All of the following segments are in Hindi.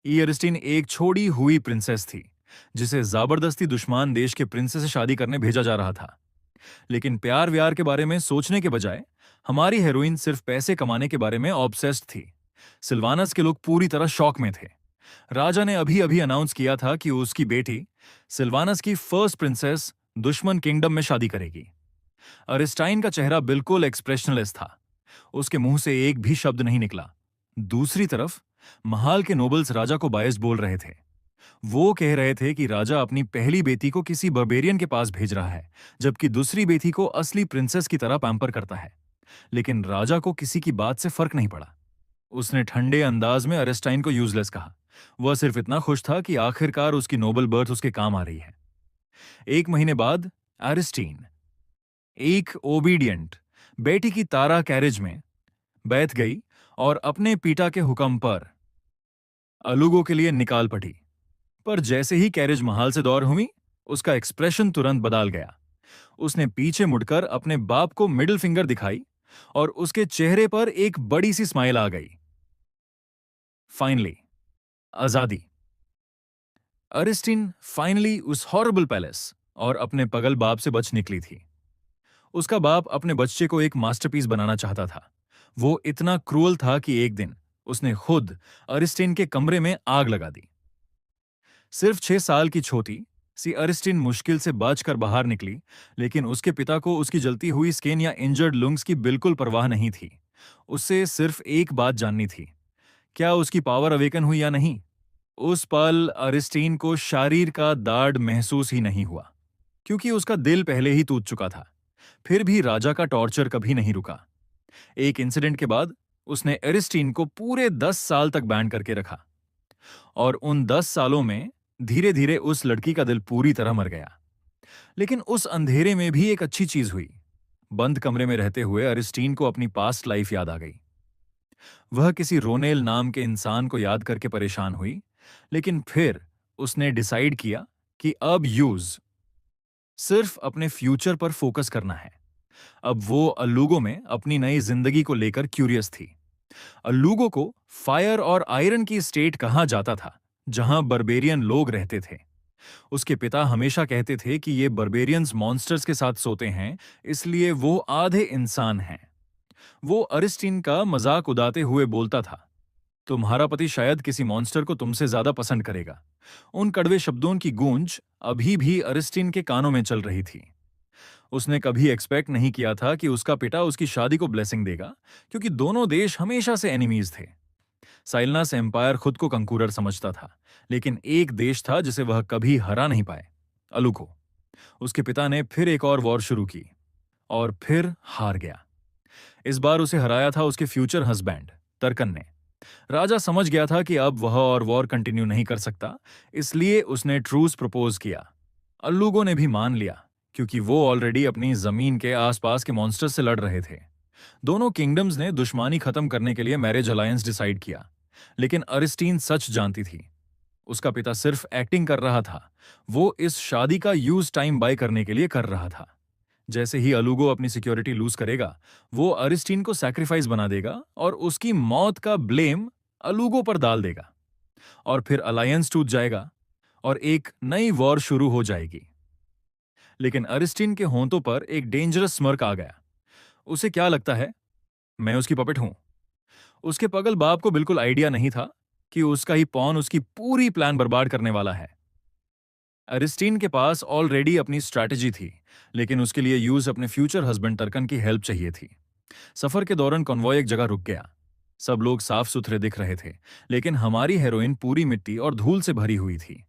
ईयरिस्टीन एक छोड़ी हुई प्रिंसेस थी जिसे जबरदस्ती दुश्मन देश के प्रिंस से शादी करने भेजा जा रहा था। लेकिन प्यार व्यार के बारे में सोचने के बजाय हमारी हीरोइन सिर्फ पैसे कमाने के बारे में ऑब्सेस्ड थी। सिल्वानस के लोग पूरी तरह शॉक में थे। राजा ने अभी अभी अनाउंस किया था कि उसकी बेटी सिल्वानस की फर्स्ट प्रिंसेस दुश्मन किंगडम में शादी करेगी। अरिस्टाइन का चेहरा बिल्कुल एक्सप्रेशनलेस था। उसके मुंह से एक भी शब्द नहीं निकला। दूसरी तरफ महाल के नोबल्स राजा को बायस बोल रहे थे। वो कह रहे थे कि राजा अपनी पहली बेटी को किसी बर्बेरियन के पास भेज रहा है, जबकि दूसरी बेटी को असली प्रिंसेस की तरह पैम्पर करता है। लेकिन राजा को किसी की बात से फर्क नहीं पड़ा। उसने ठंडे अंदाज में अरेस्टाइन को यूजलेस कहा। वह सिर्फ इतना खुश था कि आखिरकार उसकी नोबल बर्थ उसके काम आ रही है। एक महीने बाद एरिस्टीन एक ओबीडियंट बेटी की तारा कैरेज में बैठ गई और अपने पिता के हुक्म पर अलुगो के लिए निकाल पड़ी। पर जैसे ही कैरेज महाल से दौर हुई, उसका एक्सप्रेशन तुरंत बदल गया। उसने पीछे मुड़कर अपने बाप को मिडिल फिंगर दिखाई और उसके चेहरे पर एक बड़ी सी स्माइल आ गई। फाइनली आजादी। अरिस्टीन फाइनली उस हॉरिबल पैलेस और अपने पगल बाप से बच निकली थी। उसका बाप अपने बच्चे को एक मास्टरपीस बनाना चाहता था। वो इतना क्रूअल था कि एक दिन उसने खुद अरिस्टीन के कमरे में आग लगा दी। सिर्फ 6 साल की छोटी सी अरिस्टीन मुश्किल से बचकर बाहर निकली, लेकिन उसके पिता को उसकी जलती हुई स्किन या इंजर्ड लंग्स की बिल्कुल परवाह नहीं थी। उससे सिर्फ एक बात जाननी थी, क्या उसकी पावर अवेकन हुई या नहीं। उस पल अरिस्टीन को शरीर का दाढ़ महसूस ही नहीं हुआ, क्योंकि उसका दिल पहले ही टूट चुका था। फिर भी राजा का टॉर्चर कभी नहीं रुका। एक इंसिडेंट के बाद उसने एरिस्टीन को पूरे 10 साल तक बैन करके रखा, और उन 10 सालों में धीरे धीरे उस लड़की का दिल पूरी तरह मर गया। लेकिन उस अंधेरे में भी एक अच्छी चीज हुई। बंद कमरे में रहते हुए अरिस्टीन को अपनी पास्ट लाइफ याद आ गई। वह किसी रोनेल नाम के इंसान को याद करके परेशान हुई, लेकिन फिर उसने डिसाइड किया कि अब सिर्फ अपने फ्यूचर पर फोकस करना है। अब वो अल्लुगो में अपनी नई जिंदगी को लेकर क्यूरियस थी। अल्लुगो को फायर और आयरन की स्टेट कहा जाता था, जहां बर्बेरियन लोग रहते थे। उसके पिता हमेशा कहते थे कि ये बर्बेरियंस मॉन्स्टर्स के साथ सोते हैं, इसलिए वो आधे इंसान हैं। वो अरिस्टीन का मजाक उड़ाते हुए बोलता था, तुम्हारा पति शायद किसी मॉन्स्टर को तुमसे ज्यादा पसंद करेगा। उन कड़वे शब्दों की गूंज अभी भी अरिस्टीन के कानों में चल रही थी। उसने कभी एक्सपेक्ट नहीं किया था कि उसका पिता उसकी शादी को ब्लेसिंग देगा, क्योंकि दोनों देश हमेशा से एनिमीज थे। साइलनास एम्पायर खुद को कंकूरर समझता था, लेकिन एक देश था जिसे वह कभी हरा नहीं पाए, अलुको। उसके पिता ने फिर एक और वॉर शुरू की और फिर हार गया। इस बार उसे हराया था उसके फ्यूचर हस्बैंड तर्कन ने। राजा समझ गया था कि अब वह और वॉर कंटिन्यू नहीं कर सकता, इसलिए उसने ट्रूस प्रपोज किया। अल्लुगो ने भी मान लिया, क्योंकि वो ऑलरेडी अपनी जमीन के आसपास के मॉन्स्टर्स से लड़ रहे थे। दोनों किंगडम्स ने दुश्मनी खत्म करने के लिए मैरिज अलायंस डिसाइड किया। लेकिन अरिस्टीन सच जानती थी, उसका पिता सिर्फ एक्टिंग कर रहा था। वो इस शादी का यूज टाइम बाय करने के लिए कर रहा था। जैसे ही अलुगो अपनी सिक्योरिटी लूज करेगा, वो अरिस्टीन को सैक्रिफाइस बना देगा और उसकी मौत का ब्लेम अलुगो पर डाल देगा। और फिर अलायंस टूट जाएगा और एक नई वॉर शुरू हो जाएगी। लेकिन अरिस्टीन के होंठों पर एक डेंजरस स्मर्क आ गया। उसे क्या लगता है, मैं उसकी पपेट हूं? उसके पगल बाप को बिल्कुल आइडिया नहीं था कि उसका ही पॉन उसकी पूरी प्लान बर्बाद करने वाला है। अरिस्टीन के पास ऑलरेडी अपनी स्ट्रैटेजी थी, लेकिन उसके लिए अपने फ्यूचर हस्बैंड तर्कन की हेल्प चाहिए थी। सफर के दौरान कॉन्वॉय एक जगह रुक गया। सब लोग साफ सुथरे दिख रहे थे, लेकिन हमारी हीरोइन पूरी मिट्टी और धूल से भरी हुई थी।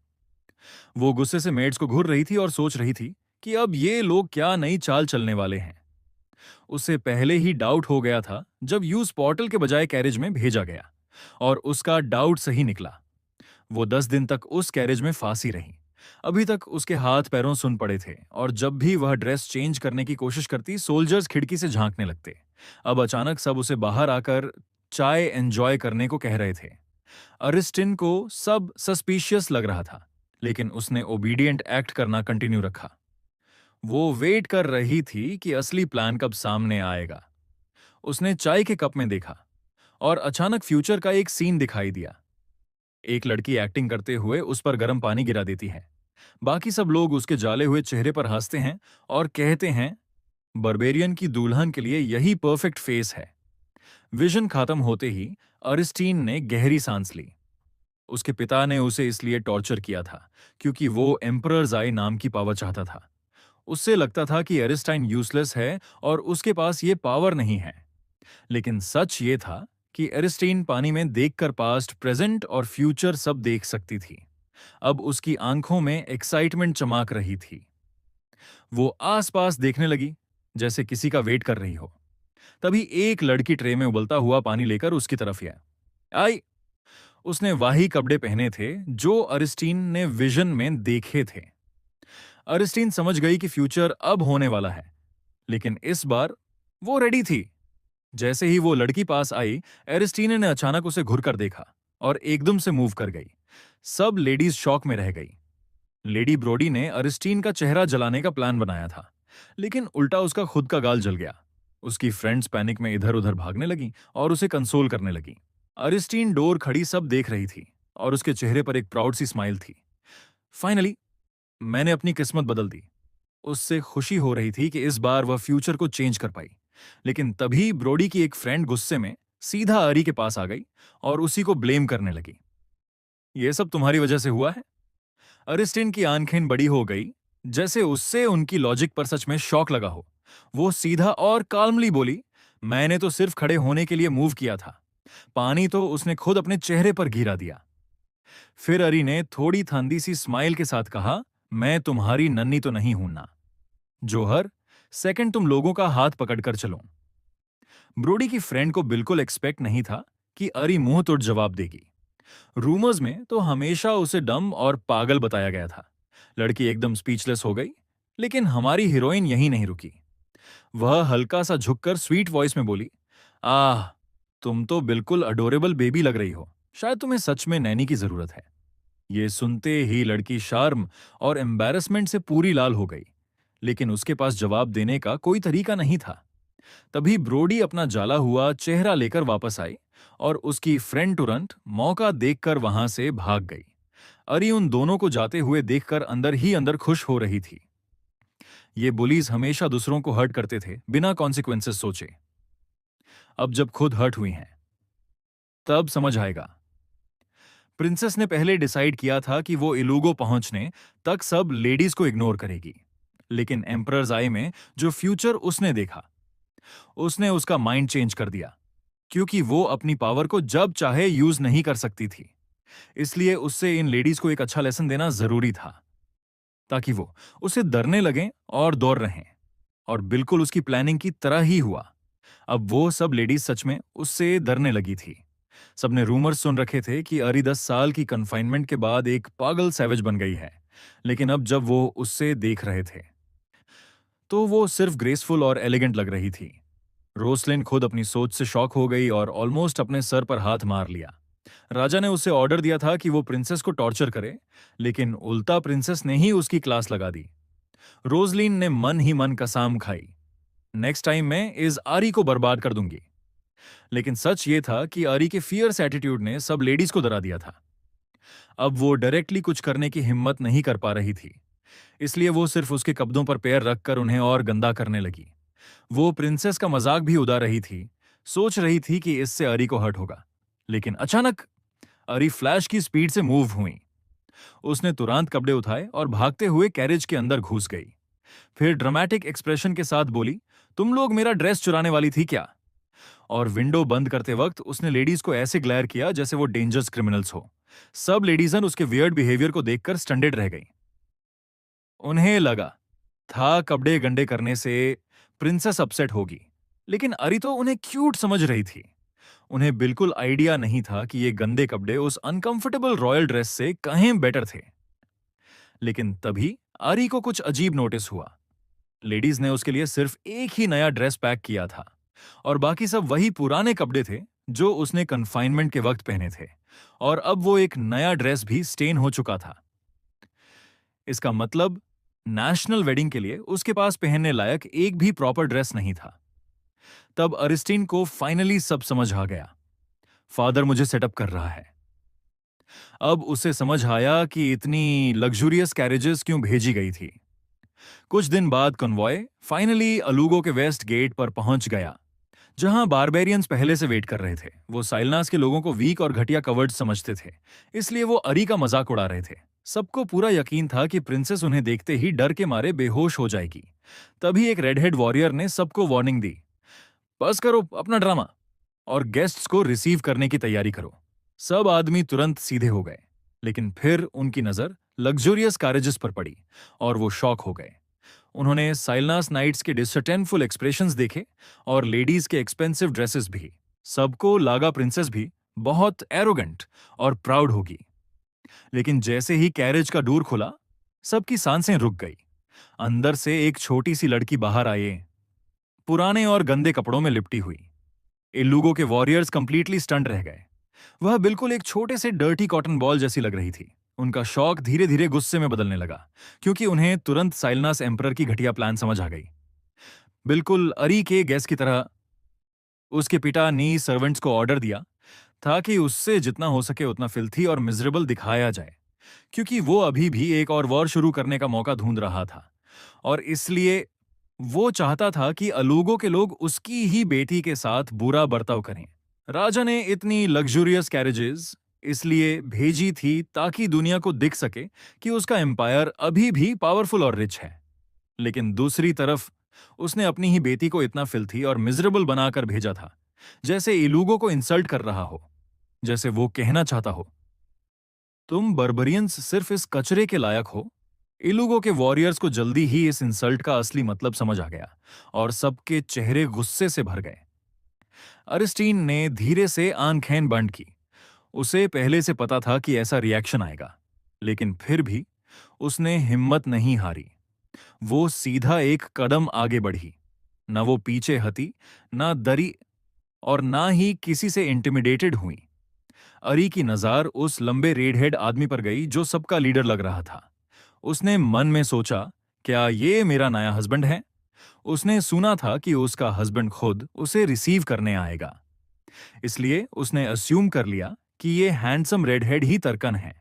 वो गुस्से से मेड्स को घूर रही थी और सोच रही थी कि अब ये लोग क्या नई चाल चलने वाले हैं। उसे पहले ही डाउट हो गया था जब पोर्टल के बजाय कैरेज में भेजा गया, और उसका डाउट सही निकला। वो 10 दिन तक उस कैरेज में फांसी रही। अभी तक उसके हाथ पैरों सुन पड़े थे, और जब भी वह ड्रेस चेंज करने की कोशिश करती, सोल्जर्स खिड़की से झांकने लगते। अब अचानक सब उसे बाहर आकर चाय एंजॉय करने को कह रहे थे। अरिस्टिन को सब सस्पिशियस लग रहा था, लेकिन उसने ओबीडिएंट एक्ट करना कंटिन्यू रखा। वो वेट कर रही थी कि असली प्लान कब सामने आएगा। उसने चाय के कप में देखा और अचानक फ्यूचर का एक सीन दिखाई दिया। एक लड़की एक्टिंग करते हुए उस पर गर्म पानी गिरा देती है। बाकी सब लोग उसके जाले हुए चेहरे पर हंसते हैं और कहते हैं, बर्बेरियन की दुल्हन के लिए यही परफेक्ट फेस है। विजन खत्म होते ही अरिस्टीन ने गहरी सांस ली। उसके पिता ने उसे इसलिए टॉर्चर किया था क्योंकि वो एम्परर्स आई नाम की पावर चाहता था। उससे लगता था कि एरिस्टाइन यूजलेस है और उसके पास ये पावर नहीं है। लेकिन सच ये था कि एरिस्टीन पानी में देखकर पास्ट, प्रेजेंट और फ्यूचर सब देख सकती थी। अब उसकी आंखों में एक्साइटमेंट चमक रही थी। वो आसपास देखने लगी, जैसे किसी का वेट कर रही हो। तभी एक लड़की ट्रे में उबलता हुआ पानी लेकर उसकी तरफ आई। उसने वही कपड़े पहने थे जो अरिस्टीन ने विजन में देखे थे। अरिस्टीन समझ गई कि फ्यूचर अब होने वाला है, लेकिन इस बार वो रेडी थी। जैसे ही वो लड़की पास आई, एरिस्टीन ने अचानक उसे घुरकर देखा और एकदम से मूव कर गई। सब लेडीज शॉक में रह गई। लेडी ब्रोडी ने अरिस्टीन का चेहरा जलाने का प्लान बनाया था, लेकिन उल्टा उसका खुद का गाल जल गया। उसकी फ्रेंड्स पैनिक में इधर उधर भागने लगी और उसे कंसोल करने लगी। अरिस्टीन डोर खड़ी सब देख रही थी और उसके चेहरे पर एक प्राउड सी स्माइल थी। फाइनली मैंने अपनी किस्मत बदल दी। उससे खुशी हो रही थी कि इस बार वह फ्यूचर को चेंज कर पाई। लेकिन तभी ब्रोडी की एक फ्रेंड गुस्से में सीधा अरी के पास आ गई और उसी को ब्लेम करने लगी। यह सब तुम्हारी वजह से हुआ है। अरिस्टीन की आंखें बड़ी हो गई, जैसे उससे उनकी लॉजिक पर सच में शॉक लगा हो। वो सीधा और काल्मली बोली, मैंने तो सिर्फ खड़े होने के लिए मूव किया था। पानी तो उसने खुद अपने चेहरे पर गिरा दिया। फिर अरी ने थोड़ी थांदी सी स्माइल के साथ कहा, मैं तुम्हारी नन्ही तो नहीं हूं ना, जो हर सेकंड तुम लोगों का हाथ पकड़कर चलो। ब्रोडी की फ्रेंड को बिल्कुल एक्सपेक्ट नहीं था कि अरी मुंह तोड़ जवाब देगी। रूमर्स में तो हमेशा उसे डम और पागल बताया गया था। लड़की एकदम स्पीचलेस हो गई, लेकिन हमारी हीरोइन यहीं नहीं रुकी। वह हल्का सा झुककर स्वीट वॉइस में बोली, आह, तुम तो बिल्कुल अडोरेबल बेबी लग रही हो। शायद तुम्हें सच में नैनी की जरूरत है। ये सुनते ही लड़की शार्म और एम्बैरेसमेंट से पूरी लाल हो गई, लेकिन उसके पास जवाब देने का कोई तरीका नहीं था। तभी ब्रोडी अपना जाला हुआ चेहरा लेकर वापस आई और उसकी फ्रेंड तुरंत मौका देखकर वहां से भाग गई। अरी उन दोनों को जाते हुए देखकर अंदर ही अंदर खुश हो रही थी। ये बुलीज हमेशा दूसरों को हर्ट करते थे बिना कॉन्सिक्वेंसेस सोचे। अब जब खुद हर्ट हुई हैं, तब समझ आएगा। प्रिंसेस ने पहले डिसाइड किया था कि वो इलूगो पहुंचने तक सब लेडीज को इग्नोर करेगी, लेकिन एम्परर्स आई में जो फ्यूचर उसने देखा, उसने उसका माइंड चेंज कर दिया। क्योंकि वो अपनी पावर को जब चाहे यूज नहीं कर सकती थी, इसलिए उससे इन लेडीज को एक अच्छा लेसन देना जरूरी था, ताकि वो उसे डरने लगें और दौड़ रहें। और बिल्कुल उसकी प्लानिंग की तरह ही हुआ। अब वो सब लेडीज सच में उससे डरने लगी थी। सबने रूमर्स सुन रखे थे कि अरी 10 साल की कन्फाइनमेंट के बाद एक पागल सैवेज बन गई है, लेकिन अब जब वो उससे देख रहे थे तो वो सिर्फ ग्रेसफुल और एलिगेंट लग रही थी। रोसलिन खुद अपनी सोच से शॉक हो गई और ऑलमोस्ट अपने सर पर हाथ मार लिया। राजा ने उसे ऑर्डर दिया था कि वो प्रिंसेस को टॉर्चर करे, लेकिन उल्टा प्रिंसेस ने ही उसकी क्लास लगा दी। रोजलिन ने मन ही मन कसम खाई, नेक्स्ट टाइम मैं इस आरी को बर्बाद कर दूंगी। लेकिन सच ये था कि आरी के फियर्स एटीट्यूड ने सब लेडीज को डरा दिया था। अब वो डायरेक्टली कुछ करने की हिम्मत नहीं कर पा रही थी, इसलिए वो सिर्फ उसके कब्जों पर पैर रखकर उन्हें और गंदा करने लगी। वो प्रिंसेस का मजाक भी उड़ा रही थी, सोच रही थी कि इससे अरी को हर्ट होगा। लेकिन अचानक अरी फ्लैश की स्पीड से मूव हुई। उसने तुरंत कपड़े उठाए और भागते हुए कैरेज के अंदर घुस गई। फिर ड्रामेटिक एक्सप्रेशन के साथ बोली, तुम लोग मेरा ड्रेस चुराने वाली थी क्या? और विंडो बंद करते वक्त उसने लेडीज को ऐसे ग्लेयर किया जैसे वो डेंजरस क्रिमिनल्स हो। सब लेडीजन उसके वियर्ड बिहेवियर को देखकर स्टंडेड रह गई। उन्हें लगा था कपड़े गंदे करने से प्रिंसेस अपसेट होगी, लेकिन अरी तो उन्हें क्यूट समझ रही थी। उन्हें बिल्कुल आइडिया नहीं था कि ये गंदे कपड़े उस अनकंफर्टेबल रॉयल ड्रेस से कहीं बेटर थे। लेकिन तभी अरी को कुछ अजीब नोटिस हुआ। लेडीज ने उसके लिए सिर्फ एक ही नया ड्रेस पैक किया था और बाकी सब वही पुराने कपड़े थे जो उसने कन्फाइनमेंट के वक्त पहने थे। और अब वो एक नया ड्रेस भी स्टेन हो चुका था। इसका मतलब नेशनल वेडिंग के लिए उसके पास पहनने लायक एक भी प्रॉपर ड्रेस नहीं था। तब अरिस्टीन को फाइनली सब समझ आ गया। फादर मुझे सेटअप कर रहा है। अब उसे समझ आया कि इतनी लग्जूरियस कैरेजेस क्यों भेजी गई थी। कुछ दिन बाद कन्वॉय फाइनली अलूगो के वेस्ट गेट पर पहुंच गया, जहां बारबेरियंस पहले से वेट कर रहे थे। वो साइलनास के लोगों को वीक और घटिया कवर्ड समझते थे, इसलिए वो अरी का मजाक उड़ा रहे थे। सबको पूरा यकीन था कि प्रिंसेस उन्हें देखते ही डर के मारे बेहोश हो जाएगी। तभी एक रेड हेड वॉरियर ने सबको वार्निंग दी, बस करो अपना ड्रामा और गेस्ट्स को रिसीव करने की तैयारी करो। सब आदमी तुरंत सीधे हो गए, लेकिन फिर उनकी नजर लग्जूरियस कैरेजेस पर पड़ी और वो शॉक हो गए। उन्होंने साइलनास नाइट्स के डिसर्टेनफुल एक्सप्रेशंस देखे और लेडीज के एक्सपेंसिव ड्रेसेस भी। सबको लागा प्रिंसेस भी बहुत एरोगेंट और प्राउड होगी। लेकिन जैसे ही कैरेज का डोर खुला, सबकी सांसें रुक गई। अंदर से एक छोटी सी लड़की बाहर आए, पुराने और गंदे कपड़ों में लिपटी हुई। इल्लुगो के वॉरियर्स कंप्लीटली स्टंट रह गए। वह बिल्कुल एक छोटे से डर्टी कॉटन बॉल जैसी लग रही थी। उनका शौक धीरे धीरे गुस्से में बदलने लगा, क्योंकि उन्हें तुरंत साइलनास एम्परर की घटिया प्लान समझ आ गई। बिल्कुल अरी के गैस की तरह उसके पिता ने सर्वेंट्स को ऑर्डर दिया था कि उससे जितना हो सके उतना फिल्थी और मिजरेबल दिखाया जाए, क्योंकि वो अभी भी एक और वॉर शुरू करने का मौका ढूंढ रहा था। और इसलिए वो चाहता था कि अलूगो के लोग उसकी ही बेटी के साथ बुरा बर्ताव करें। राजा ने इतनी लग्जूरियस कैरेजेस इसलिए भेजी थी ताकि दुनिया को दिख सके कि उसका एम्पायर अभी भी पावरफुल और रिच है। लेकिन दूसरी तरफ उसने अपनी ही बेटी को इतना फिल्थी और मिजरेबल बनाकर भेजा था, जैसे इलूगो को इंसल्ट कर रहा हो, जैसे वो कहना चाहता हो, तुम बर्बरियंस सिर्फ इस कचरे के लायक हो। इलूगो के वॉरियर्स को जल्दी ही इस इंसल्ट का असली मतलब समझ आ गया और सबके चेहरे गुस्से से भर गए। अरिस्टीन ने धीरे से आंखें बंद की। उसे पहले से पता था कि ऐसा रिएक्शन आएगा, लेकिन फिर भी उसने हिम्मत नहीं हारी। वो सीधा एक कदम आगे बढ़ी। न वो पीछे हटी, न डरी और ना ही किसी से इंटिमिडेटेड हुई। अरी की नजर उस लंबे रेड हेड आदमी पर गई जो सबका लीडर लग रहा था। उसने मन में सोचा, क्या ये मेरा नया हस्बैंड है? उसने सुना था कि उसका हस्बैंड खुद उसे रिसीव करने आएगा, इसलिए उसने अस्यूम कर लिया कि ये हैंडसम रेडहेड ही तरकन है।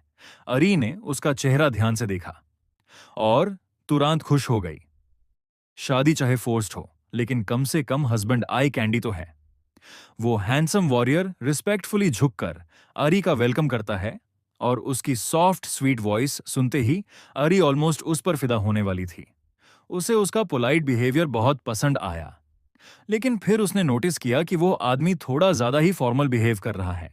अरी ने उसका चेहरा ध्यान से देखा और तुरंत खुश हो गई। शादी चाहे फोर्स्ड हो, लेकिन कम से कम हस्बैंड आई कैंडी तो है। वो हैंडसम वॉरियर रिस्पेक्टफुली झुककर अरी का वेलकम करता है और उसकी सॉफ्ट स्वीट वॉइस सुनते ही अरी ऑलमोस्ट उस पर फिदा होने वाली थी। उसे उसका पोलाइट बिहेवियर बहुत पसंद आया, लेकिन फिर उसने नोटिस किया कि वो आदमी थोड़ा ज्यादा ही फॉर्मल बिहेव कर रहा है,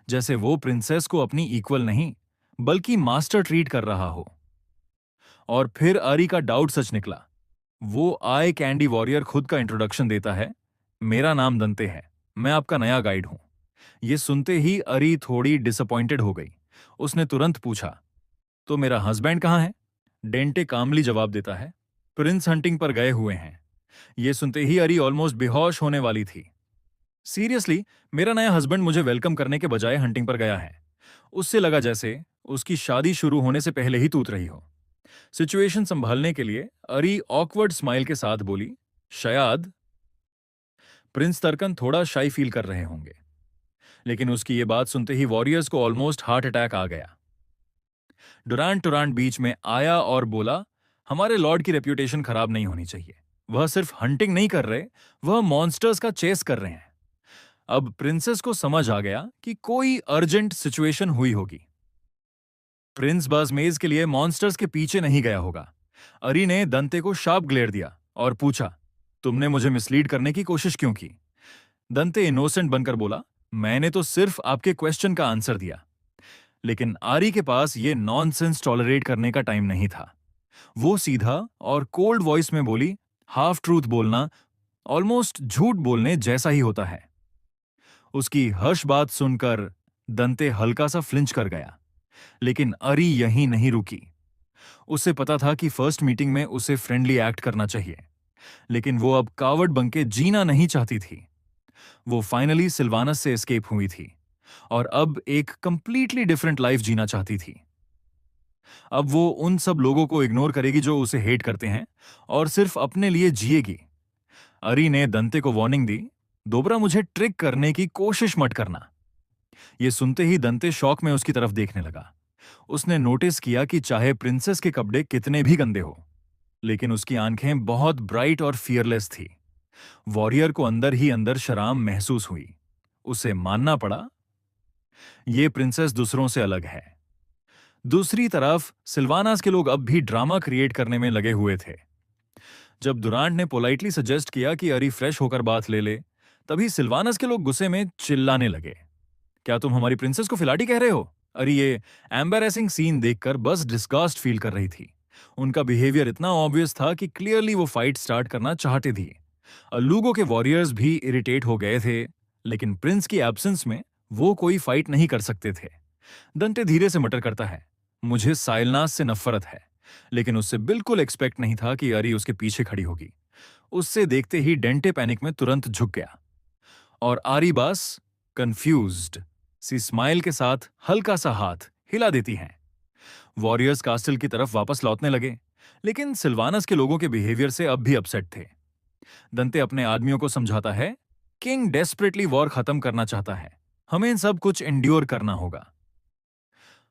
जैसे वो प्रिंसेस को अपनी इक्वल नहीं बल्कि मास्टर ट्रीट कर रहा हो। और फिर अरी का डाउट सच निकला। वो आई कैंडी वॉरियर खुद का इंट्रोडक्शन देता है, मेरा नाम दंते है, मैं आपका नया गाइड हूं। ये सुनते ही अरी थोड़ी डिसअपॉइंटेड हो गई। उसने तुरंत पूछा, तो मेरा हस्बैंड कहाँ है? डेंटे कामली जवाब देता है, प्रिंस हंटिंग पर गए हुए हैं। ये सुनते ही अरी ऑलमोस्ट बेहोश होने वाली थी। सीरियसली, मेरा नया हस्बैंड मुझे वेलकम करने के बजाय हंटिंग पर गया है। उससे लगा जैसे उसकी शादी शुरू होने से पहले ही तूत रही हो। सिचुएशन संभालने के लिए अरी ऑकवर्ड स्माइल के साथ बोली, शायद प्रिंस तरकन थोड़ा शाई फील कर रहे होंगे। लेकिन उसकी ये बात सुनते ही वॉरियर्स को ऑलमोस्ट हार्ट अटैक आ गया। डुरांट टुरांट बीच में आया और बोला, हमारे लॉर्ड की रेप्यूटेशन खराब नहीं होनी चाहिए। वह सिर्फ हंटिंग नहीं कर रहे, वह मॉन्स्टर्स का चेस कर रहे हैं। अब प्रिंसेस को समझ आ गया कि कोई अर्जेंट सिचुएशन हुई होगी। प्रिंस बाजमेज के लिए मॉन्स्टर्स के पीछे नहीं गया होगा। अरी ने दंते को शार्प ग्लेयर दिया और पूछा, तुमने मुझे मिसलीड करने की कोशिश क्यों की? दंते इनोसेंट बनकर बोला, मैंने तो सिर्फ आपके क्वेश्चन का आंसर दिया। लेकिन आरी के पास ये नॉनसेंस टॉलरेट करने का टाइम नहीं था। वो सीधा और कोल्ड वॉइस में बोली, हाफ ट्रूथ बोलना ऑलमोस्ट झूठ बोलने जैसा ही होता है। उसकी हर्ष बात सुनकर दंते हल्का सा फ्लिंच कर गया, लेकिन अरी यहीं नहीं रुकी। उसे पता था कि फर्स्ट मीटिंग में उसे फ्रेंडली एक्ट करना चाहिए, लेकिन वो अब कावर्ड बनके जीना नहीं चाहती थी। वो फाइनली सिल्वानस से एस्केप हुई थी और अब एक कंप्लीटली डिफरेंट लाइफ जीना चाहती थी। अब वो उन सब लोगों को इग्नोर करेगी जो उसे हेट करते हैं और सिर्फ अपने लिए जिएगी। अरी ने दंते को वार्निंग दी, दोबारा मुझे ट्रिक करने की कोशिश मत करना। ये सुनते ही दंते शौक में उसकी तरफ देखने लगा। उसने नोटिस किया कि चाहे प्रिंसेस के कपड़े कितने भी गंदे हो, लेकिन उसकी आंखें बहुत ब्राइट और फियरलेस थी। वॉरियर को अंदर ही अंदर शर्म महसूस हुई। उसे मानना पड़ा, ये प्रिंसेस दूसरों से अलग है। दूसरी तरफ सिल्वानास के लोग अब भी ड्रामा क्रिएट करने में लगे हुए थे। जब दुरांट ने पोलाइटली सजेस्ट किया कि अरी फ्रेश होकर बात ले ले, तभी सिल्वानस के लोग गुस्से में चिल्लाने लगे, क्या तुम हमारी प्रिंसेस को फिलाटी कह रहे हो? अरे ये एम्बैरेसिंग सीन देखकर बस डिस्गस्ट फील कर रही थी। उनका बिहेवियर इतना ऑब्वियस था कि क्लियरली वो फाइट स्टार्ट करना चाहते थी। लूगो के वॉरियर्स भी इरिटेट हो गए थे, लेकिन प्रिंस की एब्सेंस में वो कोई फाइट नहीं कर सकते थे। दंते धीरे से मटर करता है, मुझे साइलनास से नफरत है, लेकिन उससे बिल्कुल एक्सपेक्ट नहीं था कि अरी उसके पीछे खड़ी होगी। उससे देखते ही डेंटे पैनिक में तुरंत झुक गया और आरी बास कंफ्यूज्ड सी स्माइल के साथ हल्का सा हाथ हिला देती हैं। वॉरियर्स कास्टल की तरफ वापस लौटने लगे, लेकिन सिल्वानस के लोगों के बिहेवियर से अब भी अपसेट थे। दंते अपने आदमियों को समझाता है, किंग डेस्परेटली वॉर खत्म करना चाहता है, हमें सब कुछ एंड्योर करना होगा।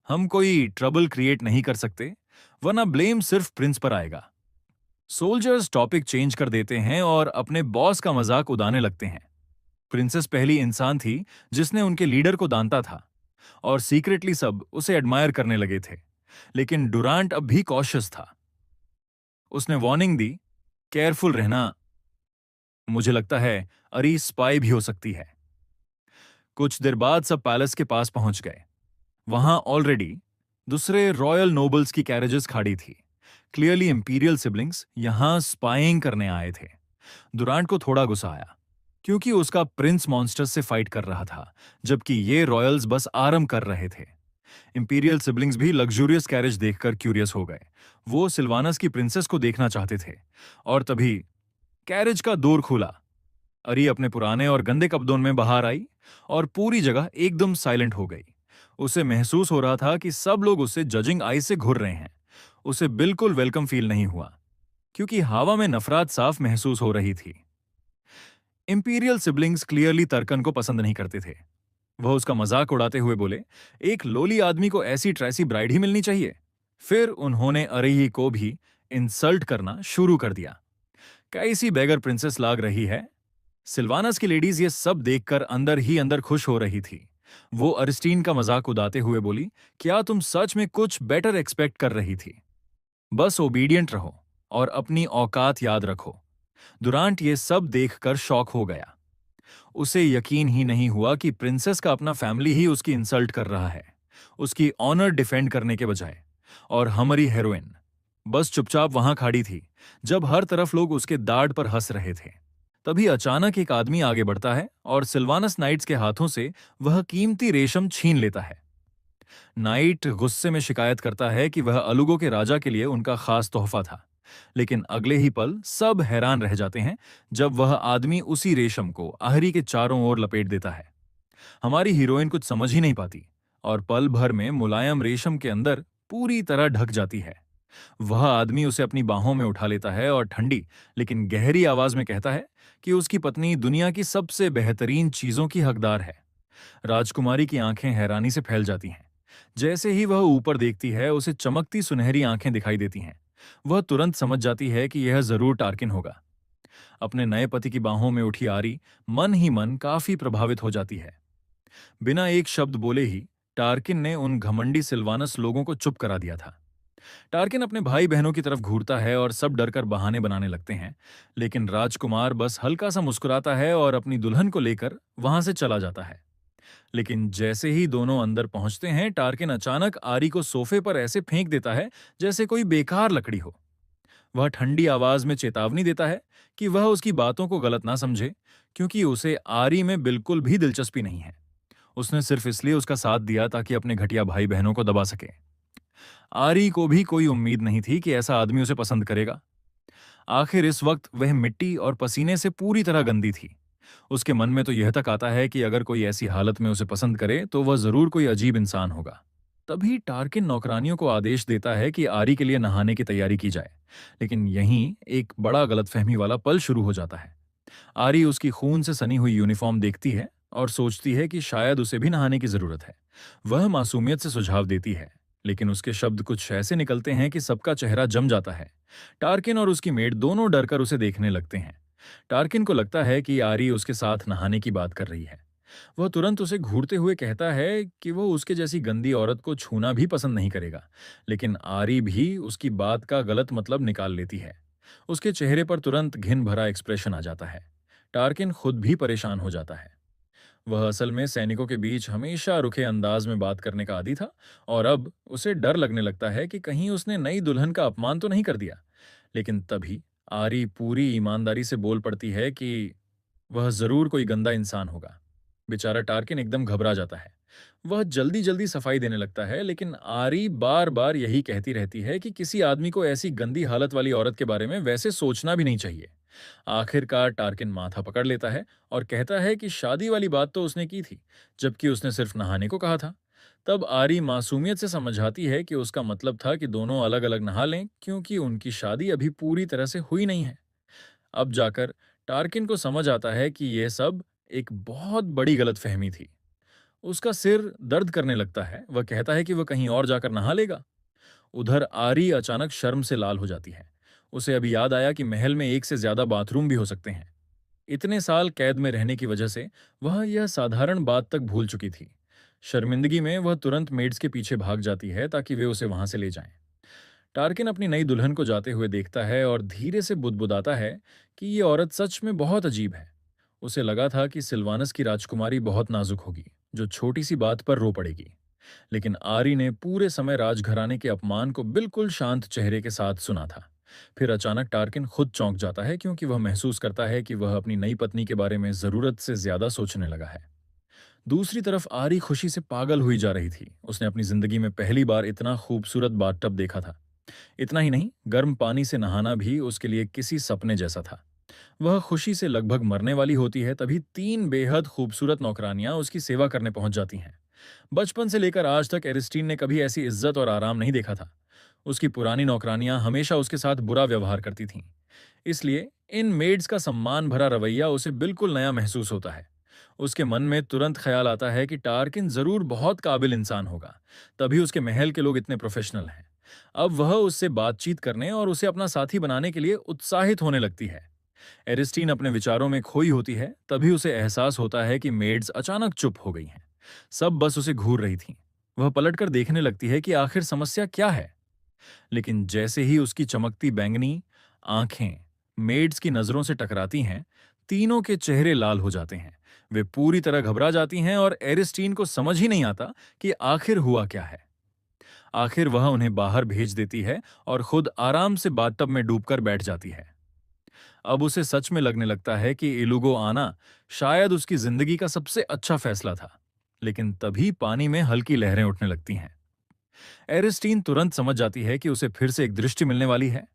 हम कोई ट्रबल क्रिएट नहीं कर सकते, वरना ब्लेम सिर्फ प्रिंस पर आएगा। सोल्जर्स टॉपिक चेंज कर देते हैं और अपने बॉस का मजाक उड़ाने लगते हैं। प्रिंसेस पहली इंसान थी जिसने उनके लीडर को दानता था और सीक्रेटली सब उसे एडमायर करने लगे थे, लेकिन डुरांट अब भी कॉशियस था। उसने वार्निंग दी, केयरफुल रहना, मुझे लगता है अरी स्पाई भी हो सकती है। कुछ देर बाद सब पैलेस के पास पहुंच गए। वहां ऑलरेडी दूसरे रॉयल नोबल्स की कैरेजेस खड़ी थी। क्लियरली इंपीरियल सिबलिंग्स यहां स्पाइंग करने आए थे। डुरांट को थोड़ा गुस्सा आया, क्योंकि उसका प्रिंस मॉन्स्टर्स से फाइट कर रहा था, जबकि ये रॉयल्स बस आराम कर रहे थे। इंपीरियल सिबलिंग्स भी लग्जूरियस कैरेज देखकर क्यूरियस हो गए। वो सिल्वानस की प्रिंसेस को देखना चाहते थे, और तभी कैरेज का डोर खुला। अरी अपने पुराने और गंदे कपड़ों में बाहर आई और पूरी जगह एकदम साइलेंट हो गई। उसे महसूस हो रहा था कि सब लोग उसे जजिंग आई से घूर रहे हैं। उसे बिल्कुल वेलकम फील नहीं हुआ, क्योंकि हवा में नफरत साफ महसूस हो रही थी। इंपीरियल सिबलिंग्स क्लियरली तर्कन को पसंद नहीं करते थे। वह उसका मजाक उड़ाते हुए बोले, एक लोली आदमी को ऐसी ट्रेसी ब्राइड ही मिलनी चाहिए। फिर उन्होंने अरही को भी इंसल्ट करना शुरू कर दिया। कैसी बेगर प्रिंसेस लाग रही है। सिल्वानस की लेडीज ये सब देखकर अंदर ही अंदर खुश हो रही थी। वो अरिस्टीन का मजाक उड़ाते हुए बोली, क्या तुम सच में कुछ बेटर एक्सपेक्ट कर रही थी? बस ओबीडियंट रहो और अपनी औकात याद रखो। दुरांट ये सब देखकर शॉक हो गया। उसे यकीन ही नहीं हुआ कि प्रिंसेस का अपना फैमिली ही उसकी इंसल्ट कर रहा है, उसकी ऑनर डिफेंड करने के बजाय। और हमारी हेरोइन बस चुपचाप वहां खड़ी थी, जब हर तरफ लोग उसके दाढ़ पर हंस रहे थे। तभी अचानक एक आदमी आगे बढ़ता है और सिल्वानस नाइट्स के हाथों से वह कीमती रेशम छीन लेता है। नाइट गुस्से में शिकायत करता है कि वह अलुगो के राजा के लिए उनका खास तोहफा था, लेकिन अगले ही पल सब हैरान रह जाते हैं जब वह आदमी उसी रेशम को आहरी के चारों ओर लपेट देता है। हमारी हीरोइन कुछ समझ ही नहीं पाती और पल भर में मुलायम रेशम के अंदर पूरी तरह ढक जाती है। वह आदमी उसे अपनी बाहों में उठा लेता है और ठंडी लेकिन गहरी आवाज में कहता है कि उसकी पत्नी दुनिया की सबसे बेहतरीन चीजों की हकदार है। राजकुमारी की आंखें हैरानी से फैल जाती हैं। जैसे ही वह ऊपर देखती है, उसे चमकती सुनहरी आंखें दिखाई देती हैं। वह तुरंत समझ जाती है कि यह जरूर टार्किन होगा। अपने नए पति की बाहों में उठी आरी मन ही मन काफी प्रभावित हो जाती है। बिना एक शब्द बोले ही टार्किन ने उन घमंडी सिल्वानस लोगों को चुप करा दिया था। टार्किन अपने भाई बहनों की तरफ घूरता है और सब डरकर बहाने बनाने लगते हैं, लेकिन राजकुमार बस हल्का सा मुस्कुराता है और अपनी दुल्हन को लेकर वहां से चला जाता है। लेकिन जैसे ही दोनों अंदर पहुंचते हैं, टार्किन अचानक आरी को सोफे पर ऐसे फेंक देता है जैसे कोई बेकार लकड़ी हो। वह ठंडी आवाज में चेतावनी देता है कि वह उसकी बातों को गलत ना समझे, क्योंकि उसे आरी में बिल्कुल भी दिलचस्पी नहीं है। उसने सिर्फ इसलिए उसका साथ दिया ताकि अपने घटिया भाई बहनों को दबा सके। आरी को भी कोई उम्मीद नहीं थी कि ऐसा आदमी उसे पसंद करेगा। आखिर इस वक्त वह मिट्टी और पसीने से पूरी तरह गंदी थी। उसके मन में तो यह तक आता है कि अगर कोई ऐसी हालत में उसे पसंद करे तो वह जरूर कोई अजीब इंसान होगा। तभी टार्किन नौकरानियों को आदेश देता है कि आरी के लिए नहाने की तैयारी की जाए, लेकिन यहीं एक बड़ा गलतफहमी वाला पल शुरू हो जाता है। आरी उसकी खून से सनी हुई यूनिफॉर्म देखती है और सोचती है कि शायद उसे भी नहाने की जरूरत है। वह मासूमियत से सुझाव देती है, लेकिन उसके शब्द कुछ ऐसे निकलते हैं कि सबका चेहरा जम जाता है। टार्किन और उसकी मेड दोनों डरकर उसे देखने लगते हैं। टार्किन को लगता है कि आरी उसके साथ नहाने की बात कर रही है। वह तुरंत उसे घूरते हुए कहता है कि वह उसके जैसी गंदी औरत को छूना भी पसंद नहीं करेगा, लेकिन आरी भी उसकी बात का गलत मतलब निकाल लेती है। उसके चेहरे पर तुरंत घिन भरा एक्सप्रेशन आ जाता है। टार्किन खुद भी परेशान हो जाता है। वह असल में सैनिकों के बीच हमेशा रुखे अंदाज में बात करने का आदी था, और अब उसे डर लगने लगता है कि कहीं उसने नई दुल्हन का अपमान तो नहीं कर दिया। लेकिन तभी आरी पूरी ईमानदारी से बोल पड़ती है कि वह जरूर कोई गंदा इंसान होगा। बेचारा टार्किन एकदम घबरा जाता है। वह जल्दी जल्दी सफाई देने लगता है, लेकिन आरी बार बार यही कहती रहती है कि किसी आदमी को ऐसी गंदी हालत वाली औरत के बारे में वैसे सोचना भी नहीं चाहिए। आखिरकार टार्किन माथा पकड़ लेता है और कहता है कि शादी वाली बात तो उसने की थी, जबकि उसने सिर्फ नहाने को कहा था। तब आरी मासूमियत से समझाती है कि उसका मतलब था कि दोनों अलग अलग नहा लें, क्योंकि उनकी शादी अभी पूरी तरह से हुई नहीं है। अब जाकर टार्किन को समझ आता है कि यह सब एक बहुत बड़ी गलतफहमी थी। उसका सिर दर्द करने लगता है। वह कहता है कि वह कहीं और जाकर नहा लेगा। उधर आरी अचानक शर्म से लाल हो जाती है। उसे अभी याद आया कि महल में एक से ज्यादा बाथरूम भी हो सकते हैं। इतने साल कैद में रहने की वजह से वह यह साधारण बात तक भूल चुकी थी। शर्मिंदगी में वह तुरंत मेड्स के पीछे भाग जाती है ताकि वे उसे वहां से ले जाएं। टार्किन अपनी नई दुल्हन को जाते हुए देखता है और धीरे से बुदबुदाता है कि ये औरत सच में बहुत अजीब है। उसे लगा था कि सिल्वानस की राजकुमारी बहुत नाजुक होगी, जो छोटी सी बात पर रो पड़ेगी। लेकिन आरी ने पूरे समय राजघराने के अपमान को बिल्कुल शांत चेहरे के साथ सुना था। फिर अचानक टार्किन खुद चौंक जाता है, क्योंकि वह महसूस करता है कि वह अपनी नई पत्नी के बारे में जरूरत से ज्यादा सोचने लगा है। दूसरी तरफ आरी खुशी से पागल हुई जा रही थी। उसने अपनी जिंदगी में पहली बार इतना खूबसूरत बाथटब देखा था। इतना ही नहीं, गर्म पानी से नहाना भी उसके लिए किसी सपने जैसा था। वह खुशी से लगभग मरने वाली होती है, तभी तीन बेहद खूबसूरत नौकरानियां उसकी सेवा करने पहुंच जाती हैं। बचपन से लेकर आज तक एरिस्टीन ने कभी ऐसी इज्जत और आराम नहीं देखा था। उसकी पुरानी नौकरानियां हमेशा उसके साथ बुरा व्यवहार करती थीं। इसलिए इन मेड्स का सम्मान भरा रवैया उसे बिल्कुल नया महसूस होता है। उसके मन में तुरंत ख्याल आता है कि टार्किन जरूर बहुत काबिल इंसान होगा, तभी उसके महल के लोग इतने प्रोफेशनल हैं। अब वह उससे बातचीत करने और उसे अपना साथी बनाने के लिए उत्साहित होने लगती है। एरिस्टीन अपने विचारों में खोई होती है, तभी उसे एहसास होता है कि मेड्स अचानक चुप हो गई हैं। सब बस उसे घूर रही थीं। वह पलटकर देखने लगती है कि आखिर समस्या क्या है। लेकिन जैसे ही उसकी चमकती बैंगनी आंखें मेड्स की नजरों से टकराती हैं, तीनों के चेहरे लाल हो जाते हैं। वे पूरी तरह घबरा जाती हैं और एरिस्टीन को समझ ही नहीं आता कि आखिर हुआ क्या है। आखिर वह उन्हें बाहर भेज देती है और खुद आराम से बाथटब में डूबकर बैठ जाती है। अब उसे सच में लगने लगता है कि इलुगो आना शायद उसकी जिंदगी का सबसे अच्छा फैसला था। लेकिन तभी पानी में हल्की लहरें उठने लगती हैं। एरिस्टीन तुरंत समझ जाती है कि उसे फिर से एक दृष्टि मिलने वाली है।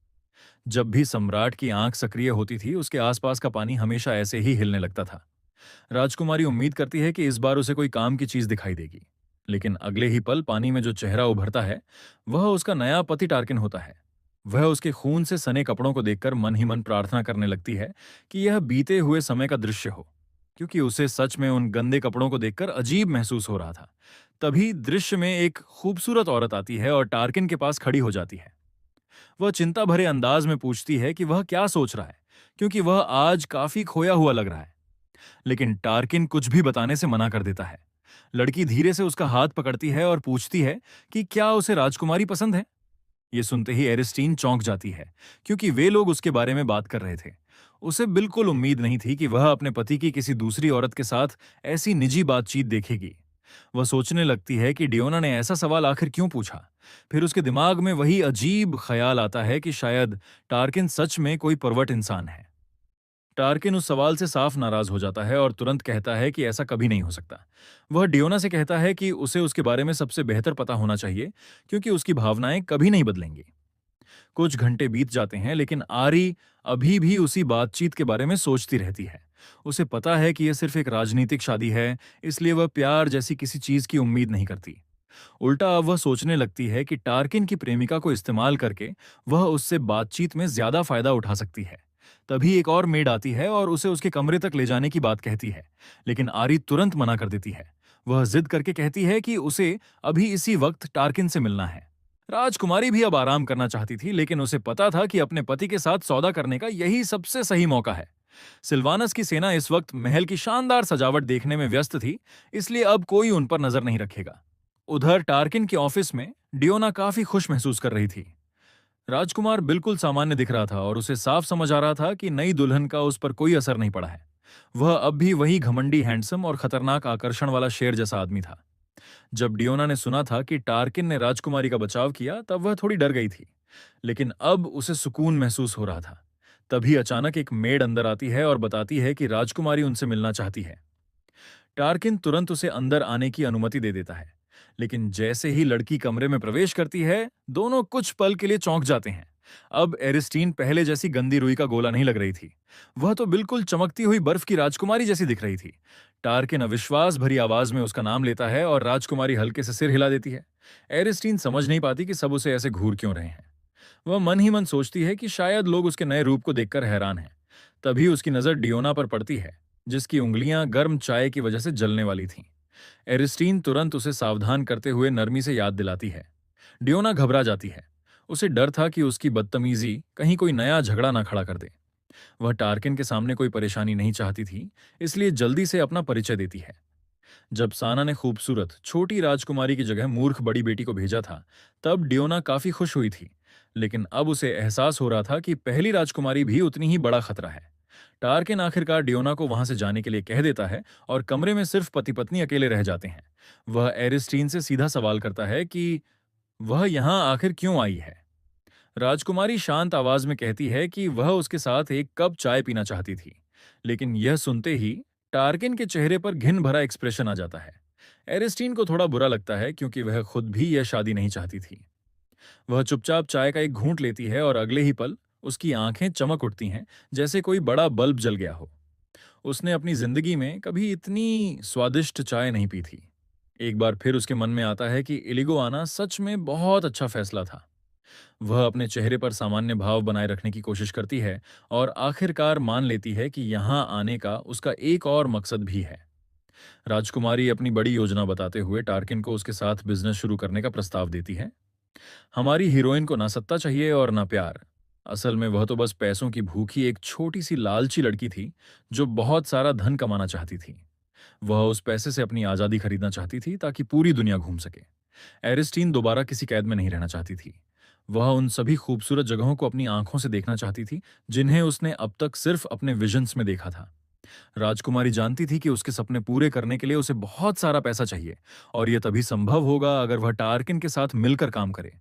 जब भी सम्राट की आंख सक्रिय होती थी, उसके आसपास का पानी हमेशा ऐसे ही हिलने लगता था। राजकुमारी उम्मीद करती है कि इस बार उसे कोई काम की चीज दिखाई देगी। लेकिन अगले ही पल पानी में जो चेहरा उभरता है, वह उसका नया पति टार्किन होता है। वह उसके खून से सने कपड़ों को देखकर मन ही मन प्रार्थना करने लगती है कि यह बीते हुए समय का दृश्य हो, क्योंकि उसे सच में उन गंदे कपड़ों को देखकर अजीब महसूस हो रहा था। तभी दृश्य में एक खूबसूरत औरत आती है और टार्किन के पास खड़ी हो जाती है। वह चिंता भरे अंदाज में पूछती है कि वह क्या सोच रहा है, क्योंकि वह आज काफी खोया हुआ लग रहा है। लेकिन टार्किन कुछ भी बताने से मना कर देता है। लड़की धीरे से उसका हाथ पकड़ती है और पूछती है कि क्या उसे राजकुमारी पसंद है। ये सुनते ही एरिस्टीन चौंक जाती है, क्योंकि वे लोग उसके बारे में बात कर रहे थे। उसे बिल्कुल उम्मीद नहीं थी कि वह अपने पति की किसी दूसरी औरत के साथ ऐसी निजी बातचीत देखेगी। वह सोचने लगती है कि डियोना ने ऐसा सवाल आखिर क्यों पूछा। फिर उसके दिमाग में वही अजीब ख्याल आता है कि शायद टार्किन सच में कोई परवट इंसान है। टार्किन उस सवाल से साफ नाराज हो जाता है और तुरंत कहता है कि ऐसा कभी नहीं हो सकता। वह डियोना से कहता है कि उसे उसके बारे में सबसे बेहतर पता होना चाहिए, क्योंकि उसकी भावनाएं कभी नहीं बदलेंगी। कुछ घंटे बीत जाते हैं, लेकिन आरी अभी भी उसी बातचीत के बारे में सोचती रहती है। उसे पता है कि यह सिर्फ एक राजनीतिक शादी है, इसलिए वह प्यार जैसी किसी चीज की उम्मीद नहीं करती। उल्टा अब वह सोचने लगती है कि टार्किन की प्रेमिका को इस्तेमाल करके वह उससे बातचीत में ज्यादा फायदा उठा सकती है। तभी एक और मेड आती है और उसे उसके कमरे तक ले जाने की बात कहती है, लेकिन आरी तुरंत मना कर देती है। वह जिद करके कहती है कि उसे अभी इसी वक्त टार्किन से मिलना है। राजकुमारी भी अब आराम करना चाहती थी, लेकिन उसे पता था कि अपने पति के साथ सौदा करने का यही सबसे सही मौका है। सिल्वानस की सेना इस वक्त महल की शानदार सजावट देखने में व्यस्त थी, इसलिए अब कोई उन पर नजर नहीं रखेगा। उधर टार्किन के ऑफिस में डियोना काफी खुश महसूस कर रही थी। राजकुमार बिल्कुल सामान्य दिख रहा था और उसे साफ समझ आ रहा था कि नई दुल्हन का उस पर कोई असर नहीं पड़ा है। वह अब भी वही घमंडी, हैंडसम और खतरनाक आकर्षण वाला शेर जैसा आदमी था। जब डियोना ने सुना था कि टार्किन ने राजकुमारी का बचाव किया, तब वह थोड़ी डर गई थी, लेकिन अब उसे सुकून महसूस हो रहा था। तभी अचानक एक मेड अंदर आती है और बताती है कि राजकुमारी उनसे मिलना चाहती है। टार्किन तुरंत उसे अंदर आने की अनुमति दे देता है, लेकिन जैसे ही लड़की कमरे में प्रवेश करती है, दोनों कुछ पल के लिए चौंक जाते हैं। अब एरिस्टीन पहले जैसी गंदी रुई का गोला नहीं लग रही थी। वह तो बिल्कुल चमकती हुई बर्फ की राजकुमारी जैसी दिख रही थी। टार्किन अविश्वास भरी आवाज में उसका नाम लेता है और राजकुमारी हल्के से सिर हिला देती है। एरिस्टीन समझ नहीं पाती कि सब उसे ऐसे घूर क्यों रहे हैं। वह मन ही मन सोचती है कि शायद लोग उसके नए रूप को देखकर हैरान हैं। तभी उसकी नजर डियोना पर पड़ती है, जिसकी उंगलियां गर्म चाय की वजह से जलने वाली थीं। एरिस्टीन तुरंत उसे सावधान करते हुए नरमी से याद दिलाती है। डियोना घबरा जाती है। उसे डर था कि उसकी बदतमीजी कहीं कोई नया झगड़ा ना खड़ा कर दे। वह टार्किन के सामने कोई परेशानी नहीं चाहती थी, इसलिए जल्दी से अपना परिचय देती है। जब साना ने खूबसूरत छोटी राजकुमारी की जगह मूर्ख बड़ी बेटी को भेजा था, तब डियोना काफी खुश हुई थी। लेकिन अब उसे एहसास हो रहा था कि पहली राजकुमारी भी उतनी ही बड़ा खतरा है। टार्किन आखिरकार डियोना को वहां से जाने के लिए कह देता है और कमरे में सिर्फ पति पत्नी अकेले रह जाते हैं। वह एरिस्टीन से सीधा सवाल करता है कि वह यहां आखिर क्यों आई है। राजकुमारी शांत आवाज में कहती है कि वह उसके साथ एक कप चाय पीना चाहती थी, लेकिन यह सुनते ही टार्किन के चेहरे पर घिन भरा एक्सप्रेशन आ जाता है। एरिस्टीन को थोड़ा बुरा लगता है, क्योंकि वह खुद भी यह शादी नहीं चाहती थी। वह चुपचाप चाय का एक घूंट लेती है और अगले ही पल उसकी आंखें चमक उठती हैं, जैसे कोई बड़ा बल्ब जल गया हो। उसने अपनी जिंदगी में कभी इतनी स्वादिष्ट चाय नहीं पी थी। एक बार फिर उसके मन में आता है कि इलिगो आना सच में बहुत अच्छा फैसला था। वह अपने चेहरे पर सामान्य भाव बनाए रखने की कोशिश करती है और आखिरकार मान लेती है कि यहाँ आने का उसका एक और मकसद भी है। राजकुमारी अपनी बड़ी योजना बताते हुए टार्किन को उसके साथ बिजनेस शुरू करने का प्रस्ताव देती है। हमारी हीरोइन को ना सत्ता चाहिए और ना प्यार। असल में वह तो बस पैसों की भूखी एक छोटी सी लालची लड़की थी, जो बहुत सारा धन कमाना चाहती थी। वह उस पैसे से अपनी आजादी खरीदना चाहती थी, ताकि पूरी दुनिया घूम सके। एरिस्टीन दोबारा किसी कैद में नहीं रहना चाहती थी। वह उन सभी खूबसूरत जगहों को अपनी आंखों से देखना चाहती थी, जिन्हें उसने अब तक सिर्फ अपने विजन्स में देखा था। राजकुमारी जानती थी कि उसके सपने पूरे करने के लिए उसे बहुत सारा पैसा चाहिए, और यह तभी संभव होगा अगर वह टार्किन के साथ मिलकर काम करे।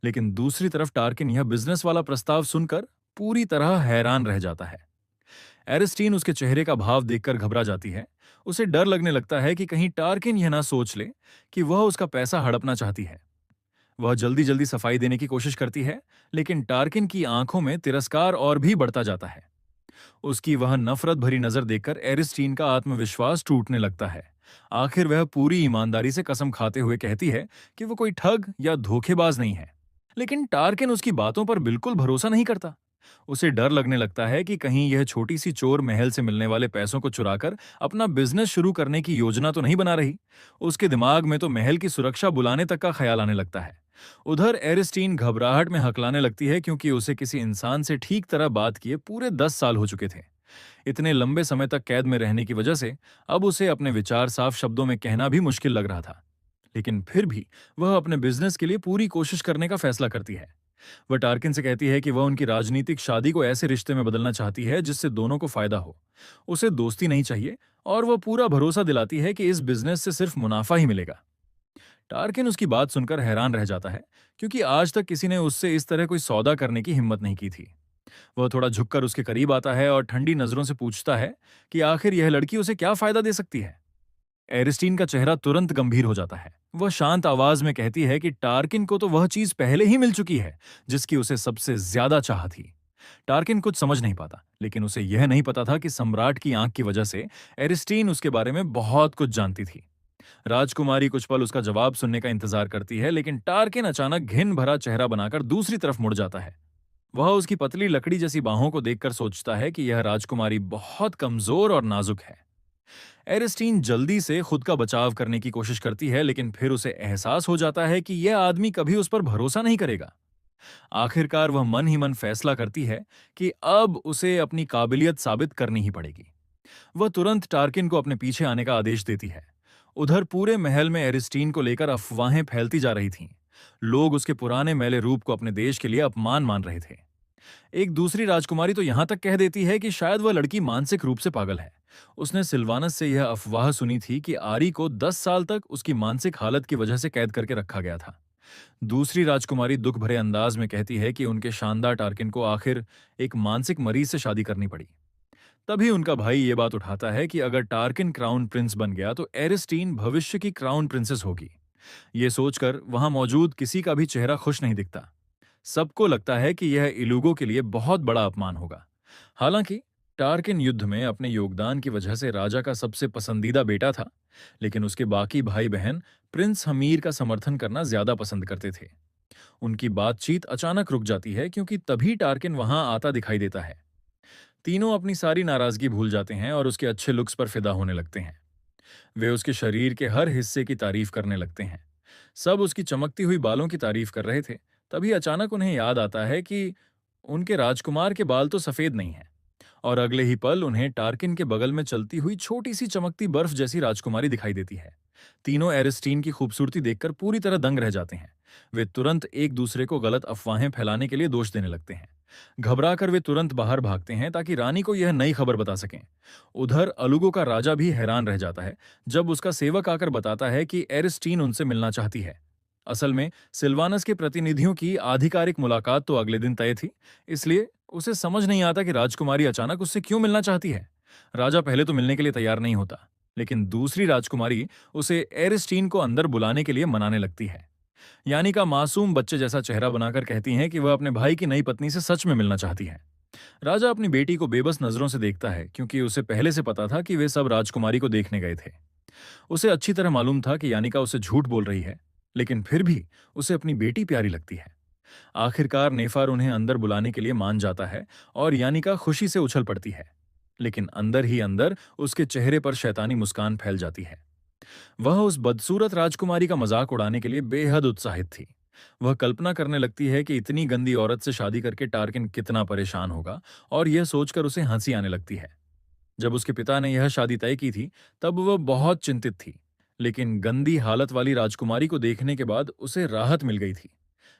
लेकिन दूसरी तरफ टार्किन यह बिजनेस वाला प्रस्ताव सुनकर पूरी तरह हैरान रह जाता है। एरिस्टीन उसके चेहरे का भाव देखकर घबरा जाती है। उसे डर लगने लगता है कि कहीं टार्किन यह ना सोच ले कि वह उसका पैसा हड़पना चाहती है। वह जल्दी जल्दी सफाई देने की कोशिश करती है, लेकिन टार्किन की आंखों में तिरस्कार और भी बढ़ता जाता है। उसकी वह नफरत भरी नजर देखकर एरिस्टीन का आत्मविश्वास टूटने लगता है। आखिर वह पूरी ईमानदारी से कसम खाते हुए कहती है कि वो कोई ठग या धोखेबाज नहीं है। लेकिन टार्किन उसकी बातों पर बिल्कुल भरोसा नहीं करता। उसे डर लगने लगता है कि कहीं यह छोटी सी चोर महल से मिलने वाले पैसों को चुराकर अपना बिजनेस शुरू करने की योजना तो नहीं बना रही। उसके दिमाग में तो महल की सुरक्षा बुलाने तक का ख्याल आने लगता है। उधर एरिस्टीन घबराहट में हकलाने लगती है, क्योंकि उसे किसी इंसान से ठीक तरह बात किए पूरे 10 साल हो चुके थे। इतने लंबे समय तक कैद में रहने की वजह से अब उसे अपने विचार साफ शब्दों में कहना भी मुश्किल लग रहा था। लेकिन फिर भी वह अपने बिजनेस के लिए पूरी कोशिश करने का फैसला करती है। वह टार्किन से कहती है कि वह उनकी राजनीतिक शादी को ऐसे रिश्ते में बदलना चाहती है जिससे दोनों को फायदा हो। उसे दोस्ती नहीं चाहिए, और वह पूरा भरोसा दिलाती है कि इस बिजनेस से सिर्फ मुनाफा ही मिलेगा। टार्किन उसकी बात सुनकर हैरान रह जाता है, क्योंकि आज तक किसी ने उससे इस तरह कोई सौदा करने की हिम्मत नहीं की थी। वह थोड़ा झुककर उसके करीब आता है और ठंडी नजरों से पूछता है कि आखिर यह लड़की उसे क्या फायदा दे सकती है। एरिस्टीन का चेहरा तुरंत गंभीर हो जाता है। वह शांत आवाज में कहती है कि टार्किन को तो वह चीज पहले ही मिल चुकी है जिसकी उसे सबसे ज्यादा चाह थी। टार्किन कुछ समझ नहीं पाता, लेकिन उसे यह नहीं पता था कि सम्राट की आंख की वजह से एरिस्टीन उसके बारे में बहुत कुछ जानती थी। राजकुमारी कुछ पल उसका जवाब सुनने का इंतजार करती है, लेकिन टार्किन अचानक घिन भरा चेहरा बनाकर दूसरी तरफ मुड़ जाता है। वह उसकी पतली लकड़ी जैसी बाहों को देखकर सोचता है कि यह राजकुमारी बहुत कमजोर और नाजुक है। एरिस्टीन जल्दी से खुद का बचाव करने की कोशिश करती है, लेकिन फिर उसे एहसास हो जाता है कि यह आदमी कभी उस पर भरोसा नहीं करेगा। आखिरकार वह मन ही मन फैसला करती है कि अब उसे अपनी काबिलियत साबित करनी ही पड़ेगी। वह तुरंत टार्किन को अपने पीछे आने का आदेश देती है। उधर पूरे महल में एरिस्टीन को लेकर अफवाहें फैलती जा रही थीं। लोग उसके पुराने मैले रूप को अपने देश के लिए अपमान मान रहे थे। एक दूसरी राजकुमारी तो यहां तक कह देती है कि शायद वह लड़की मानसिक रूप से पागल है। उसने सिल्वानस से यह अफवाह सुनी थी कि आरी को 10 साल तक उसकी मानसिक हालत की वजह से कैद करके रखा गया था। दूसरी राजकुमारी दुख भरे अंदाज में कहती है कि उनके शानदार टार्किन को आखिर एक मानसिक मरीज से शादी करनी पड़ी। तभी उनका भाई ये बात उठाता है कि अगर टार्किन क्राउन प्रिंस बन गया तो एरिस्टीन भविष्य की क्राउन प्रिंसेस होगी। ये सोचकर वहां मौजूद किसी का भी चेहरा खुश नहीं दिखता। सबको लगता है कि यह इलुगो के लिए बहुत बड़ा अपमान होगा। हालांकि टार्किन युद्ध में अपने योगदान की वजह से राजा का सबसे पसंदीदा बेटा था, लेकिन उसके बाकी भाई बहन प्रिंस हमीर का समर्थन करना ज्यादा पसंद करते थे। उनकी बातचीत अचानक रुक जाती है क्योंकि तभी टार्किन वहां आता दिखाई देता है। तीनों अपनी सारी नाराजगी भूल जाते हैं और उसके अच्छे लुक्स पर फिदा होने लगते हैं। वे उसके शरीर के हर हिस्से की तारीफ करने लगते हैं। सब उसकी चमकती हुई बालों की तारीफ कर रहे थे। तभी अचानक उन्हें याद आता है कि उनके राजकुमार के बाल तो सफेद नहीं हैं। और अगले ही पल उन्हें टार्किन के बगल में चलती हुई छोटी सी चमकती बर्फ जैसी राजकुमारी दिखाई देती है। तीनों एरिस्टीन की खूबसूरती देखकर पूरी तरह दंग रह जाते हैं। वे तुरंत एक दूसरे को गलत अफवाहें फैलाने के लिए दोष देने लगते हैं। घबराकर वे तुरंत बाहर भागते हैं ताकि रानी को यह नई खबर बता सकें। उधर अलुगो का राजा भी हैरान रह जाता है जब उसका सेवक आकर बताता है कि एरिस्टीन उनसे मिलना चाहती है। असल में सिल्वानस के प्रतिनिधियों की आधिकारिक मुलाकात तो अगले दिन तय थी, इसलिए उसे समझ नहीं आता कि राजकुमारी अचानक उससे क्यों मिलना चाहती है। राजा पहले तो मिलने के लिए तैयार नहीं होता, लेकिन दूसरी राजकुमारी उसे एरिस्टीन को अंदर बुलाने के लिए मनाने लगती है। यानी का मासूम बच्चे जैसा चेहरा बनाकर कहती हैं कि वह अपने भाई की नई पत्नी से सच में मिलना चाहती है। राजा अपनी बेटी को बेबस नजरों से देखता है क्योंकि उसे पहले से पता था कि वे सब राजकुमारी को देखने गए थे। उसे अच्छी तरह मालूम था कि यानिका उसे झूठ बोल रही है, लेकिन फिर भी उसे अपनी बेटी प्यारी लगती है। आखिरकार नेफार उन्हें अंदर बुलाने के लिए मान जाता है और यानिका खुशी से उछल पड़ती है, लेकिन अंदर ही अंदर उसके चेहरे पर शैतानी मुस्कान फैल जाती है। वह उस बदसूरत राजकुमारी का मजाक उड़ाने के लिए बेहद उत्साहित थी। वह कल्पना करने लगती है कि इतनी गंदी औरत से शादी करके टार्किन कितना परेशान होगा, और यह सोचकर उसे हंसी आने लगती है। जब उसके पिता ने यह शादी तय की थी तब वह बहुत चिंतित थी, लेकिन गंदी हालत वाली राजकुमारी को देखने के बाद उसे राहत मिल गई थी।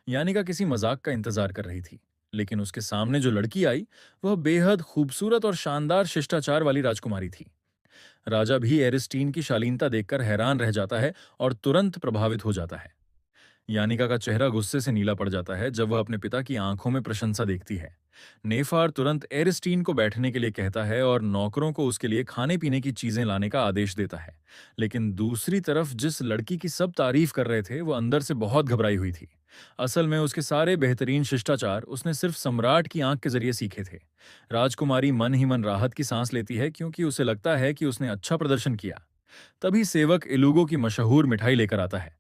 यानिका किसी मजाक का इंतजार कर रही थी, लेकिन उसके सामने जो लड़की आई वह बेहद खूबसूरत और शानदार शिष्टाचार वाली राजकुमारी थी। राजा भी एरिस्टीन की शालीनता देखकर हैरान रह जाता है और तुरंत प्रभावित हो जाता है। यानिका का चेहरा गुस्से से नीला पड़ जाता है जब वह अपने पिता की आंखों में प्रशंसा देखती है। नेफार तुरंत एरिस्टीन को बैठने के लिए कहता है और नौकरों को उसके लिए खाने पीने की चीजें लाने का आदेश देता है। लेकिन दूसरी तरफ जिस लड़की की सब तारीफ कर रहे थे वो अंदर से बहुत घबराई हुई थी। असल में उसके सारे बेहतरीन शिष्टाचार उसने सिर्फ सम्राट की आंख के जरिए सीखे थे। राजकुमारी मन ही मन राहत की सांस लेती है क्योंकि उसे लगता है कि उसने अच्छा प्रदर्शन किया। तभी सेवक इलुगो की मशहूर मिठाई लेकर आता है।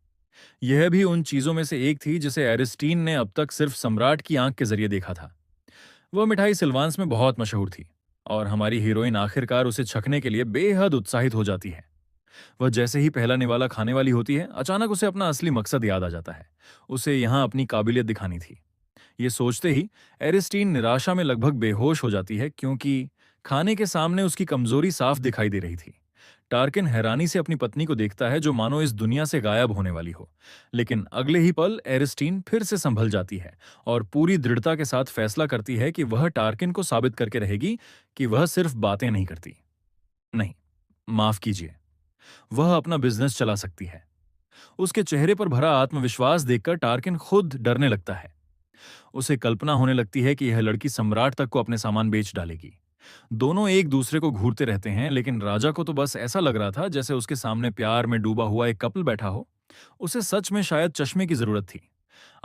यह भी उन चीजों में से एक थी जिसे एरिस्टीन ने अब तक सिर्फ सम्राट की आंख के जरिए देखा था। वह मिठाई सिल्वांस में बहुत मशहूर थी और हमारी हीरोइन आखिरकार उसे छकने के लिए बेहद उत्साहित हो जाती है। वह जैसे ही पहला निवाला खाने वाली होती है, अचानक उसे अपना असली मकसद याद आ जाता है। उसे यहां अपनी काबिलियत दिखानी थी। ये सोचते ही एरिस्टीन निराशा में लगभग बेहोश हो जाती है क्योंकि खाने के सामने उसकी कमजोरी साफ दिखाई दे रही थी। टार्किन हैरानी से अपनी पत्नी को देखता है जो मानो इस दुनिया से गायब होने वाली हो, लेकिन अगले ही पल एरिस्टीन फिर से संभल जाती है और पूरी दृढ़ता के साथ फैसला करती है कि वह टार्किन को साबित करके रहेगी कि वह सिर्फ बातें नहीं करती। नहीं, माफ कीजिए, वह अपना बिजनेस चला सकती है। उसके चेहरे पर भरा आत्मविश्वास देखकर टार्किन खुद डरने लगता है। उसे कल्पना होने लगती है कि यह लड़की सम्राट तक को अपने सामान बेच डालेगी। दोनों एक दूसरे को घूरते रहते हैं, लेकिन राजा को तो बस ऐसा लग रहा था जैसे उसके सामने प्यार में डूबा हुआ एक कपल बैठा हो। उसे सच में शायद चश्मे की जरूरत थी।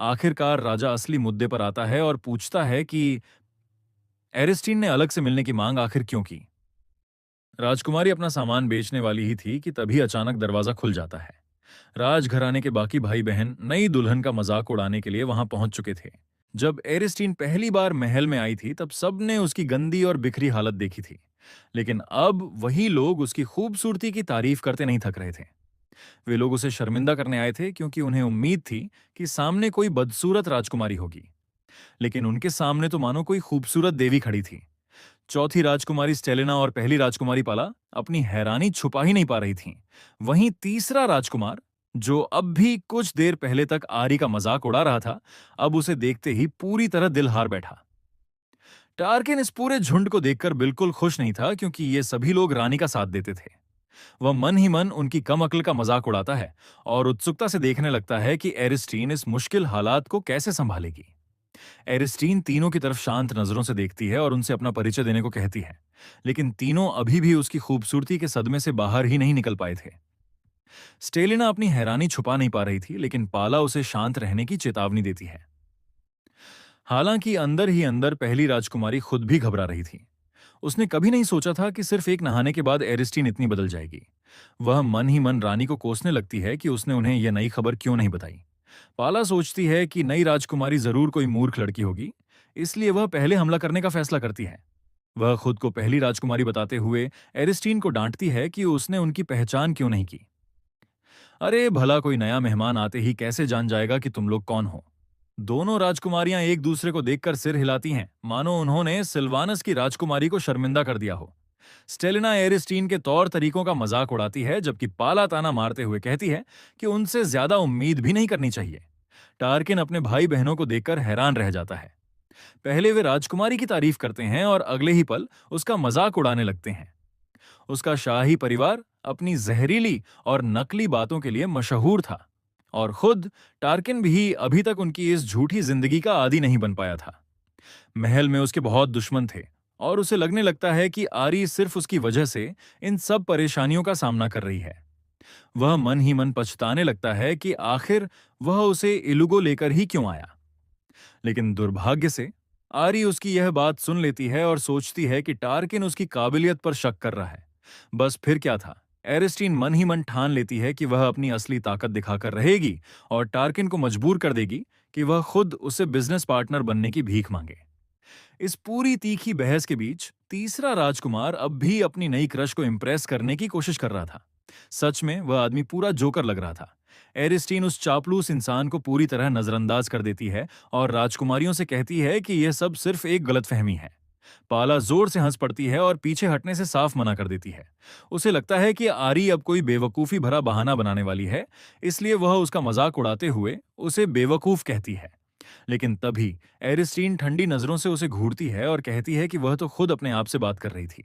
आखिरकार राजा असली मुद्दे पर आता है और पूछता है कि एरिस्टीन ने अलग से मिलने की मांग आखिर क्यों की। राजकुमारी अपना सामान बेचने वाली ही थी कि तभी अचानक दरवाजा खुल जाता है। राजघराने के बाकी भाई बहन नई दुल्हन का मजाक उड़ाने के लिए वहां पहुंच चुके थे। जब एरिस्टीन पहली बार महल में आई थी तब सबने उसकी गंदी और बिखरी हालत देखी थी, लेकिन अब वही लोग उसकी खूबसूरती की तारीफ करते नहीं थक रहे थे। वे लोग उसे शर्मिंदा करने आए थे क्योंकि उन्हें उम्मीद थी कि सामने कोई बदसूरत राजकुमारी होगी, लेकिन उनके सामने तो मानो कोई खूबसूरत देवी खड़ी थी। चौथी राजकुमारी स्टेलिना और पहली राजकुमारी पाला अपनी हैरानी छुपा ही नहीं पा रही थीं। वहीं तीसरा राजकुमार, जो अब भी कुछ देर पहले तक आरी का मजाक उड़ा रहा था, अब उसे देखते ही पूरी तरह दिल हार बैठा। टार्किन इस पूरे झुंड को देखकर बिल्कुल खुश नहीं था क्योंकि ये सभी लोग रानी का साथ देते थे। वह मन ही मन उनकी कम अक्ल का मजाक उड़ाता है और उत्सुकता से देखने लगता है कि एरिस्टीन इस मुश्किल हालात को कैसे संभालेगी। एरिस्टीन तीनों की तरफ शांत नजरों से देखती है और उनसे अपना परिचय देने को कहती है, लेकिन तीनों अभी भी उसकी खूबसूरती के सदमे से बाहर ही नहीं निकल पाए थे। स्टेलिना अपनी हैरानी छुपा नहीं पा रही थी, लेकिन पाला उसे शांत रहने की चेतावनी देती है। हालांकि अंदर ही अंदर पहली राजकुमारी खुद भी घबरा रही थी। उसने कभी नहीं सोचा था कि सिर्फ एक नहाने के बाद एरिस्टीन इतनी बदल जाएगी। वह मन ही मन रानी को कोसने लगती है कि उसने उन्हें यह नई खबर क्यों नहीं बताई। पाला सोचती है कि नई राजकुमारी जरूर कोई मूर्ख लड़की होगी, इसलिए वह पहले हमला करने का फैसला करती है। वह खुद को पहली राजकुमारी बताते हुए एरिस्टीन को डांटती है कि उसने उनकी पहचान क्यों नहीं की। अरे भला कोई नया मेहमान आते ही कैसे जान जाएगा कि तुम लोग कौन हो। दोनों राजकुमारियां एक दूसरे को देखकर सिर हिलाती हैं, मानो उन्होंने सिल्वानस की राजकुमारी को शर्मिंदा कर दिया हो। स्टेलिना एरिस्टीन के तौर तरीकों का मजाक उड़ाती है, जबकि पाला ताना मारते हुए कहती है कि उनसे ज्यादा उम्मीद भी नहीं करनी चाहिए। टार्किन अपने भाई बहनों को देखकर हैरान रह जाता है। पहले वे राजकुमारी की तारीफ करते हैं और अगले ही पल उसका मजाक उड़ाने लगते हैं। उसका शाही परिवार अपनी जहरीली और नकली बातों के लिए मशहूर था, और खुद टार्किन भी अभी तक उनकी इस झूठी जिंदगी का आदी नहीं बन पाया था। महल में उसके बहुत दुश्मन थे और उसे लगने लगता है कि आरी सिर्फ उसकी वजह से इन सब परेशानियों का सामना कर रही है। वह मन ही मन पछताने लगता है कि आखिर वह उसे इलुगो लेकर ही क्यों आया। लेकिन दुर्भाग्य से आरी उसकी यह बात सुन लेती है और सोचती है कि टार्किन उसकी काबिलियत पर शक कर रहा है। बस फिर क्या था, एरिस्टीन मन ही मन ठान लेती है कि वह अपनी असली ताकत दिखाकर रहेगी और टार्किन को मजबूर कर देगी कि वह खुद उसे बिजनेस पार्टनर बनने की भीख मांगे। इस पूरी तीखी बहस के बीच तीसरा राजकुमार अब भी अपनी नई क्रश को इंप्रेस करने की कोशिश कर रहा था। सच में वह आदमी पूरा जोकर लग रहा था। एरिस्टीन उस चापलूस इंसान को पूरी तरह नजरअंदाज कर देती है और राजकुमारियों से कहती है कि यह सब सिर्फ एक गलतफहमी है। पाला जोर से हंस पड़ती है और पीछे हटने से साफ मना कर देती है। उसे लगता है कि आरी अब कोई बेवकूफी भरा बहाना बनाने वाली है, इसलिए वह उसका मजाक उड़ाते हुए उसे बेवकूफ कहती है। लेकिन तभी एरिस्टीन ठंडी नजरों से उसे घूरती है और कहती है कि वह तो खुद अपने आप से बात कर रही थी।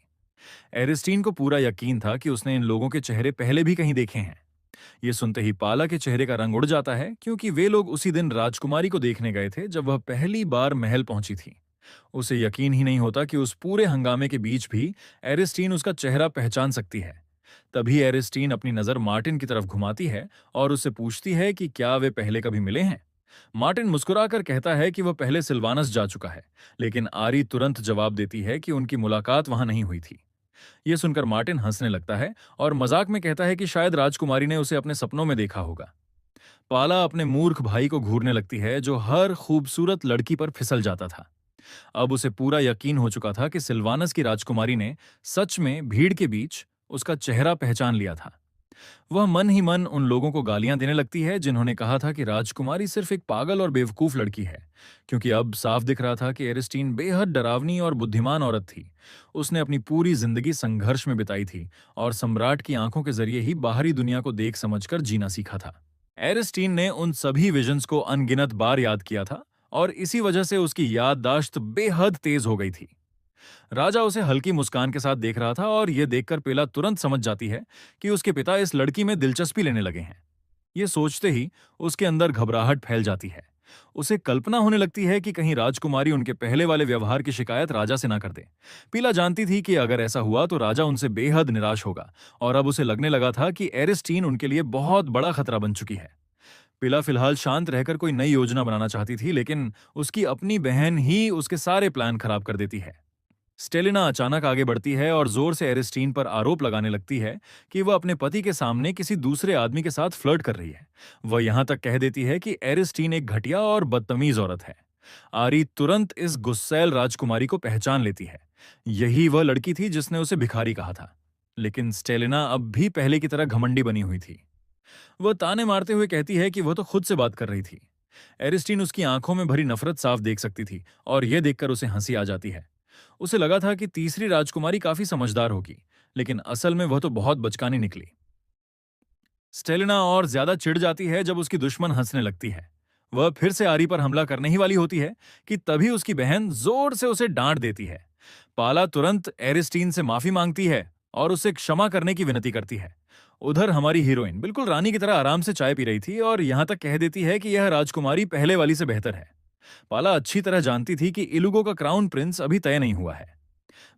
एरिस्टीन को पूरा यकीन था कि उसने इन लोगों के चेहरे पहले भी कहीं देखे हैं। ये सुनते ही पाला के चेहरे का रंग उड़ जाता है, क्योंकि वे लोग उसी दिन राजकुमारी को देखने गए थे जब वह पहली बार महल पहुंची थी। उसे यकीन ही नहीं होता कि उस पूरे हंगामे के बीच भी एरिस्टीन उसका चेहरा पहचान सकती है। तभी एरिस्टीन अपनी नजर मार्टिन की तरफ घुमाती है और उससे पूछती है कि क्या वे पहले कभी मिले हैं। मार्टिन मुस्कुराकर कहता है कि वह पहले सिल्वानस जा चुका है, लेकिन आरी तुरंत जवाब देती है कि उनकी मुलाकात वहां नहीं हुई थी। यह सुनकर मार्टिन हंसने लगता है और मजाक में कहता है कि शायद राजकुमारी ने उसे अपने सपनों में देखा होगा। पाला अपने मूर्ख भाई को घूरने लगती है, जो हर खूबसूरत लड़की पर फिसल जाता था। अब उसे पूरा यकीन हो चुका था कि सिल्वानस की राजकुमारी ने सच में भीड़ के बीच उसका चेहरा पहचान लिया था। वह मन ही मन उन लोगों को गालियां देने लगती है जिन्होंने कहा था कि राजकुमारी सिर्फ एक पागल और बेवकूफ लड़की है, क्योंकि अब साफ दिख रहा था कि एरिस्टीन बेहद डरावनी और बुद्धिमान औरत थी। उसने अपनी पूरी जिंदगी संघर्ष में बिताई थी और सम्राट की आंखों के जरिए ही बाहरी दुनिया को देख समझकर जीना सीखा था। एरिस्टीन ने उन सभी विजन्स को अनगिनत बार याद किया था और इसी वजह से उसकी याददाश्त बेहद तेज हो गई थी। राजा उसे हल्की मुस्कान के साथ देख रहा था और यह देखकर पेला तुरंत समझ जाती है कि उसके पिता इस लड़की में दिलचस्पी लेने लगे हैं। ये सोचते ही उसके अंदर घबराहट फैल जाती है। उसे कल्पना होने लगती है कि कहीं राजकुमारी उनके पहले वाले व्यवहार की शिकायत राजा से ना कर दे। पीला जानती थी कि अगर ऐसा हुआ तो राजा उनसे बेहद निराश होगा, और अब उसे लगने लगा था कि एरिस्टीन उनके लिए बहुत बड़ा खतरा बन चुकी है। पिला फिलहाल शांत रहकर कोई नई योजना बनाना चाहती थी, लेकिन उसकी अपनी बहन ही उसके सारे प्लान खराब कर देती है। स्टेलिना अचानक आगे बढ़ती है और जोर से एरिस्टीन पर आरोप लगाने लगती है कि वह अपने पति के सामने किसी दूसरे आदमी के साथ फ्लर्ट कर रही है। वह यहां तक कह देती है कि एरिस्टीन एक घटिया और बदतमीज औरत है। आरी तुरंत इस गुस्सैल राजकुमारी को पहचान लेती है। यही वह लड़की थी जिसने उसे भिखारी कहा था। लेकिन स्टेलिना अब भी पहले की तरह घमंडी बनी हुई थी। वह ताने मारते हुए कहती है कि वह तो खुद से बात कर रही थी। एरिस्टीन उसकी आंखों में भरी नफरत साफ देख सकती थी और यह देखकर उसे हंसी आ जाती है। उसे लगा था कि तीसरी राजकुमारी काफी समझदार होगी, लेकिन असल में वह तो बहुत बचकानी निकली। स्टेलिना और ज्यादा चिढ़ जाती है जब उसकी दुश्मन हंसने लगती है। वह फिर से आरी पर हमला करने ही वाली होती है कि तभी उसकी बहन जोर से उसे डांट देती है। पाला तुरंत एरिस्टीन से माफी मांगती है और उसे क्षमा करने की विनती करती है। उधर हमारी हीरोइन बिल्कुल रानी की तरह आराम से चाय पी रही थी और यहां तक कह देती है कि यह राजकुमारी पहले वाली से बेहतर है। पाला अच्छी तरह जानती थी कि इलुगो का क्राउन प्रिंस अभी तय नहीं हुआ है।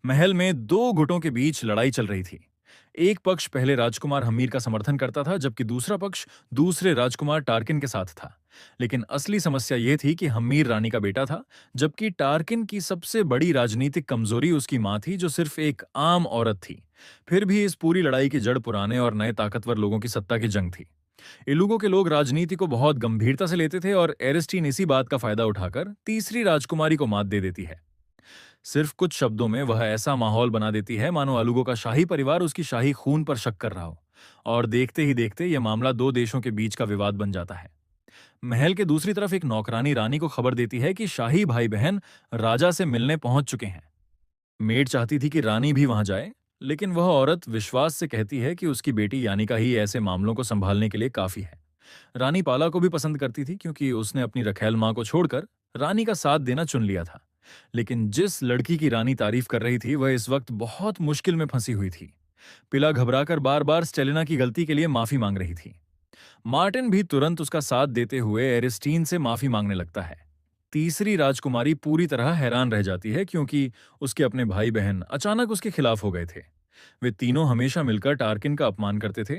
महल में दो गुटों के बीच लड़ाई चल रही थी। एक पक्ष पहले राजकुमार हम्मीर का समर्थन करता था, जबकि दूसरा पक्ष दूसरे राजकुमार टार्किन के साथ था। लेकिन असली समस्या यह थी कि हम्मीर रानी का बेटा था, जबकि टार्किन की सबसे बड़ी राजनीतिक कमजोरी उसकी मां थी, जो सिर्फ एक आम औरत थी। फिर भी इस पूरी लड़ाई की जड़ पुराने और नए ताकतवर लोगों की सत्ता की जंग थी। इलुगो के लोग राजनीति को बहुत गंभीरता से लेते थे और एरिस्टीन इसी बात का फायदा उठाकर तीसरी राजकुमारी को मात दे देती है। सिर्फ कुछ शब्दों में वह ऐसा माहौल बना देती है मानो अलुगो का शाही परिवार उसकी शाही खून पर शक कर रहा हो। और देखते ही देखते यह मामला दो देशों के बीच का विवाद बन जाता है। महल के दूसरी तरफ एक नौकरानी रानी को खबर देती है कि शाही भाई बहन राजा से मिलने पहुंच चुके हैं। मेड चाहती थी कि रानी भी वहां जाए, लेकिन वह औरत विश्वास से कहती है कि उसकी बेटी यानिका ही ऐसे मामलों को संभालने के लिए काफी है। रानी पाला को भी पसंद करती थी, क्योंकि उसने अपनी रखैल मां को छोड़कर रानी का साथ देना चुन लिया था। लेकिन जिस लड़की की रानी तारीफ कर रही थी वह इस वक्त बहुत मुश्किल में फंसी हुई थी। पिला घबराकर बार बार स्टेलिना की गलती के लिए माफी मांग रही थी। मार्टिन भी तुरंत उसका साथ देते हुए एरिस्टीन से माफी मांगने लगता है। तीसरी राजकुमारी पूरी तरह हैरान रह जाती है, क्योंकि उसके अपने भाई बहन अचानक उसके खिलाफ हो गए थे। वे तीनों हमेशा मिलकर टार्किन का अपमान करते थे।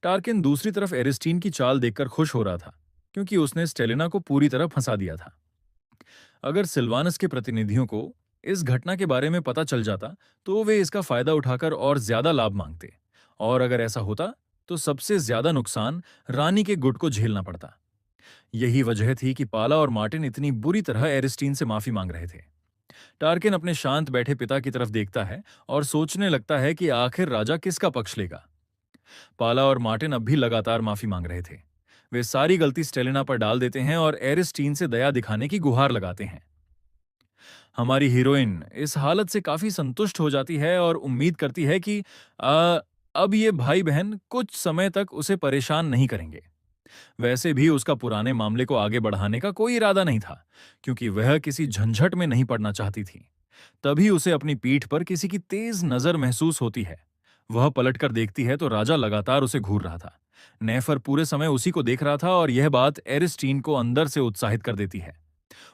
टार्किन दूसरी तरफ एरिस्टीन की चाल देखकर खुश हो रहा था, क्योंकि उसने स्टेलिना को पूरी तरह फंसा दिया था। अगर सिल्वानस के प्रतिनिधियों को इस घटना के बारे में पता चल जाता, तो वे इसका फायदा उठाकर और ज्यादा लाभ मांगते। और अगर ऐसा होता तो सबसे ज्यादा नुकसान रानी के गुट को झेलना पड़ता। यही वजह थी कि पाला और मार्टिन इतनी बुरी तरह एरिस्टीन से माफी मांग रहे थे। टार्किन अपने शांत बैठे पिता की तरफ देखता है और सोचने लगता है कि आखिर राजा किसका पक्ष लेगा। पाला और मार्टिन अब भी लगातार माफी मांग रहे थे। वे सारी गलती स्टेलिना पर डाल देते हैं और एरिस्टीन से दया दिखाने की गुहार लगाते हैं। हमारी हीरोइन इस हालत से काफी संतुष्ट हो जाती है और उम्मीद करती है कि अब ये भाई बहन कुछ समय तक उसे परेशान नहीं करेंगे। वैसे भी उसका पुराने मामले को आगे बढ़ाने का कोई इरादा नहीं था, क्योंकि वह किसी झंझट में नहीं पड़ना चाहती थी। तभी उसे अपनी पीठ पर किसी की तेज नजर महसूस होती है। वह पलटकर देखती है तो राजा लगातार उसे घूर रहा था। नेफर पूरे समय उसी को देख रहा था और यह बात एरिस्टीन को अंदर से उत्साहित कर देती है।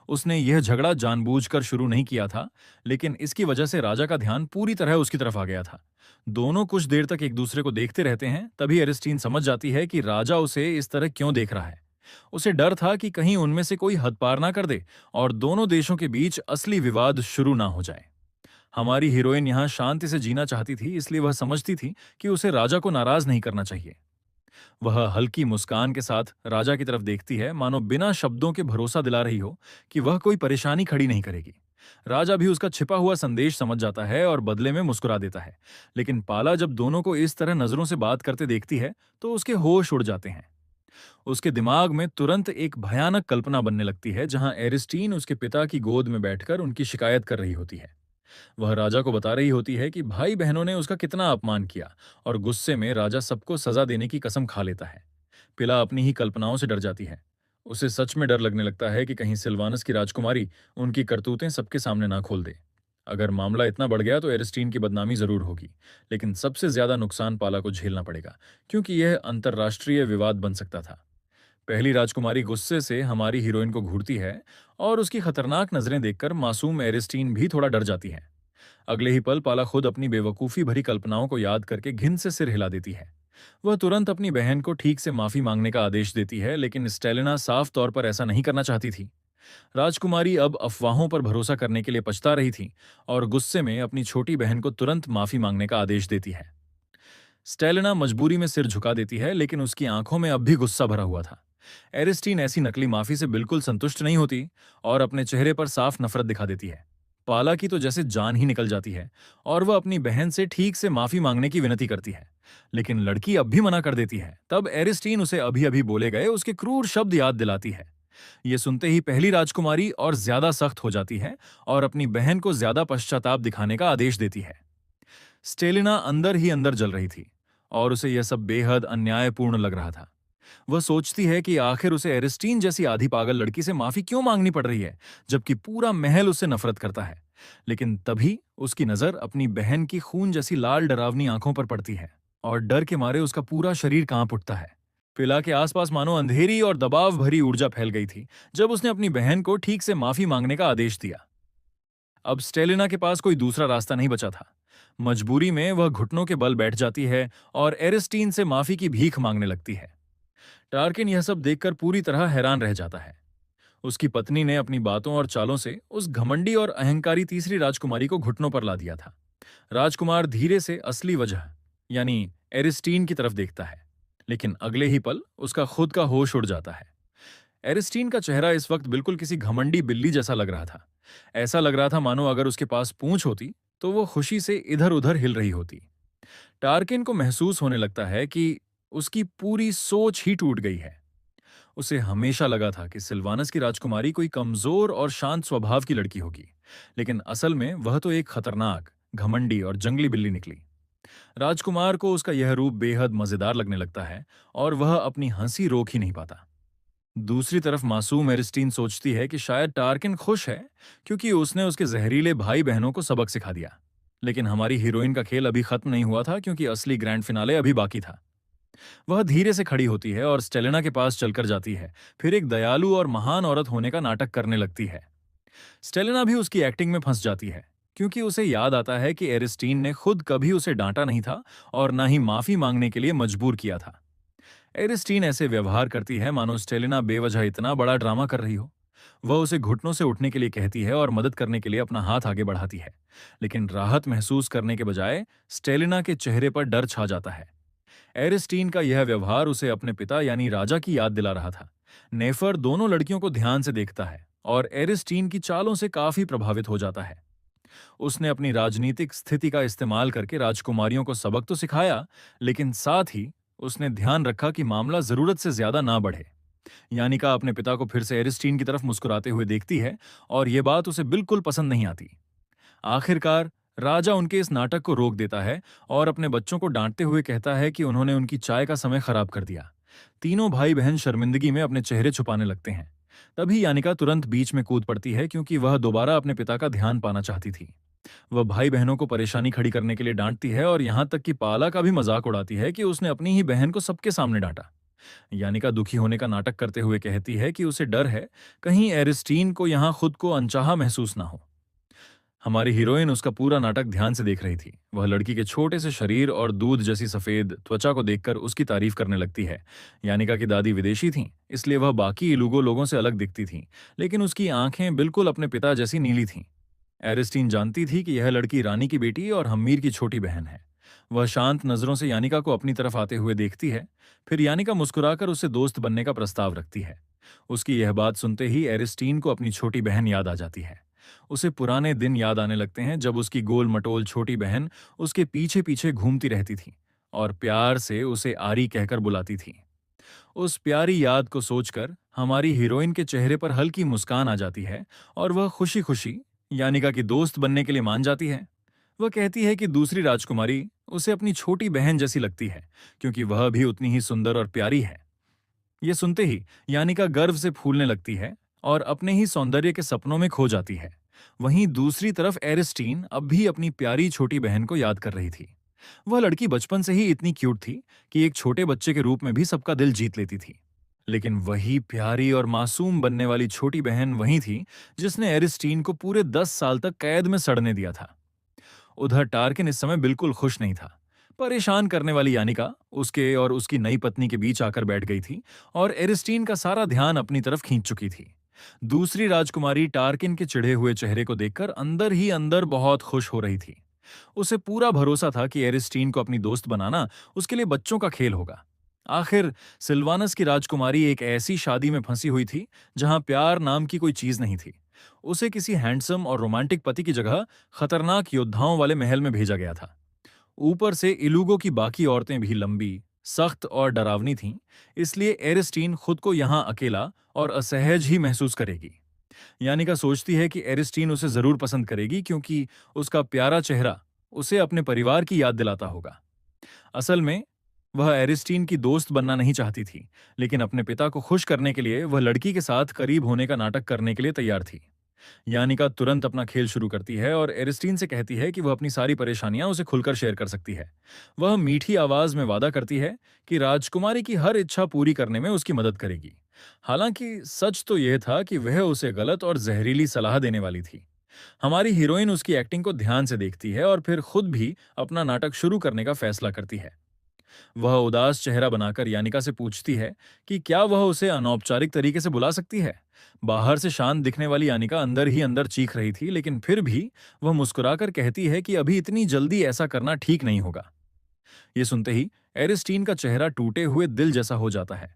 उसने यह झगड़ा जानबूझकर शुरू नहीं किया था, लेकिन इसकी वजह से राजा का ध्यान पूरी तरह उसकी तरफ आ गया था। दोनों कुछ देर तक एक दूसरे को देखते रहते हैं। तभी एरिस्टीन समझ जाती है कि राजा उसे इस तरह क्यों देख रहा है। उसे डर था कि कहीं उनमें से कोई हद पार ना कर दे और दोनों देशों के बीच असली विवाद शुरू ना हो जाए। हमारी हीरोइन यहां शांति से जीना चाहती थी, इसलिए वह समझती थी कि उसे राजा को नाराज नहीं करना चाहिए। वह हल्की मुस्कान के साथ राजा की तरफ देखती है, मानो बिना शब्दों के भरोसा दिला रही हो कि वह कोई परेशानी खड़ी नहीं करेगी। राजा भी उसका छिपा हुआ संदेश समझ जाता है और बदले में मुस्कुरा देता है। लेकिन पाला जब दोनों को इस तरह नजरों से बात करते देखती है तो उसके होश उड़ जाते हैं। उसके दिमाग में तुरंत एक भयानक कल्पना बनने लगती है, जहां एरिस्टीन उसके पिता की गोद में बैठकर उनकी शिकायत कर रही होती है। वह राजा को बता रही होती है कि भाई बहनों ने उसका कितना अपमान किया और गुस्से में राजा सबको सजा देने की कसम खा लेता है। पिला अपनी ही कल्पनाओं से डर जाती है। उसे सच में डर लगने लगता है कि कहीं सिल्वानस की राजकुमारी उनकी करतूतें सबके सामने ना खोल दे। अगर मामला इतना बढ़ गया तो एरिस्टीन की बदनामी जरूर होगी, लेकिन सबसे ज्यादा नुकसान पाला को झेलना पड़ेगा, क्योंकि यह अंतर्राष्ट्रीय विवाद बन सकता था। पहली राजकुमारी गुस्से से हमारी हीरोइन को घूरती है और उसकी खतरनाक नजरें देखकर मासूम एरिस्टीन भी थोड़ा डर जाती है। अगले ही पल पाला खुद अपनी बेवकूफी भरी कल्पनाओं को याद करके घिन से सिर हिला देती है। वह तुरंत अपनी बहन को ठीक से माफी मांगने का आदेश देती है, लेकिन स्टेलिना साफ तौर पर ऐसा नहीं करना चाहती थी। राजकुमारी अब अफवाहों पर भरोसा करने के लिए पछता रही थी और गुस्से में अपनी छोटी बहन को तुरंत माफी मांगने का आदेश देती है। स्टेलिना मजबूरी में सिर झुका देती है, लेकिन उसकी आंखों में अब भी गुस्सा भरा हुआ था। एरिस्टीन ऐसी नकली माफी से बिल्कुल संतुष्ट नहीं होती और अपने चेहरे पर साफ नफरत दिखा देती है। पाला की तो जैसे जान ही निकल जाती है और वह अपनी बहन से ठीक से माफी मांगने की विनती करती है, लेकिन लड़की अब भी मना कर देती है। तब एरिस्टीन उसे अभी अभी बोले गए उसके क्रूर शब्द याद दिलाती है। ये सुनते ही पहली राजकुमारी और ज्यादा सख्त हो जाती है और अपनी बहन को ज्यादा पश्चाताप दिखाने का आदेश देती है। स्टेलिना अंदर ही अंदर जल रही थी और उसे यह सब बेहद अन्यायपूर्ण लग रहा था। वह सोचती है कि आखिर उसे एरिस्टीन जैसी आधी पागल लड़की से माफी क्यों मांगनी पड़ रही है, जबकि पूरा महल उससे नफरत करता है। लेकिन तभी उसकी नजर अपनी बहन की खून जैसी लाल डरावनी आंखों पर पड़ती है और डर के मारे उसका पूरा शरीर कांप उठता है। पिला के आसपास मानो अंधेरी और दबाव भरी ऊर्जा फैल गई थी जब उसने अपनी बहन को ठीक से माफी मांगने का आदेश दिया। अब स्टेलिना के पास कोई दूसरा रास्ता नहीं बचा था। मजबूरी में वह घुटनों के बल बैठ जाती है और एरिस्टीन से माफी की भीख मांगने लगती है। टार्किन यह सब देखकर पूरी तरह हैरान रह जाता है। उसकी पत्नी ने अपनी बातों और चालों से उस घमंडी और अहंकारी तीसरी राजकुमारी को घुटनों पर ला दिया था। राजकुमार धीरे से असली वजह यानी एरिस्टीन की तरफ देखता है, लेकिन अगले ही पल उसका खुद का होश उड़ जाता है। एरिस्टीन का चेहरा इस वक्त बिल्कुल किसी घमंडी बिल्ली जैसा लग रहा था। ऐसा लग रहा था मानो अगर उसके पास पूंछ होती तो वो खुशी से इधर उधर हिल रही होती। टार्किन को महसूस होने लगता है कि उसकी पूरी सोच ही टूट गई है। उसे हमेशा लगा था कि सिल्वानस की राजकुमारी कोई कमजोर और शांत स्वभाव की लड़की होगी, लेकिन असल में वह तो एक खतरनाक, घमंडी और जंगली बिल्ली निकली। राजकुमार को उसका यह रूप बेहद मजेदार लगने लगता है और वह अपनी हंसी रोक ही नहीं पाता। दूसरी तरफ मासूम एरिस्टीन सोचती है कि शायद टार्किन खुश है क्योंकि उसने उसके जहरीले भाई बहनों को सबक सिखा दिया। लेकिन हमारी हीरोइन का खेल अभी खत्म नहीं हुआ था क्योंकि असली ग्रैंड फिनाले अभी बाकी था। वह धीरे से खड़ी होती है और स्टेलिना के पास चलकर जाती है, फिर एक दयालु और महान औरत होने का नाटक करने लगती है। स्टेलिना भी उसकी एक्टिंग में फंस जाती है क्योंकि उसे याद आता है कि एरिस्टीन ने खुद कभी उसे डांटा नहीं था और ना ही माफी मांगने के लिए मजबूर किया था। एरिस्टीन ऐसे व्यवहार करती है मानो स्टेलिना बेवजह इतना बड़ा ड्रामा कर रही हो। वह उसे घुटनों से उठने के लिए कहती है और मदद करने के लिए अपना हाथ आगे बढ़ाती है, लेकिन राहत महसूस करने के बजाय स्टेलिना के चेहरे पर डर छा जाता है। एरिस्टीन का यह व्यवहार उसे अपने पिता यानी राजा की याद दिला रहा था। नेफर दोनों लड़कियों को ध्यान से देखता है और एरिस्टीन की चालों से काफी प्रभावित हो जाता है। उसने अपनी राजनीतिक स्थिति का इस्तेमाल करके राजकुमारियों को सबक तो सिखाया, लेकिन साथ ही उसने ध्यान रखा कि मामला जरूरत से ज्यादा ना बढ़े। यानिका अपने पिता को फिर से एरिस्टीन की तरफ मुस्कुराते हुए देखती है और यह बात उसे बिल्कुल पसंद नहीं आती। आखिरकार राजा उनके इस नाटक को रोक देता है और अपने बच्चों को डांटते हुए कहता है कि उन्होंने उनकी चाय का समय खराब कर दिया। तीनों भाई बहन शर्मिंदगी में अपने चेहरे छुपाने लगते हैं। तभी यानिका तुरंत बीच में कूद पड़ती है क्योंकि वह दोबारा अपने पिता का ध्यान पाना चाहती थी। वह भाई बहनों को परेशानी खड़ी करने के लिए डांटती है और यहां तक कि पाला का भी मजाक उड़ाती है कि उसने अपनी ही बहन को सबके सामने डांटा। यानिका दुखी होने का नाटक करते हुए कहती है कि उसे डर है कहीं एरिस्टीन को यहां खुद को अनचाहा महसूस ना हो। हमारी हीरोइन उसका पूरा नाटक ध्यान से देख रही थी। वह लड़की के छोटे से शरीर और दूध जैसी सफेद त्वचा को देखकर उसकी तारीफ करने लगती है। यानिका की दादी विदेशी थीं, इसलिए वह बाकी इलुगो लोगों से अलग दिखती थीं, लेकिन उसकी आंखें बिल्कुल अपने पिता जैसी नीली थीं। एरिस्टीन जानती थी कि यह लड़की रानी की बेटी और हम्मीर की छोटी बहन है। वह शांत नजरों से यानिका को अपनी तरफ आते हुए देखती है, फिर यानिका मुस्कुराकर उससे दोस्त बनने का प्रस्ताव रखती है। उसकी यह बात सुनते ही एरिस्टीन को अपनी छोटी बहन याद आ जाती है। उसे पुराने दिन याद आने लगते हैं जब उसकी गोल मटोल छोटी बहन उसके पीछे पीछे घूमती रहती थी और प्यार से उसे आरी कहकर बुलाती थी। उस प्यारी याद को सोचकर हमारी हीरोइन के चेहरे पर हल्की मुस्कान आ जाती है और वह खुशी खुशी यानिका की दोस्त बनने के लिए मान जाती है। वह कहती है कि दूसरी राजकुमारी उसे अपनी छोटी बहन जैसी लगती है क्योंकि वह भी उतनी ही सुंदर और प्यारी है। ये सुनते ही यानिका गर्व से फूलने लगती है और अपने ही सौंदर्य के सपनों में खो जाती है। वहीं दूसरी तरफ एरिस्टीन अब भी अपनी प्यारी छोटी बहन को याद कर रही थी। वह लड़की बचपन से ही इतनी क्यूट थी कि एक छोटे बच्चे के रूप में भी सबका दिल जीत लेती थी। लेकिन वही प्यारी और मासूम बनने वाली छोटी बहन वही थी जिसने एरिस्टीन को पूरे 10 साल तक कैद में सड़ने दिया था। उधर टार्किन इस समय बिल्कुल खुश नहीं था। परेशान करने वाली यानिका उसके और उसकी नई पत्नी के बीच आकर बैठ गई थी और एरिस्टीन का सारा ध्यान अपनी तरफ खींच चुकी थी। दूसरी राजकुमारी टार्किन के चिढ़े हुए चेहरे को देखकर अंदर ही अंदर बहुत खुश हो रही थी। उसे पूरा भरोसा था कि एरिस्टीन को अपनी दोस्त बनाना उसके लिए बच्चों का खेल होगा। आखिर सिल्वानस की राजकुमारी एक ऐसी शादी में फंसी हुई थी जहां प्यार नाम की कोई चीज नहीं थी। उसे किसी हैंडसम और रोमांटिक पति की जगह खतरनाक योद्धाओं वाले महल में भेजा गया था। ऊपर से इलुगो की बाकी औरतें भी लंबी, सख्त और डरावनी थीं, इसलिए एरिस्टीन खुद को यहां अकेला और असहज ही महसूस करेगी। यानिका सोचती है कि एरिस्टीन उसे जरूर पसंद करेगी क्योंकि उसका प्यारा चेहरा उसे अपने परिवार की याद दिलाता होगा। असल में वह एरिस्टीन की दोस्त बनना नहीं चाहती थी, लेकिन अपने पिता को खुश करने के लिए वह लड़की के साथ करीब होने का नाटक करने के लिए तैयार थी। यानिका तुरंत अपना खेल शुरू करती है और एरिस्टीन से कहती है कि वह अपनी सारी परेशानियां उसे खुलकर शेयर कर सकती है। वह मीठी आवाज में वादा करती है कि राजकुमारी की हर इच्छा पूरी करने में उसकी मदद करेगी। हालांकि सच तो यह था कि वह उसे गलत और जहरीली सलाह देने वाली थी। हमारी हीरोइन उसकी एक्टिंग को ध्यान से देखती है और फिर खुद भी अपना नाटक शुरू करने का फैसला करती है। वह उदास चेहरा बनाकर यानिका से पूछती है कि क्या वह उसे अनौपचारिक तरीके से बुला सकती है। बाहर से शांत दिखने वाली यानिका अंदर ही अंदर चीख रही थी, लेकिन फिर भी वह मुस्कुराकर कहती है कि अभी इतनी जल्दी ऐसा करना ठीक नहीं होगा। ये सुनते ही एरिस्टीन का चेहरा टूटे हुए दिल जैसा हो जाता है।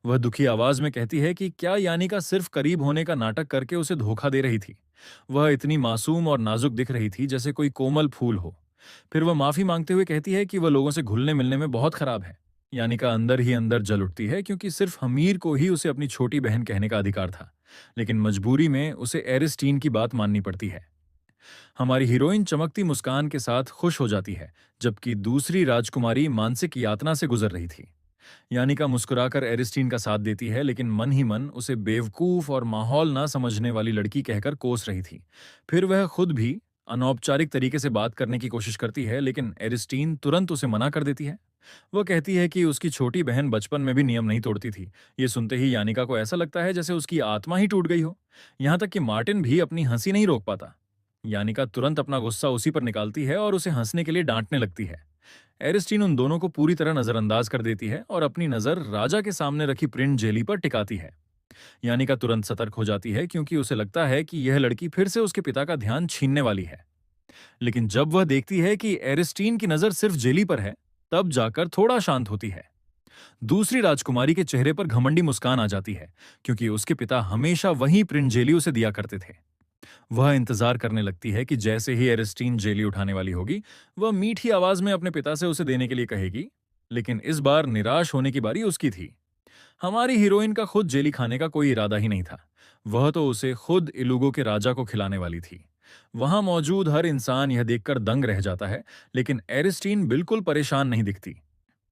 वह दुखी आवाज में कहती है कि क्या यानिका सिर्फ करीब होने का नाटक करके उसे धोखा दे रही थी। वह इतनी मासूम और नाजुक दिख रही थी जैसे कोई कोमल फूल हो। फिर वह माफी मांगते हुए कहती है कि वह लोगों से घुलने मिलने में बहुत खराब है। यानिका अंदर ही अंदर जल उठती है क्योंकि सिर्फ हमीर को ही उसे अपनी छोटी बहन कहने का अधिकार था, लेकिन मजबूरी में उसे एरिस्टीन की बात माननी पड़ती है। हमारी हीरोइन चमकती मुस्कान के साथ खुश हो जाती है, जबकि दूसरी राजकुमारी मानसिक यातना से गुजर रही थी। यानिका मुस्कुराकर एरिस्टीन का साथ देती है, लेकिन मन ही मन उसे बेवकूफ और माहौल ना समझने वाली लड़की कहकर कोस रही थी। फिर वह खुद भी अनौपचारिक तरीके से बात करने की कोशिश करती है, लेकिन एरिस्टीन तुरंत उसे मना कर देती है। वह कहती है कि उसकी छोटी बहन बचपन में भी नियम नहीं तोड़ती थी। ये सुनते ही यानिका को ऐसा लगता है जैसे उसकी आत्मा ही टूट गई हो। यहाँ तक कि मार्टिन भी अपनी हंसी नहीं रोक पाता। यानिका तुरंत अपना गुस्सा उसी पर निकालती है और उसे हंसने के लिए डांटने लगती है। एरिस्टीन उन दोनों को पूरी तरह नजरअंदाज कर देती है और अपनी नजर राजा के सामने रखी प्रिंट जेली पर टिकाती है। यानिका तुरंत सतर्क हो जाती है क्योंकि उसे लगता है कि यह लड़की फिर से उसके पिता का ध्यान छीनने वाली है। लेकिन जब वह देखती है कि एरिस्टीन की नजर सिर्फ जेली पर है, तब जाकर थोड़ा शांत होती है। दूसरी राजकुमारी के चेहरे पर घमंडी मुस्कान आ जाती है क्योंकि उसके पिता हमेशा वही प्रिंट जेली उसे दिया करते थे। वह इंतजार करने लगती है कि जैसे ही एरिस्टीन जेली उठाने वाली होगी, वह मीठी आवाज में अपने पिता से उसे देने के लिए कहेगी। लेकिन इस बार निराश होने की बारी उसकी थी। हमारी हीरोइन का खुद जेली खाने का कोई इरादा ही नहीं था। वह तो उसे खुद इलुगो के राजा को खिलाने वाली थी। वहां मौजूद हर इंसान यह देखकर दंग रह जाता है, लेकिन एरिस्टीन बिल्कुल परेशान नहीं दिखती।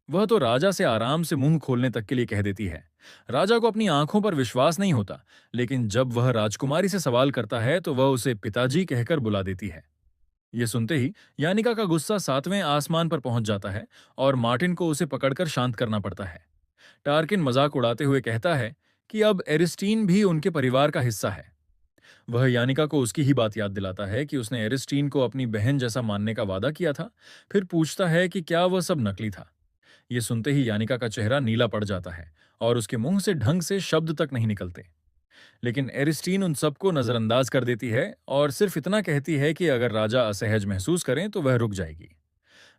वह तो राजा से आराम से मुंह खोलने तक के लिए कह देती है। राजा को अपनी आंखों पर विश्वास नहीं होता, लेकिन जब वह राजकुमारी से सवाल करता है तो वह उसे पिताजी कहकर बुला देती है। यह सुनते ही यानिका का गुस्सा सातवें आसमान पर पहुंच जाता है और मार्टिन को उसे पकड़कर शांत करना पड़ता है। टार्किन मजाक उड़ाते हुए कहता है कि अब एरिस्टीन भी उनके परिवार का हिस्सा है। वह यानिका को उसकी ही बात याद दिलाता है कि उसने एरिस्टीन को अपनी बहन जैसा मानने का वादा किया था। फिर पूछता है कि क्या वह सब नकली था। ये सुनते ही यानिका का चेहरा नीला पड़ जाता है और उसके मुंह से ढंग से शब्द तक नहीं निकलते। लेकिन एरिस्टीन उन सबको नजरअंदाज कर देती है और सिर्फ इतना कहती है कि अगर राजा असहज महसूस करें तो वह रुक जाएगी।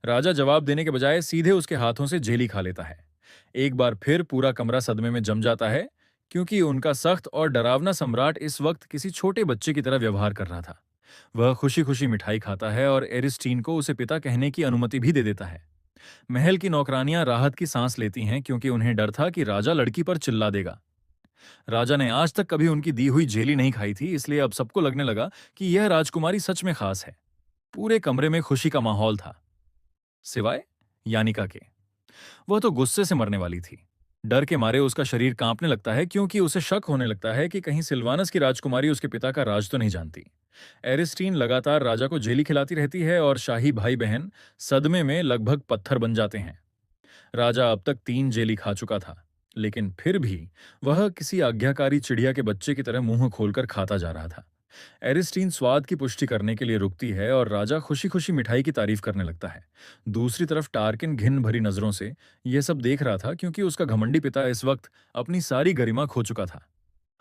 राजा जवाब देने के बजाय सीधे उसके हाथों से जेली खा लेता है। एक बार फिर पूरा कमरा सदमे में जम जाता है क्योंकि उनका सख्त और डरावना सम्राट इस वक्त किसी छोटे बच्चे की तरह व्यवहार कर रहा था। वह खुशी खुशी मिठाई खाता है और एरिस्टीन को उसे पिता कहने की अनुमति भी दे देता है। महल की नौकरानियां राहत की सांस लेती हैं क्योंकि उन्हें डर था कि राजा लड़की पर चिल्ला देगा। राजा ने आज तक कभी उनकी दी हुई जेली नहीं खाई थी, इसलिए अब सबको लगने लगा कि यह राजकुमारी सच में खास है। पूरे कमरे में खुशी का माहौल था, सिवाय यानिका के। वह तो गुस्से से मरने वाली थी। डर के मारे उसका शरीर कांपने लगता है क्योंकि उसे शक होने लगता है कि कहीं सिल्वानस की राजकुमारी उसके पिता का राज तो नहीं जानती। एरिस्टीन लगातार राजा को जेली खिलाती रहती है और शाही भाई बहन सदमे में लगभग पत्थर बन जाते हैं। राजा अब तक 3 जेली खा चुका था, लेकिन फिर भी वह किसी आज्ञाकारी चिड़िया के बच्चे की तरह मुंह खोलकर खाता जा रहा था। एरिस्टीन स्वाद की पुष्टि करने के लिए रुकती है और राजा खुशी खुशी मिठाई की तारीफ करने लगता है। दूसरी तरफ टार्किन घिन भरी नजरों से यह सब देख रहा था क्योंकि उसका घमंडी पिता इस वक्त अपनी सारी गरिमा खो चुका था।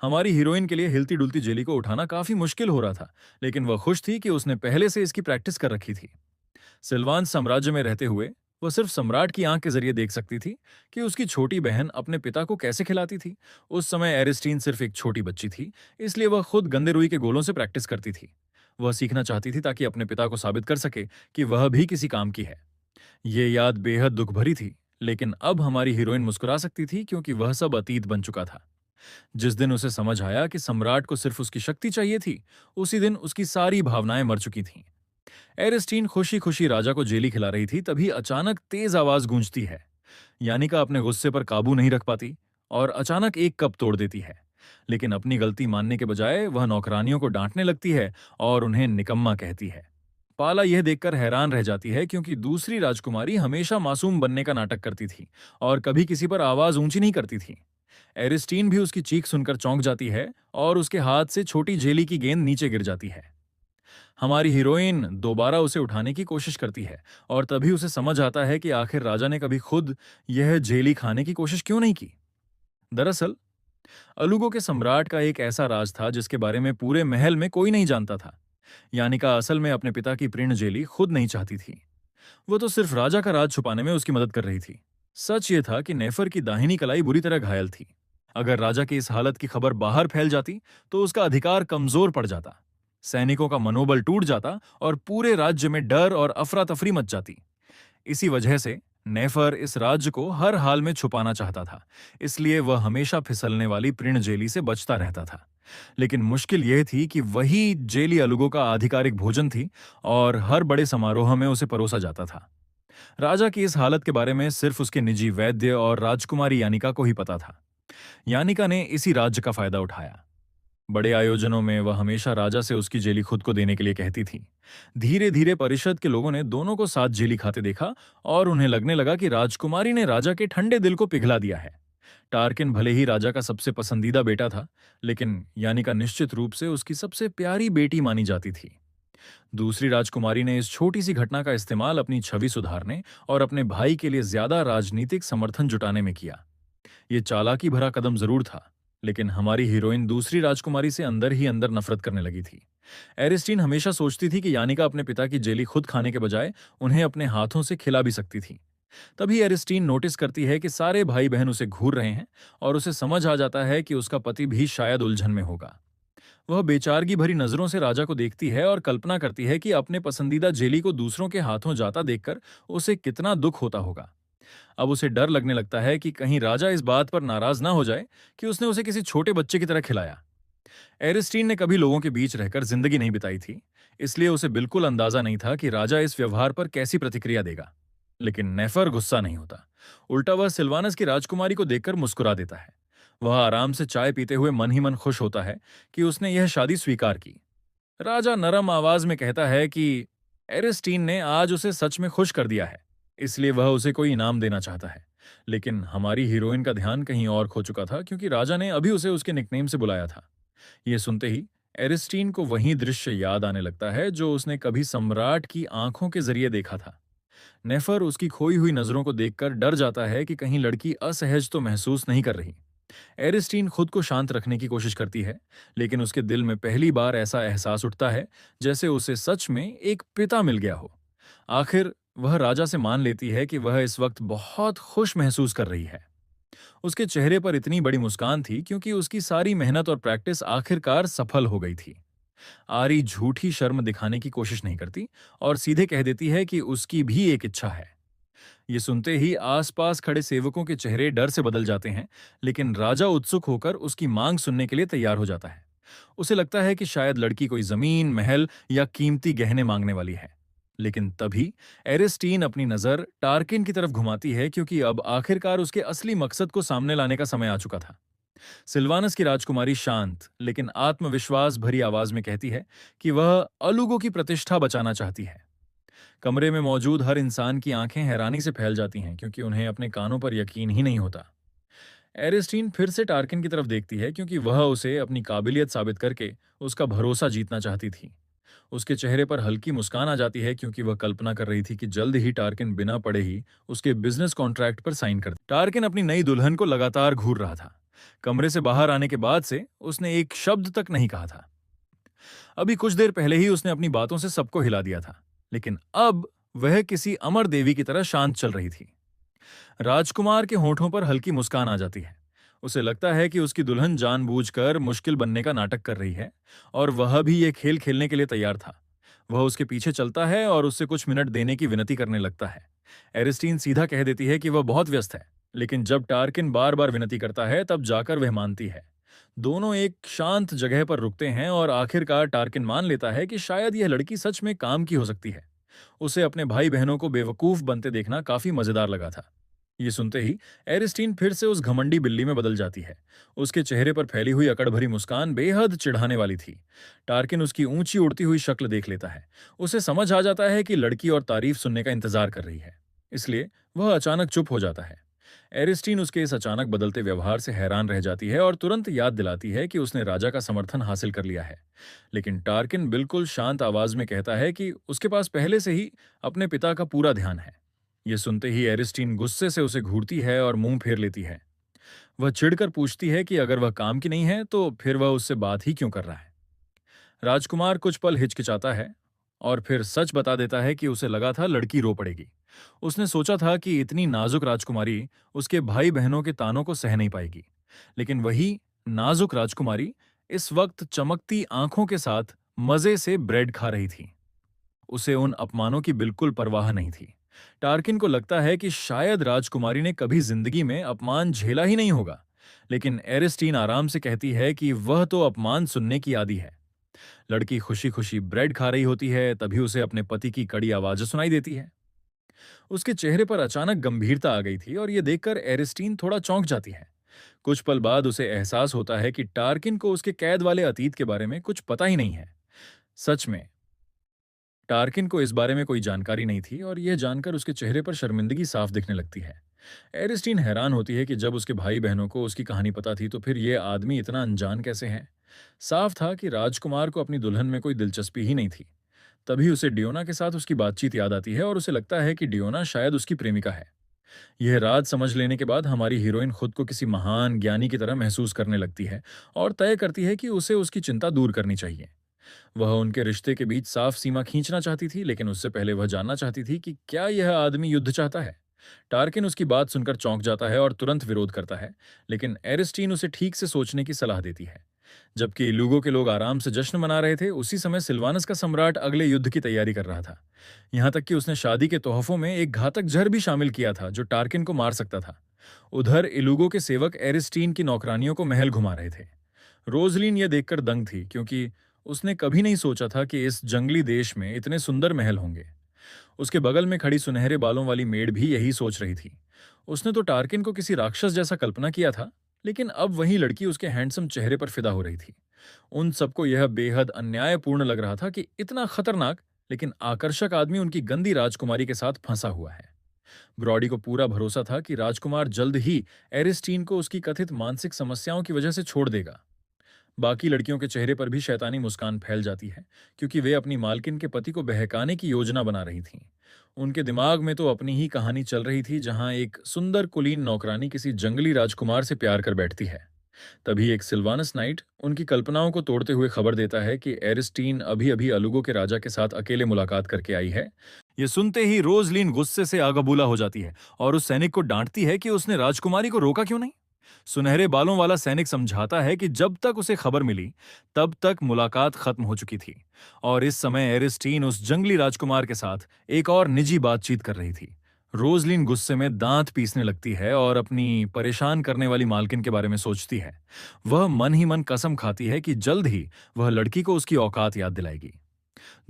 हमारी हीरोइन के लिए हिलती डुलती जेली को उठाना काफी मुश्किल हो रहा था, लेकिन वह खुश थी कि उसने पहले से इसकी प्रैक्टिस कर रखी थी। सिल्वान साम्राज्य में रहते हुए वह सिर्फ सम्राट की आंख के जरिए देख सकती थी कि उसकी छोटी बहन अपने पिता को कैसे खिलाती थी। उस समय एरिस्टीन सिर्फ एक छोटी बच्ची थी, इसलिए वह खुद गंदे रुई के गोलों से प्रैक्टिस करती थी। वह सीखना चाहती थी ताकि अपने पिता को साबित कर सके कि वह भी किसी काम की है। ये याद बेहद दुख भरी थी, लेकिन अब हमारी हीरोइन मुस्कुरा सकती थी क्योंकि वह सब अतीत बन चुका था। जिस दिन उसे समझ आया कि सम्राट को सिर्फ उसकी शक्ति चाहिए थी, उसी दिन उसकी सारी भावनाएं मर चुकी थीं। एरिस्टीन खुशी खुशी राजा को जेली खिला रही थी, तभी अचानक तेज आवाज गूंजती है। यानिका अपने गुस्से पर काबू नहीं रख पाती और अचानक एक कप तोड़ देती है। लेकिन अपनी गलती मानने के बजाय वह नौकरानियों को डांटने लगती है और उन्हें निकम्मा कहती है। पाला यह देखकर हैरान रह जाती है क्योंकि दूसरी राजकुमारी हमेशा मासूम बनने का नाटक करती थी और कभी किसी पर आवाज ऊंची नहीं करती थी। एरिस्टीन भी उसकी चीख सुनकर चौंक जाती है और उसके हाथ से छोटी जेली की गेंद नीचे गिर जाती है। हमारी हीरोइन दोबारा उसे उठाने की कोशिश करती है और तभी उसे समझ आता है कि आखिर राजा ने कभी खुद यह जेली खाने की कोशिश क्यों नहीं की। दरअसल अलुगो के सम्राट का एक ऐसा राज था जिसके बारे में पूरे महल में कोई नहीं जानता था। यानिका असल में अपने पिता की प्रीण जेली खुद नहीं चाहती थी। वो तो सिर्फ राजा का राज छुपाने में उसकी मदद कर रही थी। सच ये था कि नेफर की दाहिनी कलाई बुरी तरह घायल थी। अगर राजा की इस हालत की खबर बाहर फैल जाती तो उसका अधिकार कमजोर पड़ जाता, सैनिकों का मनोबल टूट जाता और पूरे राज्य में डर और अफरा तफरी मच जाती। इसी वजह से नेफर इस राज्य को हर हाल में छुपाना चाहता था, इसलिए वह हमेशा फिसलने वाली प्रीण जेली से बचता रहता था। लेकिन मुश्किल यह थी कि वही जेली अलुगो का आधिकारिक भोजन थी और हर बड़े समारोह में उसे परोसा जाता था। राजा की इस हालत के बारे में सिर्फ उसके निजी वैद्य और राजकुमारी यानिका को ही पता था। यानिका ने इसी राज्य का फायदा उठाया। बड़े आयोजनों में वह हमेशा राजा से उसकी जेली खुद को देने के लिए कहती थी। धीरे धीरे परिषद के लोगों ने दोनों को साथ जेली खाते देखा और उन्हें लगने लगा कि राजकुमारी ने राजा के ठंडे दिल को पिघला दिया है। टार्किन भले ही राजा का सबसे पसंदीदा बेटा था, लेकिन यानिका निश्चित रूप से उसकी सबसे प्यारी बेटी मानी जाती थी। दूसरी राजकुमारी ने इस छोटी सी घटना का इस्तेमाल अपनी छवि सुधारने और अपने भाई के लिए ज्यादा राजनीतिक समर्थन जुटाने में किया। ये चालाकी भरा कदम जरूर था, लेकिन हमारी हीरोइन दूसरी राजकुमारी से अंदर ही अंदर नफरत करने लगी थी। एरिस्टीन हमेशा सोचती थी कि यानिका अपने पिता की जेली खुद खाने के बजाय उन्हें अपने हाथों से खिला भी सकती थी। तभी एरिस्टीन नोटिस करती है कि सारे भाई बहन उसे घूर रहे हैं और उसे समझ आ जाता है कि उसका पति भी शायद उलझन में होगा। वह बेचारगी भरी नजरों से राजा को देखती है और कल्पना करती है कि अपने पसंदीदा जेली को दूसरों के हाथों जाता देखकर उसे कितना दुख होता होगा। अब उसे डर लगने लगता है कि कहीं राजा इस बात पर नाराज ना हो जाए कि उसने उसे किसी छोटे बच्चे की तरह खिलाया। एरिस्टीन ने कभी लोगों के बीच रहकर जिंदगी नहीं बिताई थी, इसलिए उसे बिल्कुल अंदाजा नहीं था कि राजा इस व्यवहार पर कैसी प्रतिक्रिया देगा। लेकिन नेफर गुस्सा नहीं होता। उल्टा वह सिल्वानस की राजकुमारी को देखकर मुस्कुरा देता है। वह आराम से चाय पीते हुए मन ही मन खुश होता है कि उसने यह शादी स्वीकार की। राजा नरम आवाज में कहता है कि एरिस्टीन ने आज उसे सच में खुश कर दिया है, इसलिए वह उसे कोई इनाम देना चाहता है। लेकिन हमारी हीरोइन का ध्यान कहीं और खो चुका था क्योंकि राजा ने अभी उसे उसके निकनेम से बुलाया था। यह सुनते ही एरिस्टीन को वही दृश्य याद आने लगता है जो उसने कभी सम्राट की आंखों के जरिए देखा था। नेफर उसकी खोई हुई नजरों को देखकर डर जाता है कि कहीं लड़की असहज तो महसूस नहीं कर रही। एरिस्टीन खुद को शांत रखने की कोशिश करती है, लेकिन उसके दिल में पहली बार ऐसा एहसास उठता है जैसे उसे सच में एक पिता मिल गया हो। आखिर वह राजा से मान लेती है कि वह इस वक्त बहुत खुश महसूस कर रही है। उसके चेहरे पर इतनी बड़ी मुस्कान थी क्योंकि उसकी सारी मेहनत और प्रैक्टिस आखिरकार सफल हो गई थी। आरी झूठी शर्म दिखाने की कोशिश नहीं करती और सीधे कह देती है कि उसकी भी एक इच्छा है। ये सुनते ही आसपास खड़े सेवकों के चेहरे डर से बदल जाते हैं, लेकिन राजा उत्सुक होकर उसकी मांग सुनने के लिए तैयार हो जाता है। उसे लगता है कि शायद लड़की कोई जमीन, महल या कीमती गहने मांगने वाली है। लेकिन तभी एरिस्टीन अपनी नजर टार्किन की तरफ घुमाती है क्योंकि अब आखिरकार उसके असली मकसद को सामने लाने का समय आ चुका था। सिल्वानस की राजकुमारी शांत लेकिन आत्मविश्वास भरी आवाज में कहती है कि वह अलुगो की प्रतिष्ठा बचाना चाहती है। कमरे में मौजूद हर इंसान की आंखें हैरानी से फैल जाती हैं क्योंकि उन्हें अपने कानों पर यकीन ही नहीं होता। एरिस्टीन फिर से टार्किन की तरफ देखती है क्योंकि वह उसे अपनी काबिलियत साबित करके उसका भरोसा जीतना चाहती थी। उसके चेहरे पर हल्की मुस्कान आ जाती है क्योंकि वह कल्पना कर रही थी कि जल्द ही टार्किन बिना पढ़े ही उसके बिजनेस कॉन्ट्रैक्ट पर साइन कर। टार्किन अपनी नई दुल्हन को लगातार घूर रहा था। कमरे से बाहर आने के बाद से उसने एक शब्द तक नहीं कहा था। अभी कुछ देर पहले ही उसने अपनी बातों से सबको हिला दिया था, लेकिन अब वह किसी अमर देवी की तरह शांत चल रही थी। राजकुमार के होठों पर हल्की मुस्कान आ जाती है। उसे लगता है कि उसकी दुल्हन जानबूझकर मुश्किल बनने का नाटक कर रही है और वह भी ये खेल खेलने के लिए तैयार था। वह उसके पीछे चलता है और उससे कुछ मिनट देने की विनती करने लगता है। एरिस्टीन सीधा कह देती है कि वह बहुत व्यस्त है, लेकिन जब टार्किन बार बार विनती करता है तब जाकर वह मानती है। दोनों एक शांत जगह पर रुकते हैं और आखिरकार टार्किन मान लेता है कि शायद यह लड़की सच में काम की हो सकती है। उसे अपने भाई बहनों को बेवकूफ बनते देखना काफी मजेदार लगा था। ये सुनते ही एरिस्टीन फिर से उस घमंडी बिल्ली में बदल जाती है। उसके चेहरे पर फैली हुई अकड़ भरी मुस्कान बेहद चिढ़ाने वाली थी। टार्किन उसकी ऊंची उड़ती हुई शक्ल देख लेता है। उसे समझ आ जाता है कि लड़की और तारीफ सुनने का इंतजार कर रही है, इसलिए वह अचानक चुप हो जाता है। एरिस्टीन उसके इस अचानक बदलते व्यवहार से हैरान रह जाती है और तुरंत याद दिलाती है कि उसने राजा का समर्थन हासिल कर लिया है। लेकिन टार्किन बिल्कुल शांत आवाज में कहता है कि उसके पास पहले से ही अपने पिता का पूरा ध्यान है। यह सुनते ही एरिस्टीन गुस्से से उसे घूरती है और मुंह फेर लेती है। वह चिढ़कर पूछती है कि अगर वह काम की नहीं है तो फिर वह उससे बात ही क्यों कर रहा है। राजकुमार कुछ पल हिचकिचाता है और फिर सच बता देता है कि उसे लगा था लड़की रो पड़ेगी। उसने सोचा था कि इतनी नाजुक राजकुमारी उसके भाई बहनों के तानों को सह नहीं पाएगी। लेकिन वही नाजुक राजकुमारी इस वक्त चमकती आंखों के साथ मजे से ब्रेड खा रही थी। उसे उन अपमानों की बिल्कुल परवाह नहीं थी। टार्किन को लगता है कि शायद राजकुमारी ने कभी जिंदगी में अपमान झेला ही नहीं होगा। लेकिन एरिस्टीन आराम से कहती है कि वह तो अपमान सुनने की आदी है। लड़की खुशी खुशी ब्रेड खा रही होती है, तभी उसे अपने पति की कड़ी आवाज सुनाई देती है। उसके चेहरे पर अचानक गंभीरता आ गई थी और यह देखकर एरिस्टीन थोड़ा चौंक जाती है। कुछ पल बाद उसे एहसास होता है कि टार्किन को उसके कैद वाले अतीत के बारे में कुछ पता ही नहीं है। सच में टार्किन को इस बारे में कोई जानकारी नहीं थी और यह जानकर उसके चेहरे पर शर्मिंदगी साफ दिखने लगती है। एरिस्टीन हैरान होती है कि जब उसके भाई बहनों को उसकी कहानी पता थी तो फिर यह आदमी इतना अनजान कैसे है। साफ था कि राजकुमार को अपनी दुल्हन में कोई दिलचस्पी ही नहीं थी। तभी उसे डियोना के साथ उसकी बातचीत याद आती है और उसे लगता है कि डियोना शायद उसकी प्रेमिका है। यह राज समझ लेने के बाद हमारी हीरोइन खुद को किसी महान ज्ञानी की तरह महसूस करने लगती है और तय करती है कि उसे उसकी चिंता दूर करनी चाहिए। वह उनके रिश्ते के बीच साफ सीमा खींचना चाहती थी, लेकिन उससे पहले वह जानना चाहती थी कि क्या यह आदमी युद्ध चाहता है। टार्किन उसकी बात सुनकर चौंक जाता है और तुरंत विरोध करता है, लेकिन एरिस्टीन उसे ठीक से सोचने की सलाह देती है। जबकि इलूगो के लोग आराम से जश्न मना रहे थे, उसी समय सिल्वानस का सम्राट अगले युद्ध की तैयारी कर रहा था। यहां तक कि उसने शादी के तोहफों में एक घातक जहर भी शामिल किया था जो टार्किन को मार सकता था। उधर इलूगो के सेवक एरिस्टीन की नौकरानियों को महल घुमा रहे थे। रोजलिन यह देखकर दंग थी, क्योंकि उसने कभी नहीं सोचा था कि इस जंगली देश में इतने सुंदर महल होंगे। उसके बगल में खड़ी सुनहरे बालों वाली मेड भी यही सोच रही थी। उसने तो टार्किन को किसी राक्षस जैसा कल्पना किया था, लेकिन अब वही लड़की उसके हैंडसम चेहरे पर फिदा हो रही थी। उन सबको यह बेहद अन्यायपूर्ण लग रहा था कि इतना खतरनाक लेकिन आकर्षक आदमी उनकी गंदी राजकुमारी के साथ फंसा हुआ है। ब्रॉडी को पूरा भरोसा था कि राजकुमार जल्द ही एरिस्टीन को उसकी कथित मानसिक समस्याओं की वजह से छोड़ देगा। बाकी लड़कियों के चेहरे पर भी शैतानी मुस्कान फैल जाती है, क्योंकि वे अपनी मालकिन के पति को बहकाने की योजना बना रही थीं। उनके दिमाग में तो अपनी ही कहानी चल रही थी, जहां एक सुंदर कुलीन नौकरानी किसी जंगली राजकुमार से प्यार कर बैठती है। तभी एक सिल्वानस नाइट उनकी कल्पनाओं को तोड़ते हुए खबर देता है कि एरिस्टीन अभी अभी अलुगो के राजा के साथ अकेले मुलाकात करके आई है। ये सुनते ही रोजलीन गुस्से से आगबूला हो जाती है और उस सैनिक को डांटती है कि उसने राजकुमारी को रोका क्यों नहीं। सुनहरे बालों वाला सैनिक समझाता है कि जब तक उसे खबर मिली तब तक मुलाकात खत्म हो चुकी थी और इस समय एरिस्टीन उस जंगली राजकुमार के साथ एक और निजी बातचीत कर रही थी। रोजलिन गुस्से में दांत पीसने लगती है और अपनी परेशान करने वाली मालकिन के बारे में सोचती है। वह मन ही मन कसम खाती है कि जल्द ही वह लड़की को उसकी औकात याद दिलाएगी।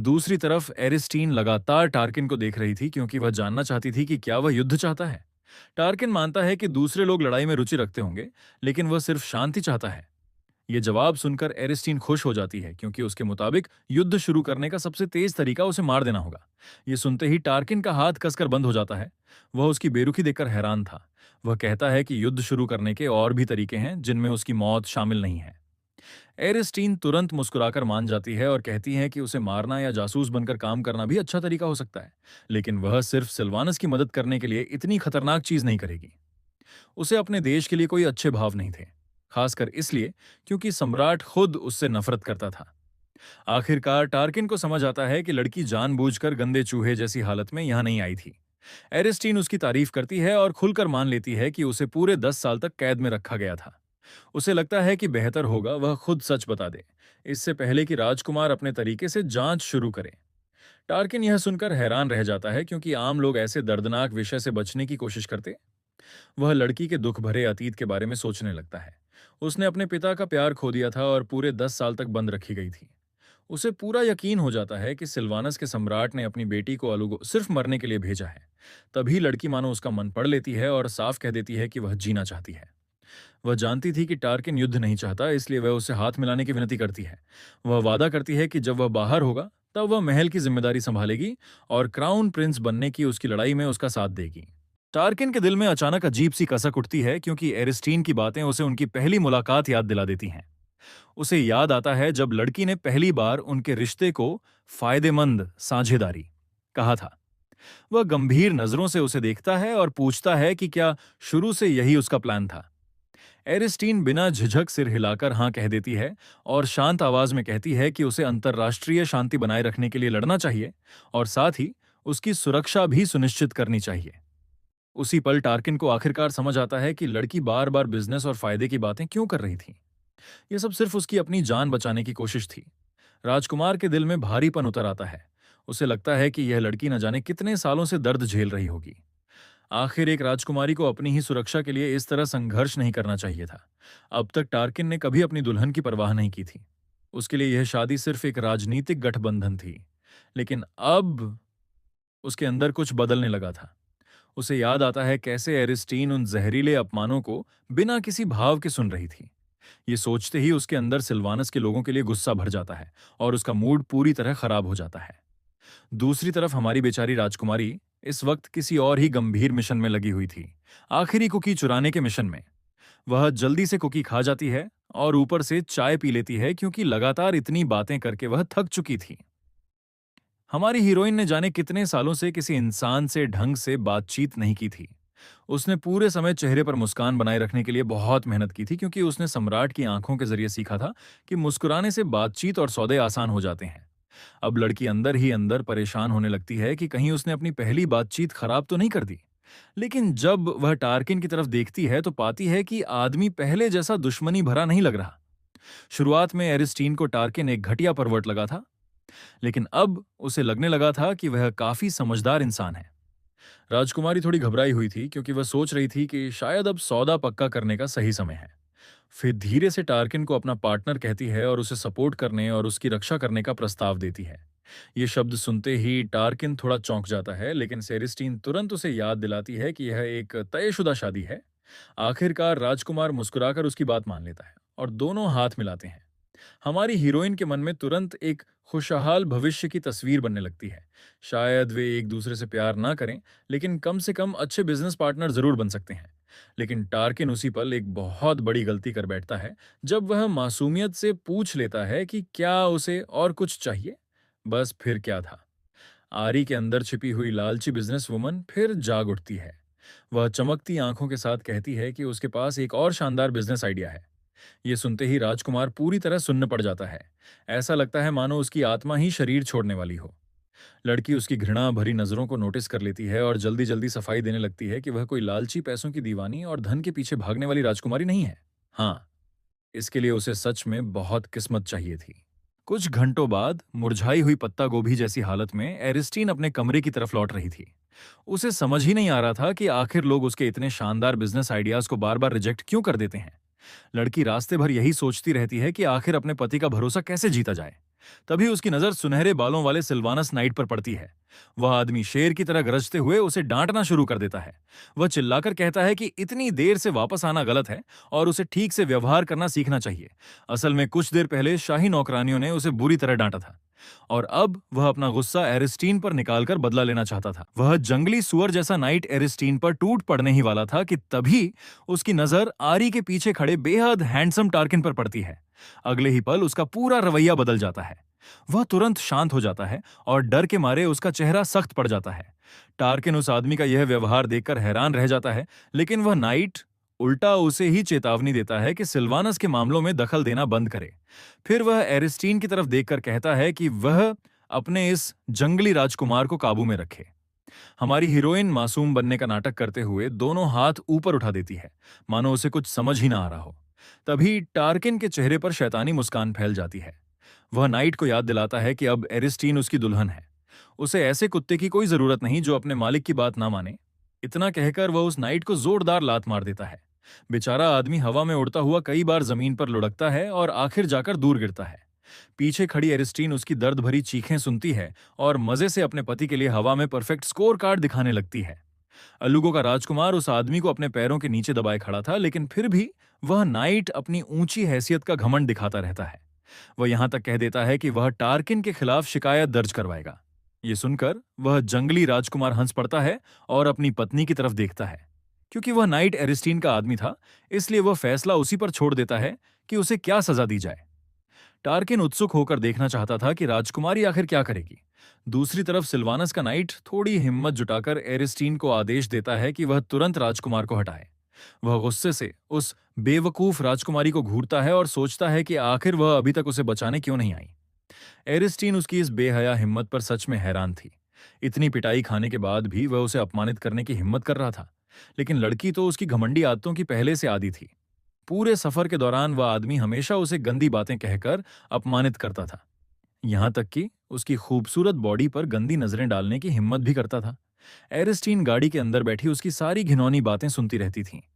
दूसरी तरफ एरिस्टीन लगातार टार्किन को देख रही थी, क्योंकि वह जानना चाहती थी कि क्या वह युद्ध चाहता है। टार्किन मानता है कि दूसरे लोग लड़ाई में रुचि रखते होंगे, लेकिन वह सिर्फ शांति चाहता है। यह जवाब सुनकर एरिस्टीन खुश हो जाती है, क्योंकि उसके मुताबिक युद्ध शुरू करने का सबसे तेज तरीका उसे मार देना होगा। यह सुनते ही टार्किन का हाथ कसकर बंद हो जाता है। वह उसकी बेरुखी देखकर हैरान था। वह कहता है कि युद्ध शुरू करने के और भी तरीके हैं जिनमें उसकी मौत शामिल नहीं है। एरिस्टीन तुरंत मुस्कुराकर मान जाती है और कहती है कि उसे मारना या जासूस बनकर काम करना भी अच्छा तरीका हो सकता है, लेकिन वह सिर्फ सिल्वानस की मदद करने के लिए इतनी खतरनाक चीज नहीं करेगी। उसे अपने देश के लिए कोई अच्छे भाव नहीं थे, खासकर इसलिए क्योंकि सम्राट खुद उससे नफरत करता था। आखिरकार टार्किन को समझ आता है कि लड़की जानबूझकर गंदे चूहे जैसी हालत में यहां नहीं आई थी। एरिस्टीन उसकी तारीफ करती है और खुलकर मान लेती है कि उसे पूरे 10 साल तक कैद में रखा गया था। उसे लगता है कि बेहतर होगा वह खुद सच बता दे, इससे पहले कि राजकुमार अपने तरीके से जांच शुरू करे। टार्किन यह सुनकर हैरान रह जाता है क्योंकि आम लोग ऐसे दर्दनाक विषय से बचने की कोशिश करते। वह लड़की के दुख भरे अतीत के बारे में सोचने लगता है। उसने अपने पिता का प्यार खो दिया था और पूरे 10 साल तक बंद रखी गई थी। उसे पूरा यकीन हो जाता है कि सिल्वानस के सम्राट ने अपनी बेटी को अलुगो सिर्फ मरने के लिए भेजा है। तभी लड़की मानो उसका मन पढ़ लेती है और साफ कह देती है कि वह जीना चाहती है। वह जानती थी कि टार्किन युद्ध नहीं चाहता, इसलिए वह उसे हाथ मिलाने की विनती करती है। वह वादा करती है कि जब वह बाहर होगा तब वह महल की जिम्मेदारी संभालेगी और क्राउन प्रिंस बनने की उसकी लड़ाई में उसका साथ देगी। टार्किन के दिल में अचानक अजीब सी कसक उठती है क्योंकि एरिस्टीन की बातें उसे उनकी पहली मुलाकात याद दिला देती हैं। उसे याद आता है जब लड़की ने पहली बार उनके रिश्ते को फायदेमंद साझेदारी कहा था। वह गंभीर नजरों से उसे देखता है और पूछता है कि क्या शुरू से यही उसका प्लान था। एरिस्टीन बिना झिझक सिर हिलाकर हां कह देती है और शांत आवाज में कहती है कि उसे अंतर्राष्ट्रीय शांति बनाए रखने के लिए लड़ना चाहिए और साथ ही उसकी सुरक्षा भी सुनिश्चित करनी चाहिए। उसी पल टार्किन को आखिरकार समझ आता है कि लड़की बार बार बिजनेस और फायदे की बातें क्यों कर रही थी। यह सब सिर्फ उसकी अपनी जान बचाने की कोशिश थी। राजकुमार के दिल में भारीपन उतर आता है। उसे लगता है कि यह लड़की न जाने कितने सालों से दर्द झेल रही होगी। आखिर एक राजकुमारी को अपनी ही सुरक्षा के लिए इस तरह संघर्ष नहीं करना चाहिए था। अब तक टार्किन ने कभी अपनी दुल्हन की परवाह नहीं की थी। उसके लिए यह शादी सिर्फ एक राजनीतिक गठबंधन थी। लेकिन अब उसके अंदर कुछ बदलने लगा था। उसे याद आता है कैसे एरिस्टीन उन जहरीले अपमानों को बिना किसी भाव के सुन रही थी। ये सोचते ही उसके अंदर सिल्वानस के लोगों के लिए गुस्सा भर जाता है और उसका मूड पूरी तरह खराब हो जाता है। दूसरी तरफ हमारी बेचारी राजकुमारी इस वक्त किसी और ही गंभीर मिशन में लगी हुई थी, आखिरी कुकी चुराने के मिशन में। वह जल्दी से कुकी खा जाती है और ऊपर से चाय पी लेती है क्योंकि लगातार इतनी बातें करके वह थक चुकी थी। हमारी हीरोइन ने जाने कितने सालों से किसी इंसान से ढंग से बातचीत नहीं की थी। उसने पूरे समय चेहरे पर मुस्कान बनाए रखने के लिए बहुत मेहनत की थी क्योंकि उसने सम्राट की आंखों के जरिए सीखा था कि मुस्कुराने से बातचीत और सौदे आसान हो जाते हैं। अब लड़की अंदर ही अंदर परेशान होने लगती है कि कहीं उसने अपनी पहली बातचीत खराब तो नहीं कर दी। लेकिन जब वह टार्किन की तरफ देखती है तो पाती है कि आदमी पहले जैसा दुश्मनी भरा नहीं लग रहा। शुरुआत में एरिस्टीन को टार्किन एक घटिया परवट लगा था, लेकिन अब उसे लगने लगा था कि वह काफी समझदार इंसान है। राजकुमारी थोड़ी घबराई हुई थी क्योंकि वह सोच रही थी कि शायद अब सौदा पक्का करने का सही समय है। फिर धीरे से टार्किन को अपना पार्टनर कहती है और उसे सपोर्ट करने और उसकी रक्षा करने का प्रस्ताव देती है। ये शब्द सुनते ही टार्किन थोड़ा चौंक जाता है, लेकिन सेरिस्टीन तुरंत उसे याद दिलाती है कि यह एक तयशुदा शादी है। आखिरकार राजकुमार मुस्कुराकर उसकी बात मान लेता है और दोनों हाथ मिलाते हैं। हमारी हीरोइन के मन में तुरंत एक खुशहाल भविष्य की तस्वीर बनने लगती है। शायद वे एक दूसरे से प्यार ना करें, लेकिन कम से कम अच्छे बिजनेस पार्टनर जरूर बन सकते हैं। लेकिन टार्किन उसी पल एक बहुत बड़ी गलती कर बैठता है जब वह मासूमियत से पूछ लेता है कि क्या उसे और कुछ चाहिए। बस फिर क्या था, आरी के अंदर छिपी हुई लालची बिजनेस वुमन फिर जाग उठती है। वह चमकती आंखों के साथ कहती है कि उसके पास एक और शानदार बिजनेस आइडिया है। ये सुनते ही राजकुमार पूरी तरह सुन्न पड़ जाता है। ऐसा लगता है मानो उसकी आत्मा ही शरीर छोड़ने वाली हो। लड़की उसकी घृणा भरी नजरों को नोटिस कर लेती है और जल्दी जल्दी सफाई देने लगती है कि वह कोई लालची पैसों की दीवानी और धन के पीछे भागने वाली राजकुमारी नहीं है। हाँ, इसके लिए उसे सच में बहुत किस्मत चाहिए थी। कुछ घंटों बाद मुरझाई हुई पत्ता गोभी जैसी हालत में एरिस्टीन अपने कमरे की तरफ लौट रही थी। उसे समझ ही नहीं आ रहा था कि आखिर लोग उसके इतने शानदार बिजनेस आइडियाज को बार बार रिजेक्ट क्यों कर देते हैं। लड़की रास्ते भर यही सोचती रहती है कि आखिर अपने पति का भरोसा कैसे जीता जाए। तभी उसकी नजर सुनहरे बालों वाले सिल्वानस नाइट पर पड़ती है। वह आदमी शेर की तरह गरजते हुए उसे डांटना शुरू कर देता है। वह चिल्लाकर कहता है कि इतनी देर से वापस आना गलत है और उसे ठीक से व्यवहार करना सीखना चाहिए। असल में कुछ देर पहले शाही नौकरानियों ने उसे बुरी तरह डांटा था और अब वह अपना गुस्सा एरिस्टीन पर निकालकर बदला लेना चाहता था। वह जंगली सुअर जैसा नाइट एरिस्टीन पर टूट पड़ने ही वाला था कि तभी उसकी नजर आरी के पीछे खड़े बेहद हैंडसम टार्किन पर पड़ती है। अगले ही पल उसका पूरा रवैया बदल जाता है। वह तुरंत शांत हो जाता है और डर के मारे उसका चेहरा सख्त पड़ जाता है। टार्किन उस आदमी का यह व्यवहार देखकर हैरान रह जाता है, लेकिन वह नाइट उल्टा उसे ही चेतावनी देता है कि सिल्वानस के मामलों में दखल देना बंद करे। फिर वह एरिस्टीन की तरफ देखकर कहता है कि वह अपने इस जंगली राजकुमार को काबू में रखे। हमारी हीरोइन मासूम बनने का नाटक करते हुए दोनों हाथ ऊपर उठा देती है, मानो उसे कुछ समझ ही ना आ रहा हो। तभी टार्किन के चेहरे पर शैतानी मुस्कान फैल जाती है। वह नाइट को याद दिलाता है कि अब एरिस्टीन उसकी दुल्हन है। उसे ऐसे कुत्ते की कोई जरूरत नहीं जो अपने मालिक की बात ना माने। इतना कहकर वह उस नाइट को जोरदार लात मार देता है। बेचारा आदमी हवा में उड़ता हुआ कई बार जमीन पर लुढ़कता है और आखिर जाकर दूर गिरता है। पीछे खड़ी एरिस्टीन उसकी दर्द भरी चीखें सुनती है और मजे से अपने पति के लिए हवा में परफेक्ट स्कोर कार्ड दिखाने लगती है। अलुगो का राजकुमार उस आदमी को अपने पैरों के नीचे दबाए खड़ा था, लेकिन फिर भी वह नाइट अपनी ऊंची हैसियत का घमंड दिखाता रहता है। वह यहां तक कह देता है कि वह टार्किन के खिलाफ शिकायत दर्ज करवाएगा। ये सुनकर वह जंगली राजकुमार हंस पड़ता है और अपनी पत्नी की तरफ देखता है। क्योंकि वह नाइट एरिस्टीन का आदमी था, इसलिए वह फैसला उसी पर छोड़ देता है कि उसे क्या सजा दी जाए। टार्किन उत्सुक होकर देखना चाहता था कि राजकुमारी आखिर क्या करेगी। दूसरी तरफ सिल्वानस का नाइट थोड़ी हिम्मत जुटाकर एरिस्टीन को आदेश देता है कि वह तुरंत राजकुमार को हटाए। वह गुस्से से उस बेवकूफ राजकुमारी को घूरता है और सोचता है कि आखिर वह अभी तक उसे बचाने क्यों नहीं आई। एरिस्टीन उसकी इस बेहया हिम्मत पर सच में हैरान थी। इतनी पिटाई खाने के बाद भी वह उसे अपमानित करने की हिम्मत कर रहा था। लेकिन लड़की तो उसकी घमंडी आदतों की पहले से आदी थी। पूरे सफर के दौरान वह आदमी हमेशा उसे गंदी बातें कहकर अपमानित करता था। यहां तक कि उसकी खूबसूरत बॉडी पर गंदी नजरें डालने की हिम्मत भी करता था। एरिस्टीन गाड़ी के अंदर बैठी उसकी सारी घिनौनी बातें सुनती रहती थी।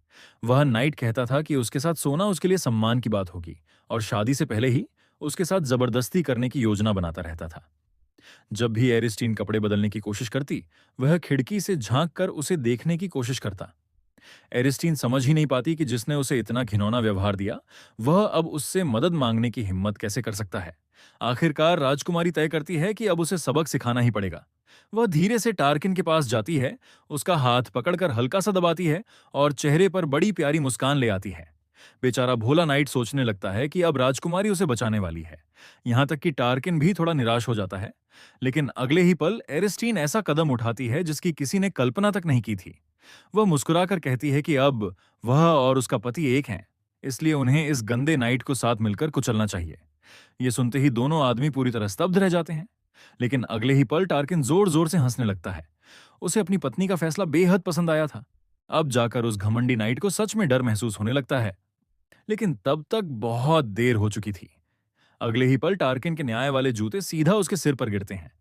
वह नाइट कहता था कि उसके साथ सोना उसके लिए सम्मान की बात होगी और शादी से पहले ही उसके साथ जबरदस्ती करने की योजना बनाता रहता था। जब भी एरिस्टीन कपड़े बदलने की कोशिश करती, वह खिड़की से झांक कर उसे देखने की कोशिश करता। एरिस्टीन समझ ही नहीं पाती कि जिसने उसे इतना घिनौना व्यवहार दिया, वह अब उससे मदद मांगने की हिम्मत कैसे कर सकता है। आखिरकार राजकुमारी तय करती है कि अब उसे सबक सिखाना ही पड़ेगा। वह धीरे से टार्किन के पास जाती है, उसका हाथ पकड़कर हल्का सा दबाती है और चेहरे पर बड़ी प्यारी मुस्कान ले आती है। बेचारा भोला नाइट सोचने लगता है कि अब राजकुमारी उसे बचाने वाली है। यहां तक कि टार्किन भी थोड़ा निराश हो जाता है। लेकिन अगले ही पल एरिस्टीन ऐसा कदम उठाती है जिसकी किसी ने कल्पना तक नहीं की थी। वह मुस्कुराकर कहती है कि अब वह और उसका पति एक हैं, इसलिए उन्हें इस गंदे नाइट को साथ मिलकर कुचलना चाहिए। ये सुनते ही दोनों आदमी पूरी तरह स्तब्ध रह जाते हैं। लेकिन अगले ही पल टार्किन जोर जोर से हंसने लगता है। उसे अपनी पत्नी का फैसला बेहद पसंद आया था। अब जाकर उस घमंडी नाइट को सच में डर महसूस होने लगता है। लेकिन तब तक बहुत देर हो चुकी थी। अगले ही पल टार्किन के न्याय वाले जूते सीधा उसके सिर पर गिरते हैं।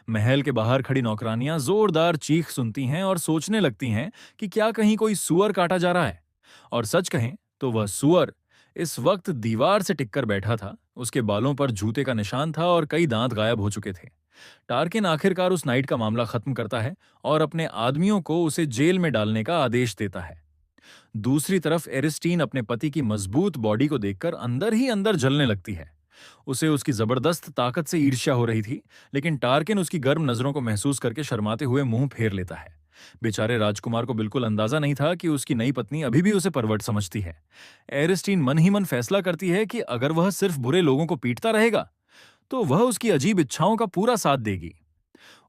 महल के बाहर खड़ी नौकरानियां जोरदार चीख सुनती हैं और सोचने लगती हैं कि क्या कहीं कोई सुअर काटा जा रहा है। और सच कहें तो वह सुअर इस वक्त दीवार से टिककर बैठा था। उसके बालों पर जूते का निशान था और कई दांत गायब हो चुके थे। टार्किन आखिरकार उस नाइट का मामला खत्म करता है और अपने आदमियों को उसे जेल में डालने का आदेश देता है। दूसरी तरफ एरिस्टीन अपने पति की मजबूत बॉडी को देखकर अंदर ही अंदर जलने लगती है। उसे उसकी जबरदस्त ताकत से ईर्ष्या हो रही थी, लेकिन टार्किन उसकी गर्म नजरों को महसूस करके शर्माते हुए मुंह फेर लेता है। बेचारे राजकुमार को बिल्कुल अंदाजा नहीं था कि उसकी नई पत्नी अभी भी उसे परवट समझती है। एरिस्टीन मन ही मन फैसला करती है कि अगर वह सिर्फ बुरे लोगों को पीटता रहेगा, तो वह उसकी अजीब इच्छाओं का पूरा साथ देगी।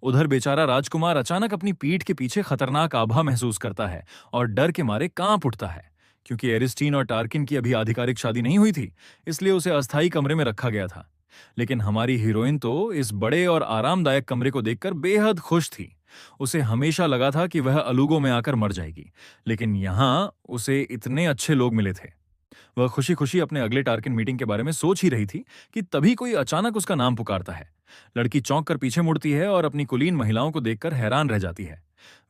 उधर बेचारा राजकुमार अचानक अपनी पीठ के पीछे खतरनाक आभा महसूस करता है और डर के मारे कांप उठता है। क्योंकि एरिस्टीन और टार्किन की अभी आधिकारिक शादी नहीं हुई थी, इसलिए उसे अस्थायी कमरे में रखा गया था। लेकिन हमारी हीरोइन तो इस बड़े और आरामदायक कमरे को देखकर बेहद खुश थी। उसे हमेशा लगा था कि वह अलूगो में आकर मर जाएगी, लेकिन यहां उसे इतने अच्छे लोग मिले थे। वह खुशी खुशी अपने अगले टार्किन मीटिंग के बारे में सोच ही रही थी कि तभी कोई अचानक उसका नाम पुकारता है। लड़की चौंक कर पीछे मुड़ती है और अपनी कुलीन महिलाओं को देखकर हैरान रह जाती है।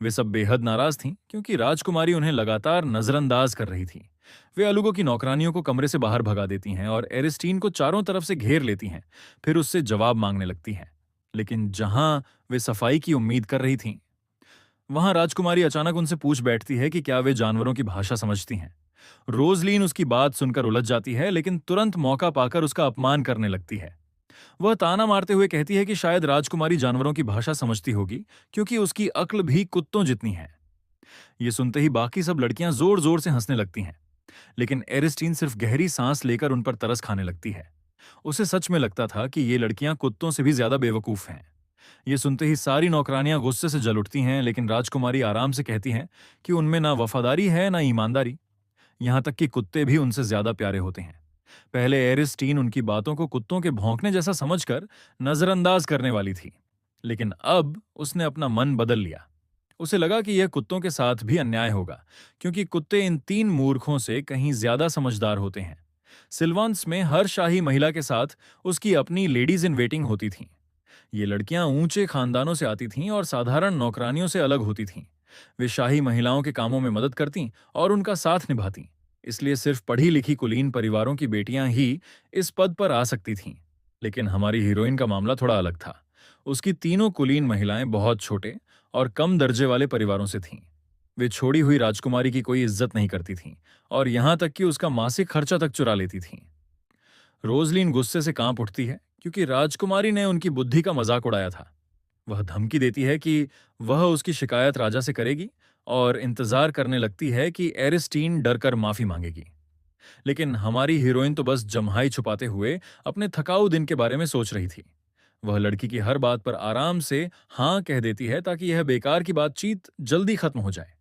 वे सब बेहद नाराज थीं क्योंकि राजकुमारी उन्हें लगातार नजरअंदाज कर रही थी। वे अलुगो की नौकरानियों को कमरे से बाहर भगा देती हैं और एरिस्टीन को चारों तरफ से घेर लेती हैं। फिर उससे जवाब मांगने लगती हैं। लेकिन जहां वे सफाई की उम्मीद कर रही थीं, वहां राजकुमारी अचानक उनसे पूछ बैठती है कि क्या वे जानवरों की भाषा समझती हैं। रोजलीन उसकी बात सुनकर उलझ जाती है, लेकिन तुरंत मौका पाकर उसका अपमान करने लगती है। वह ताना मारते हुए कहती है कि शायद राजकुमारी जानवरों की भाषा समझती होगी, क्योंकि उसकी अक्ल भी कुत्तों जितनी है। ये सुनते ही बाकी सब लड़कियां जोर जोर से हंसने लगती हैं, लेकिन एरिस्टीन सिर्फ गहरी सांस लेकर उन पर तरस खाने लगती है। उसे सच में लगता था कि ये लड़कियां कुत्तों से भी ज्यादा बेवकूफ हैं। ये सुनते ही सारी नौकरानियां गुस्से से जल उठती हैं, लेकिन राजकुमारी आराम से कहती हैं कि उनमें ना वफादारी है ना ईमानदारी। यहाँ तक कि कुत्ते भी उनसे ज्यादा प्यारे होते हैं। पहले एरिस्टीन उनकी बातों को कुत्तों के भौंकने जैसा समझकर नजरअंदाज करने वाली थी, लेकिन अब उसने अपना मन बदल लिया। उसे लगा कि यह कुत्तों के साथ भी अन्याय होगा, क्योंकि कुत्ते इन तीन मूर्खों से कहीं ज्यादा समझदार होते हैं। सिल्वांस में हर शाही महिला के साथ उसकी अपनी लेडीज इन वेटिंग होती थीं। ये लड़कियां ऊंचे खानदानों से आती थीं और साधारण नौकरानियों से अलग होती थीं। वे शाही महिलाओं के कामों में मदद करतीं और उनका साथ निभातीं। इसलिए सिर्फ पढ़ी लिखी कुलीन परिवारों की बेटियां ही इस पद पर आ सकती थीं। लेकिन हमारी हीरोइन का मामला थोड़ा अलग था। उसकी तीनों कुलीन महिलाएं बहुत छोटे और कम दर्जे वाले परिवारों से थीं। वे छोड़ी हुई राजकुमारी की कोई इज्जत नहीं करती थीं और यहां तक कि उसका मासिक खर्चा तक चुरा लेती थीं। रोजलिन गुस्से से कांप उठती है, क्योंकि राजकुमारी ने उनकी बुद्धि का मजाक उड़ाया था। वह धमकी देती है कि वह उसकी शिकायत राजा से करेगी और इंतजार करने लगती है कि एरिस्टीन डरकर माफी मांगेगी। लेकिन हमारी हीरोइन तो बस जम्हाई छुपाते हुए अपने थकाऊ दिन के बारे में सोच रही थी। वह लड़की की हर बात पर आराम से हाँ कह देती है ताकि यह बेकार की बातचीत जल्दी खत्म हो जाए।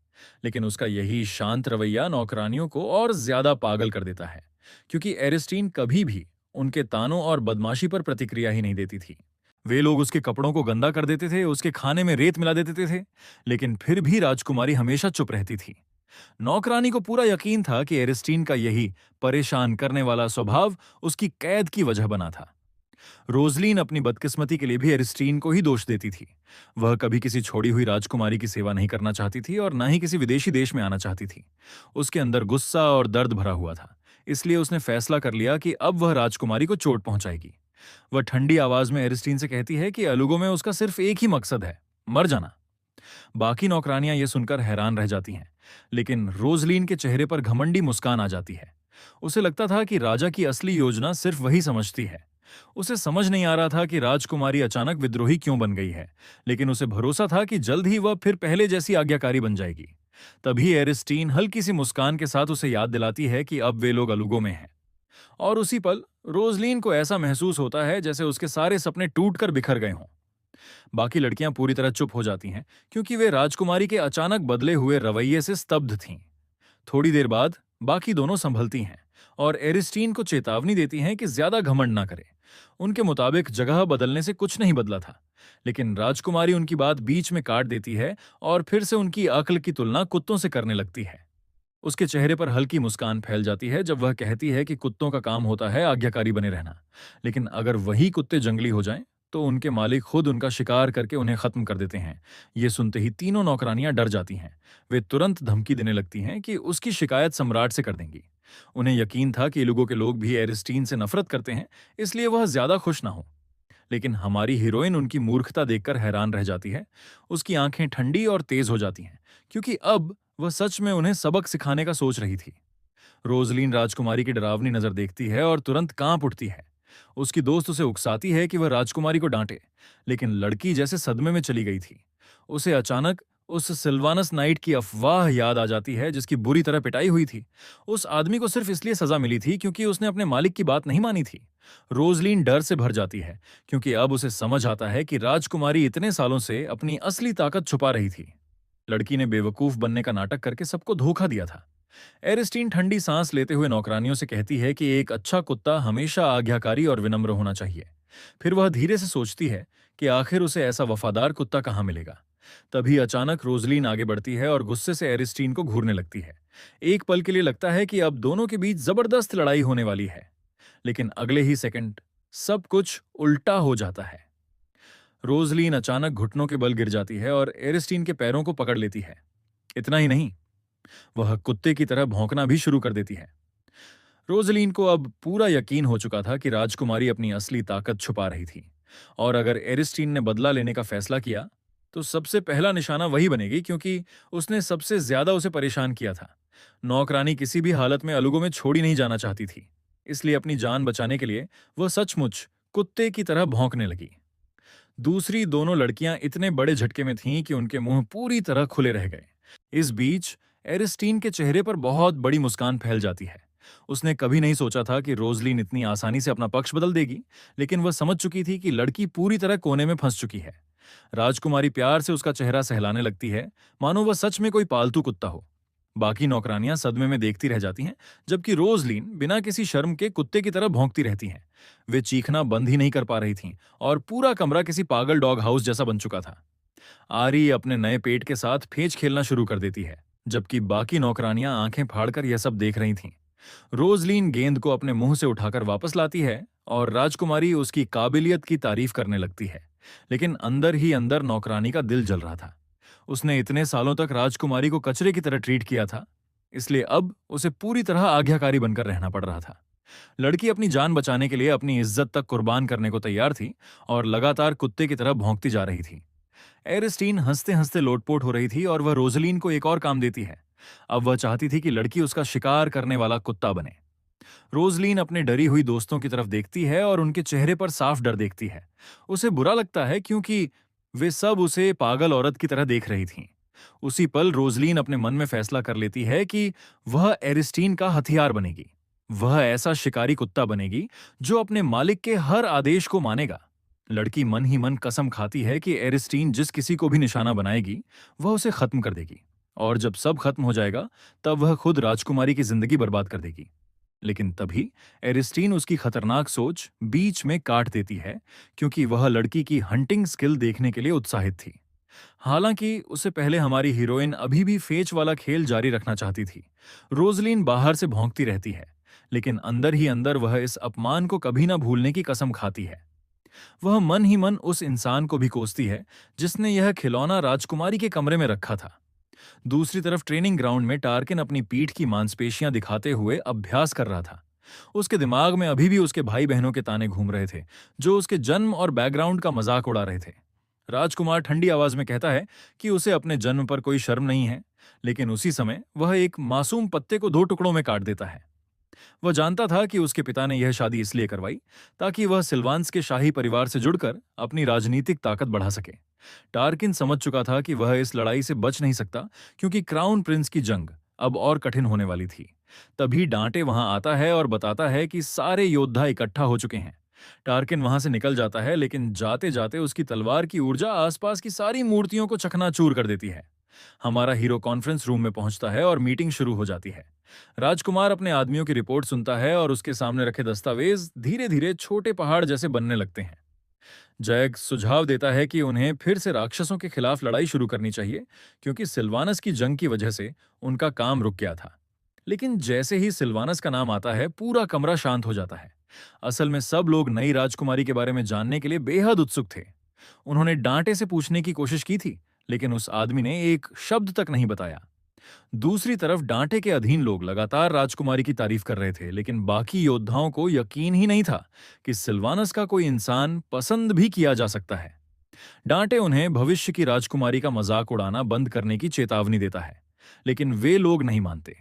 लेकिन उसका यही शांत रवैया नौकरानियों को और ज्यादा पागल कर देता है, क्योंकि एरिस्टीन कभी भी उनके तानों और बदमाशी पर प्रतिक्रिया ही नहीं देती थी। वे लोग उसके कपड़ों को गंदा कर देते थे, उसके खाने में रेत मिला देते थे, लेकिन फिर भी राजकुमारी हमेशा चुप रहती थी। नौकरानी को पूरा यकीन था कि एरिस्टीन का यही परेशान करने वाला स्वभाव उसकी कैद की वजह बना था। रोजलीन अपनी बदकिस्मती के लिए भी एरिस्टीन को ही दोष देती थी। वह कभी किसी छोड़ी हुई राजकुमारी की सेवा नहीं करना चाहती थी और न ही किसी विदेशी देश में आना चाहती थी। उसके अंदर गुस्सा और दर्द भरा हुआ था, इसलिए उसने फैसला कर लिया कि अब वह राजकुमारी को चोट पहुंचाएगी। वह ठंडी आवाज में एरिस्टीन से कहती है कि अलुगो में उसका सिर्फ एक ही मकसद है, मर जाना। बाकी नौकरानियां यह सुनकर हैरान रह जाती हैं, लेकिन रोजलीन के चेहरे पर घमंडी मुस्कान आ जाती है। उसे लगता था कि राजा की असली योजना सिर्फ वही समझती है। उसे समझ नहीं आ रहा था कि राजकुमारी अचानक विद्रोही क्यों बन गई है, लेकिन उसे भरोसा था कि जल्द ही वह फिर पहले जैसी आज्ञाकारी बन जाएगी। तभी एरिस्टीन हल्की सी मुस्कान के साथ उसे याद दिलाती है कि अब वे लोग अलुगो में हैं। और उसी पल रोजलीन को ऐसा महसूस होता है जैसे उसके सारे सपने टूटकर बिखर गए हों। बाकी लड़कियां पूरी तरह चुप हो जाती हैं, क्योंकि वे राजकुमारी के अचानक बदले हुए रवैये से स्तब्ध थीं। थोड़ी देर बाद बाकी दोनों संभलती हैं और एरिस्टीन को चेतावनी देती हैं कि ज्यादा घमंड ना करे। उनके मुताबिक जगह बदलने से कुछ नहीं बदला था, लेकिन राजकुमारी उनकी बात बीच में काट देती है और फिर से उनकी अक्ल की तुलना कुत्तों से करने लगती है। उसके चेहरे पर हल्की मुस्कान फैल जाती है जब वह कहती है कि कुत्तों का काम होता है आज्ञाकारी बने रहना, लेकिन अगर वही कुत्ते जंगली हो जाएं तो उनके मालिक खुद उनका शिकार करके उन्हें खत्म कर देते हैं। ये सुनते ही तीनों नौकरानियां डर जाती हैं। वे तुरंत धमकी देने लगती हैं कि उसकी शिकायत सम्राट से कर देंगी। उन्हें यकीन था कि इलुगो के लोग भी एरिस्टीन से नफरत करते हैं, इसलिए वह ज्यादा खुश ना हो। लेकिन हमारी हीरोइन उनकी मूर्खता देखकर हैरान रह जाती है। उसकी आंखें ठंडी और तेज हो जाती हैं, क्योंकि अब वह सच में उन्हें सबक सिखाने का सोच रही थी। रोजलीन राजकुमारी की डरावनी नजर देखती है और तुरंत कांप उठती है। उसकी दोस्त उसे उकसाती है कि वह राजकुमारी को डांटे, लेकिन लड़की जैसे सदमे में चली गई थी। उसे अचानक उस सिल्वानस नाइट की अफवाह याद आ जाती है जिसकी बुरी तरह पिटाई हुई थी। उस आदमी को सिर्फ इसलिए सजा मिली थी क्योंकि उसने अपने मालिक की बात नहीं मानी थी। रोजलीन डर से भर जाती है, क्योंकि अब उसे समझ आता है कि राजकुमारी इतने सालों से अपनी असली ताकत छुपा रही थी। लड़की ने बेवकूफ बनने का नाटक करके सबको धोखा दिया था। एरिस्टीन ठंडी सांस लेते हुए नौकरानियों से कहती है कि एक अच्छा कुत्ता हमेशा आज्ञाकारी और विनम्र होना चाहिए। फिर वह धीरे से सोचती है कि आखिर उसे ऐसा वफादार कुत्ता कहाँ मिलेगा। तभी अचानक रोजलीन आगे बढ़ती है और गुस्से से एरिस्टीन को घूरने लगती है। एक पल के लिए लगता है कि अब दोनों के बीच जबरदस्त लड़ाई होने वाली है, लेकिन अगले ही सेकंड सब कुछ उल्टा हो जाता है। रोजलीन अचानक घुटनों के बल गिर जाती है और एरिस्टीन के पैरों को पकड़ लेती है। इतना ही नहीं, वह कुत्ते की तरह भौंकना भी शुरू कर देती है। रोजलीन को अब पूरा यकीन हो चुका था कि राजकुमारी अपनी असली ताकत छुपा रही थी, और अगर एरिस्टीन ने बदला लेने का फैसला किया तो सबसे पहला निशाना वही बनेगी, क्योंकि उसने सबसे ज्यादा उसे परेशान किया था। नौकरानी किसी भी हालत में अलुगो में छोड़ी नहीं जाना चाहती थी, इसलिए अपनी जान बचाने के लिए वह सचमुच कुत्ते की तरह भौंकने लगी। दूसरी दोनों लड़कियां इतने बड़े झटके में थीं कि उनके मुंह पूरी तरह खुले रह गए। इस बीच एरिस्टीन के चेहरे पर बहुत बड़ी मुस्कान फैल जाती है। उसने कभी नहीं सोचा था कि रोजलीन इतनी आसानी से अपना पक्ष बदल देगी, लेकिन वह समझ चुकी थी कि लड़की पूरी तरह कोने में फंस चुकी है। राजकुमारी प्यार से उसका चेहरा सहलाने लगती है, मानो वह सच में कोई पालतू कुत्ता हो। बाकी नौकरानियां सदमे में देखती रह जाती हैं, जबकि रोजलीन बिना किसी शर्म के कुत्ते की तरह भौंकती रहती हैं। वे चीखना बंद ही नहीं कर पा रही थीं और पूरा कमरा किसी पागल डॉग हाउस जैसा बन चुका था। आरी अपने नए पेट के साथ फेंच खेलना शुरू कर देती है, जबकि बाकी नौकरानियां आंखें फाड़कर यह सब देख रही थीं। रोजलीन गेंद को अपने मुंह से उठाकर वापस लाती है और राजकुमारी उसकी काबिलियत की तारीफ करने लगती है, लेकिन अंदर ही अंदर नौकरानी का दिल जल रहा था। उसने इतने सालों तक राजकुमारी को कचरे की तरह ट्रीट किया था, इसलिए अब उसे पूरी तरह आज्ञाकारी बनकर रहना पड़ रहा था। लड़की अपनी जान बचाने के लिए अपनी इज्जत तक कुर्बान करने को तैयार थी और लगातार कुत्ते की तरह भौंकती जा रही थी। एरिस्टीन हंसते हंसते लोटपोट हो रही थी और वह रोजलीन को एक और काम देती है। अब वह चाहती थी कि लड़की उसका शिकार करने वाला कुत्ता बने। रोजलीन अपने डरी हुई दोस्तों की तरफ देखती है और उनके चेहरे पर साफ डर देखती है। उसे बुरा लगता है क्योंकि वे सब उसे पागल औरत की तरह देख रही थीं। उसी पल रोजलीन अपने मन में फैसला कर लेती है कि वह एरिस्टीन का हथियार बनेगी। वह ऐसा शिकारी कुत्ता बनेगी जो अपने मालिक के हर आदेश को मानेगा। लड़की मन ही मन कसम खाती है कि एरिस्टीन जिस किसी को भी निशाना बनाएगी, वह उसे खत्म कर देगी, और जब सब खत्म हो जाएगा तब वह खुद राजकुमारी की जिंदगी बर्बाद कर देगी। लेकिन तभी एरिस्टीन उसकी खतरनाक सोच बीच में काट देती है, क्योंकि वह लड़की की हंटिंग स्किल देखने के लिए उत्साहित थी। हालांकि उससे पहले हमारी हीरोइन अभी भी फेच वाला खेल जारी रखना चाहती थी। रोजलीन बाहर से भौंकती रहती है, लेकिन अंदर ही अंदर वह इस अपमान को कभी ना भूलने की कसम खाती है। वह मन ही मन उस इंसान को भी कोसती है जिसने यह खिलौना राजकुमारी के कमरे में रखा था। दूसरी तरफ ट्रेनिंग ग्राउंड में टार्किन अपनी पीठ की मांसपेशियां दिखाते हुए अभ्यास कर रहा था। उसके दिमाग में अभी भी उसके भाई बहनों के ताने घूम रहे थे, जो उसके जन्म और बैकग्राउंड का मजाक उड़ा रहे थे। राजकुमार ठंडी आवाज में कहता है कि उसे अपने जन्म पर कोई शर्म नहीं है, लेकिन उसी समय वह एक मासूम पत्ते को 2 टुकड़ों में काट देता है। वह जानता था कि उसके पिता ने यह शादी इसलिए करवाई ताकि वह सिल्वांस के शाही परिवार से जुड़कर अपनी राजनीतिक ताकत बढ़ा सके। टार्किन समझ चुका था कि वह इस लड़ाई से बच नहीं सकता, क्योंकि क्राउन प्रिंस की जंग अब और कठिन होने वाली थी। तभी डांटे वहां आता है और बताता है कि सारे योद्धा इकट्ठा हो चुके हैं। टार्किन वहां से निकल जाता है, लेकिन जाते जाते उसकी तलवार की ऊर्जा आसपास की सारी मूर्तियों को चकनाचूर कर देती है। हमारा हीरो कॉन्फ्रेंस रूम में पहुंचता है और मीटिंग शुरू हो जाती है। राजकुमार अपने आदमियों की रिपोर्ट सुनता है और उसके सामने रखे दस्तावेज धीरे धीरे छोटे पहाड़ जैसे बनने लगते हैं। जैक सुझाव देता है कि उन्हें फिर से राक्षसों के खिलाफ लड़ाई शुरू करनी चाहिए, क्योंकि सिल्वानस की जंग की वजह से उनका काम रुक गया था। लेकिन जैसे ही सिल्वानस का नाम आता है, पूरा कमरा शांत हो जाता है। असल में सब लोग नई राजकुमारी के बारे में जानने के लिए बेहद उत्सुक थे। उन्होंने डांटे से पूछने की कोशिश की थी, लेकिन उस आदमी ने एक शब्द तक नहीं बताया। दूसरी तरफ डांटे के अधीन लोग लगातार राजकुमारी की तारीफ कर रहे थे, लेकिन बाकी योद्धाओं को यकीन ही नहीं था कि सिल्वानस का कोई इंसान पसंद भी किया जा सकता है। डांटे उन्हें भविष्य की राजकुमारी का मजाक उड़ाना बंद करने की चेतावनी देता है, लेकिन वे लोग नहीं मानते।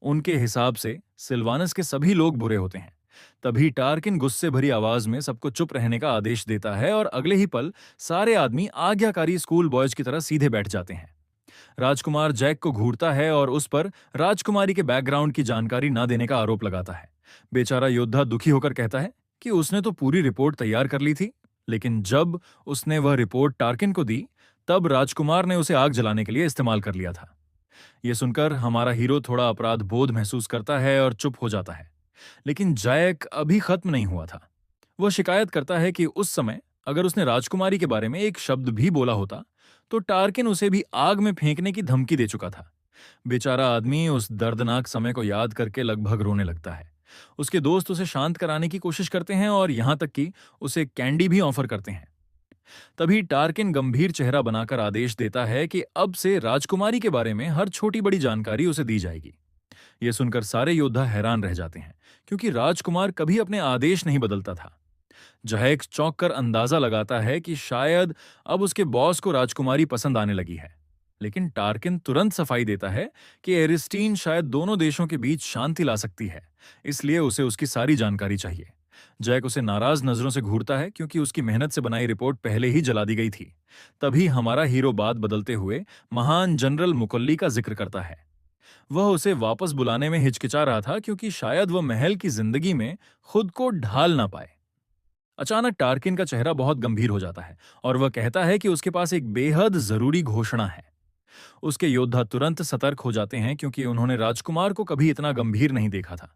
उनके हिसाब से सिल्वानस के सभी लोग बुरे होते हैं। तभी टार्किन गुस्से भरी आवाज में सबको चुप रहने का आदेश देता है और अगले ही पल सारे आदमी आज्ञाकारी स्कूल बॉयज की तरह सीधे बैठ जाते हैं। राजकुमार जैक को घूरता है और उस पर राजकुमारी के बैकग्राउंड की जानकारी न देने का आरोप लगाता है। बेचारा योद्धा दुखी होकर कहता है कि उसने तो पूरी रिपोर्ट तैयार कर ली थी, लेकिन जब उसने वह रिपोर्ट टार्किन को दी, तब राजकुमार ने उसे आग जलाने के लिए इस्तेमाल कर लिया था। यह सुनकर हमारा हीरो थोड़ा अपराध बोध महसूस करता है और चुप हो जाता है। लेकिन जैक अभी खत्म नहीं हुआ था। वह शिकायत करता है कि उस समय अगर उसने राजकुमारी के बारे में एक शब्द भी बोला होता, तो टार्किन उसे भी आग में फेंकने की धमकी दे चुका था। बेचारा आदमी उस दर्दनाक समय को याद करके लगभग रोने लगता है। उसके दोस्त उसे शांत कराने की कोशिश करते हैं और यहां तक कि उसे कैंडी भी ऑफर करते हैं। तभी टार्किन गंभीर चेहरा बनाकर आदेश देता है कि अब से राजकुमारी के बारे में हर छोटी बड़ी जानकारी उसे दी जाएगी। यह सुनकर सारे योद्धा हैरान रह जाते हैं, क्योंकि राजकुमार कभी अपने आदेश नहीं बदलता था। जहैक चौंक कर अंदाजा लगाता है कि शायद अब उसके बॉस को राजकुमारी पसंद आने लगी है। लेकिन टार्किन तुरंत सफाई देता है कि एरिस्टीन शायद दोनों देशों के बीच शांति ला सकती है, इसलिए उसे उसकी सारी जानकारी चाहिए। जैक उसे नाराज नजरों से घूरता है, क्योंकि उसकी मेहनत से बनाई रिपोर्ट पहले ही जला दी गई थी। तभी हमारा हीरो बात बदलते हुए महान जनरल मुकल्ली का जिक्र करता है। वह उसे वापस बुलाने में हिचकिचा रहा था, क्योंकि शायद वह महल की जिंदगी में खुद को ढाल ना पाए। अचानक टार्किन का चेहरा बहुत गंभीर हो जाता है और वह कहता है कि उसके पास एक बेहद जरूरी घोषणा है। उसके योद्धा तुरंत सतर्क हो जाते हैं क्योंकि उन्होंने राजकुमार को कभी इतना गंभीर नहीं देखा था।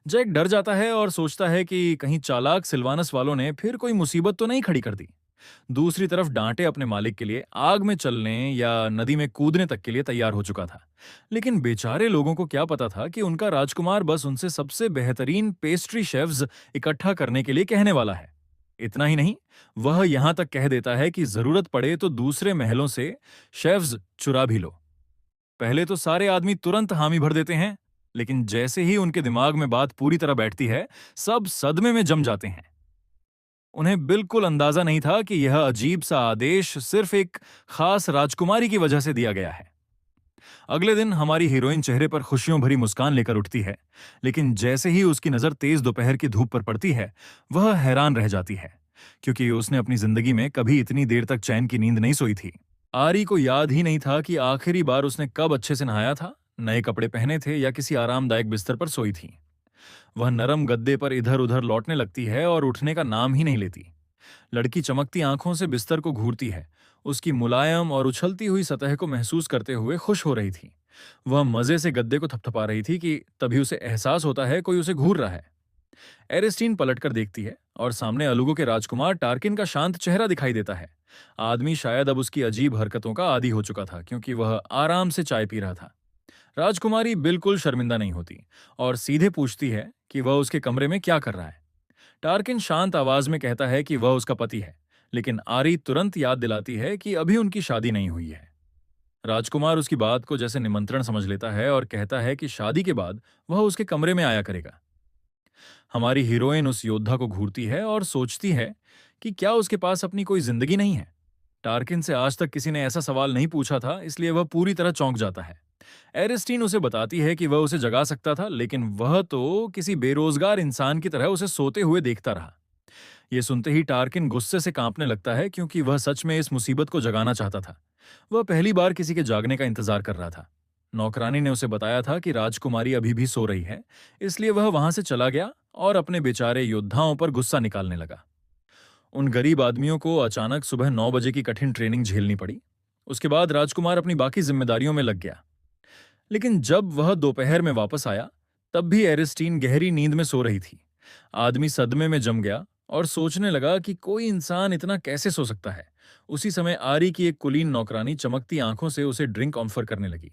जैक डर जाता है और सोचता है कि कहीं चालाक सिल्वानस वालों ने फिर कोई मुसीबत तो नहीं खड़ी कर दी। दूसरी तरफ डांटे अपने मालिक के लिए आग में चलने या नदी में कूदने तक के लिए तैयार हो चुका था। लेकिन बेचारे लोगों को क्या पता था कि उनका राजकुमार बस उनसे सबसे बेहतरीन पेस्ट्री शेफ्स इकट्ठा करने के लिए कहने वाला है। इतना ही नहीं, वह यहां तक कह देता है कि जरूरत पड़े तो दूसरे महलों से शेफ्स चुरा भी लो। पहले तो सारे आदमी तुरंत हामी भर देते हैं, लेकिन जैसे ही उनके दिमाग में बात पूरी तरह बैठती है, सब सदमे में जम जाते हैं। उन्हें बिल्कुल अंदाजा नहीं था कि यह अजीब सा आदेश सिर्फ एक खास राजकुमारी की वजह से दिया गया है। अगले दिन हमारी हीरोइन चेहरे पर खुशियों भरी मुस्कान लेकर उठती है, लेकिन जैसे ही उसकी नजर तेज दोपहर की धूप पर पड़ती है, वह हैरान रह जाती है, क्योंकि उसने अपनी जिंदगी में कभी इतनी देर तक चैन की नींद नहीं सोई थी। आरी को याद ही नहीं था कि आखिरी बार उसने कब अच्छे से नहाया था, नए कपड़े पहने थे या किसी आरामदायक बिस्तर पर सोई थी। वह नरम गद्दे पर इधर उधर लौटने लगती है और उठने का नाम ही नहीं लेती। लड़की चमकती आंखों से बिस्तर को घूरती है, उसकी मुलायम और उछलती हुई सतह को महसूस करते हुए खुश हो रही थी। वह मजे से गद्दे को थपथपा रही थी कि तभी उसे एहसास होता है कोई उसे घूर रहा है। एरिस्टीन पलटकर देखती है और सामने अलुगो के राजकुमार टार्किन का शांत चेहरा दिखाई देता है। आदमी शायद अब उसकी अजीब हरकतों का आदी हो चुका था, क्योंकि वह आराम से चाय पी रहा था। राजकुमारी बिल्कुल शर्मिंदा नहीं होती और सीधे पूछती है कि वह उसके कमरे में क्या कर रहा है। टार्किन शांत आवाज में कहता है कि वह उसका पति है, लेकिन आरी तुरंत याद दिलाती है कि अभी उनकी शादी नहीं हुई है। राजकुमार उसकी बात को जैसे निमंत्रण समझ लेता है और कहता है कि शादी के बाद वह उसके कमरे में आया करेगा। हमारी हीरोइन उस योद्धा को घूरती है और सोचती है कि क्या उसके पास अपनी कोई जिंदगी नहीं है। टार्किन से आज तक किसी ने ऐसा सवाल नहीं पूछा था, इसलिए वह पूरी तरह चौंक जाता है। एरिस्टीन उसे बताती है कि वह उसे जगा सकता था, लेकिन वह तो किसी बेरोजगार इंसान की तरह उसे सोते हुए देखता रहा। यह सुनते ही टार्किन गुस्से से कांपने लगता है, क्योंकि वह सच में इस मुसीबत को जगाना चाहता था। वह पहली बार किसी के जागने का इंतजार कर रहा था। नौकरानी ने उसे बताया था कि राजकुमारी अभी भी सो रही है, इसलिए वह वहां से चला गया और अपने बेचारे योद्धाओं पर गुस्सा निकालने लगा। उन गरीब आदमियों को अचानक सुबह 9 बजे की कठिन ट्रेनिंग झेलनी पड़ी। उसके बाद राजकुमार अपनी बाकी जिम्मेदारियों में लग गया। लेकिन जब वह दोपहर में वापस आया, तब भी एरिस्टीन गहरी नींद में सो रही थी। आदमी सदमे में जम गया और सोचने लगा कि कोई इंसान इतना कैसे सो सकता है। उसी समय आरी की एक कुलीन नौकरानी चमकती आंखों से उसे ड्रिंक ऑफर करने लगी।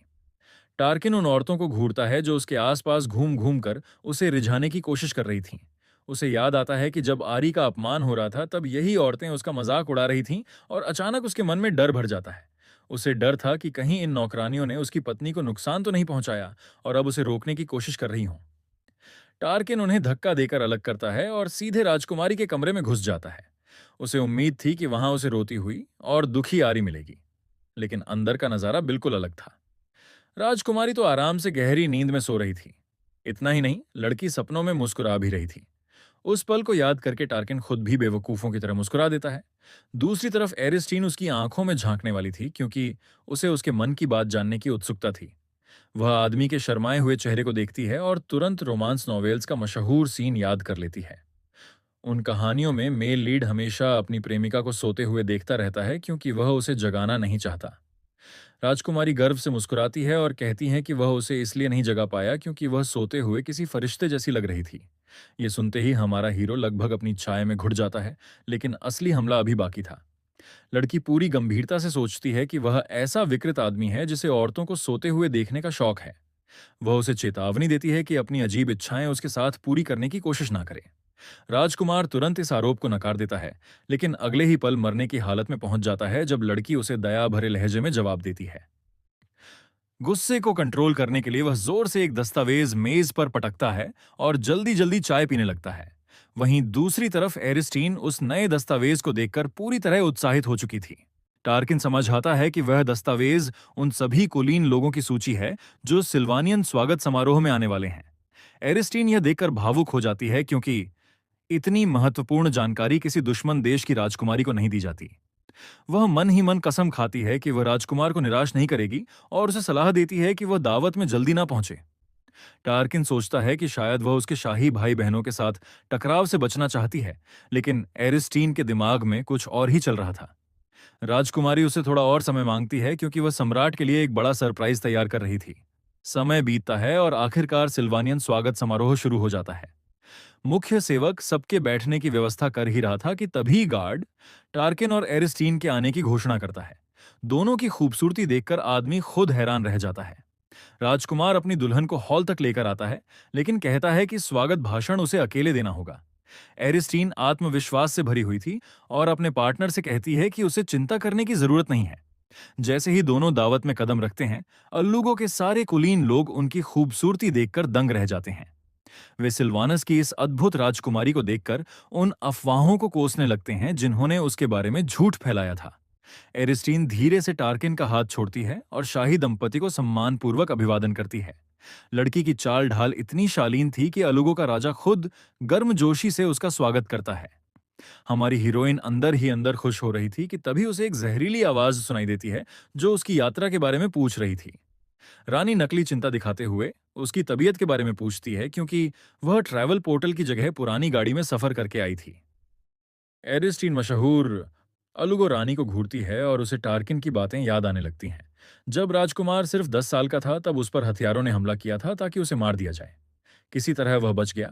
टार्किन उन औरतों को घूरता है जो उसके आसपास घूम घूम कर उसे रिझाने की कोशिश कर रही थीं। उसे याद आता है कि जब आरी का अपमान हो रहा था, तब यही औरतें उसका मजाक उड़ा रही थीं और अचानक उसके मन में डर भर जाता है। उसे डर था कि कहीं इन नौकरानियों ने उसकी पत्नी को नुकसान तो नहीं पहुंचाया और अब उसे रोकने की कोशिश कर रही हों। टार्किन उन्हें धक्का देकर अलग करता है और सीधे राजकुमारी के कमरे में घुस जाता है। उसे उम्मीद थी कि वहां उसे रोती हुई और दुखी आरी मिलेगी, लेकिन अंदर का नजारा बिल्कुल अलग था। राजकुमारी तो आराम से गहरी नींद में सो रही थी। इतना ही नहीं, लड़की सपनों में मुस्कुरा भी रही थी। उस पल को याद करके टार्किन खुद भी बेवकूफों की तरह मुस्कुरा देता है। दूसरी तरफ एरिस्टीन उसकी आंखों में झांकने वाली थी, क्योंकि उसे उसके मन की बात जानने की उत्सुकता थी। वह आदमी के शर्माए हुए चेहरे को देखती है और तुरंत रोमांस नॉवेल्स का मशहूर सीन याद कर लेती है। उन कहानियों में मेल लीड हमेशा अपनी प्रेमिका को सोते हुए देखता रहता है, क्योंकि वह उसे जगाना नहीं चाहता। राजकुमारी गर्व से मुस्कुराती है और कहती है कि वह उसे इसलिए नहीं जगा पाया क्योंकि वह सोते हुए किसी फरिश्ते जैसी लग रही थी। ये सुनते ही हमारा हीरो लगभग अपनी छाया में घुट जाता है, लेकिन असली हमला अभी बाकी था। लड़की पूरी गंभीरता से सोचती है कि वह ऐसा विकृत आदमी है जिसे औरतों को सोते हुए देखने का शौक है। वह उसे चेतावनी देती है कि अपनी अजीब इच्छाएं उसके साथ पूरी करने की कोशिश ना करे। राजकुमार तुरंत इस आरोप को नकार देता है, लेकिन अगले ही पल मरने की हालत में पहुंच जाता है जब लड़की उसे दया भरे लहजे में जवाब देती है। गुस्से को कंट्रोल करने के लिए वह जोर से एक दस्तावेज मेज पर पटकता है और जल्दी जल्दी चाय पीने लगता है। वहीं दूसरी तरफ एरिस्टीन उस नए दस्तावेज को देखकर पूरी तरह उत्साहित हो चुकी थी। टार्किन समझ आता है कि वह दस्तावेज उन सभी कुलीन लोगों की सूची है जो सिल्वानियन स्वागत समारोह में आने वाले हैं। एरिस्टीन यह देखकर भावुक हो जाती है, क्योंकि इतनी महत्वपूर्ण जानकारी किसी दुश्मन देश की राजकुमारी को नहीं दी जाती। वह मन ही मन कसम खाती है कि वह राजकुमार को निराश नहीं करेगी और उसे सलाह देती है कि वह दावत में जल्दी ना पहुंचे। टार्किन सोचता है कि शायद वह उसके शाही भाई बहनों के साथ टकराव से बचना चाहती है, लेकिन एरिस्टीन के दिमाग में कुछ और ही चल रहा था। राजकुमारी उससे थोड़ा और समय मांगती है क्योंकि वह सम्राट के लिए एक बड़ा सरप्राइज तैयार कर रही थी। समय बीतता है और आखिरकार सिल्वानियन स्वागत समारोह शुरू हो जाता है। मुख्य सेवक सबके बैठने की व्यवस्था कर ही रहा था कि तभी गार्ड टार्किन और एरिस्टीन के आने की घोषणा करता है। दोनों की खूबसूरती देखकर आदमी खुद हैरान रह जाता है। राजकुमार अपनी दुल्हन को हॉल तक लेकर आता है, लेकिन कहता है कि स्वागत भाषण उसे अकेले देना होगा। एरिस्टीन आत्मविश्वास से भरी हुई थी और अपने पार्टनर से कहती है कि उसे चिंता करने की जरूरत नहीं है। जैसे ही दोनों दावत में कदम रखते हैं, अल्लुगो के सारे कुलीन लोग उनकी खूबसूरती देखकर दंग रह जाते हैं। वे सिल्वानस की इस अद्भुत राजकुमारी को देखकर उन अफवाहों को कोसने लगते हैं जिन्होंने उसके बारे में झूठ फैलाया था। एरिस्टीन धीरे से टार्किन का हाथ छोड़ती है और शाही दंपति को सम्मानपूर्वक अभिवादन करती है। लड़की की चाल ढाल इतनी शालीन थी कि अलुगो का राजा खुद गर्मजोशी से उसका स्वागत करता है। हमारी हीरोइन अंदर ही अंदर खुश हो रही थी कि तभी उसे एक जहरीली आवाज सुनाई देती है जो उसकी यात्रा के बारे में पूछ रही थी। रानी नकली चिंता दिखाते हुए उसकी तबीयत के बारे में पूछती है क्योंकि वह ट्रैवल पोर्टल की जगह पुरानी गाड़ी में सफर करके आई थी। एरिस्टीन मशहूर अलुगो रानी को घूरती है और उसे टार्किन की बातें याद आने लगती हैं। जब राजकुमार सिर्फ 10 साल का था तब उस पर हथियारों ने हमला किया था ताकि उसे मार दिया जाए। किसी तरह वह बच गया,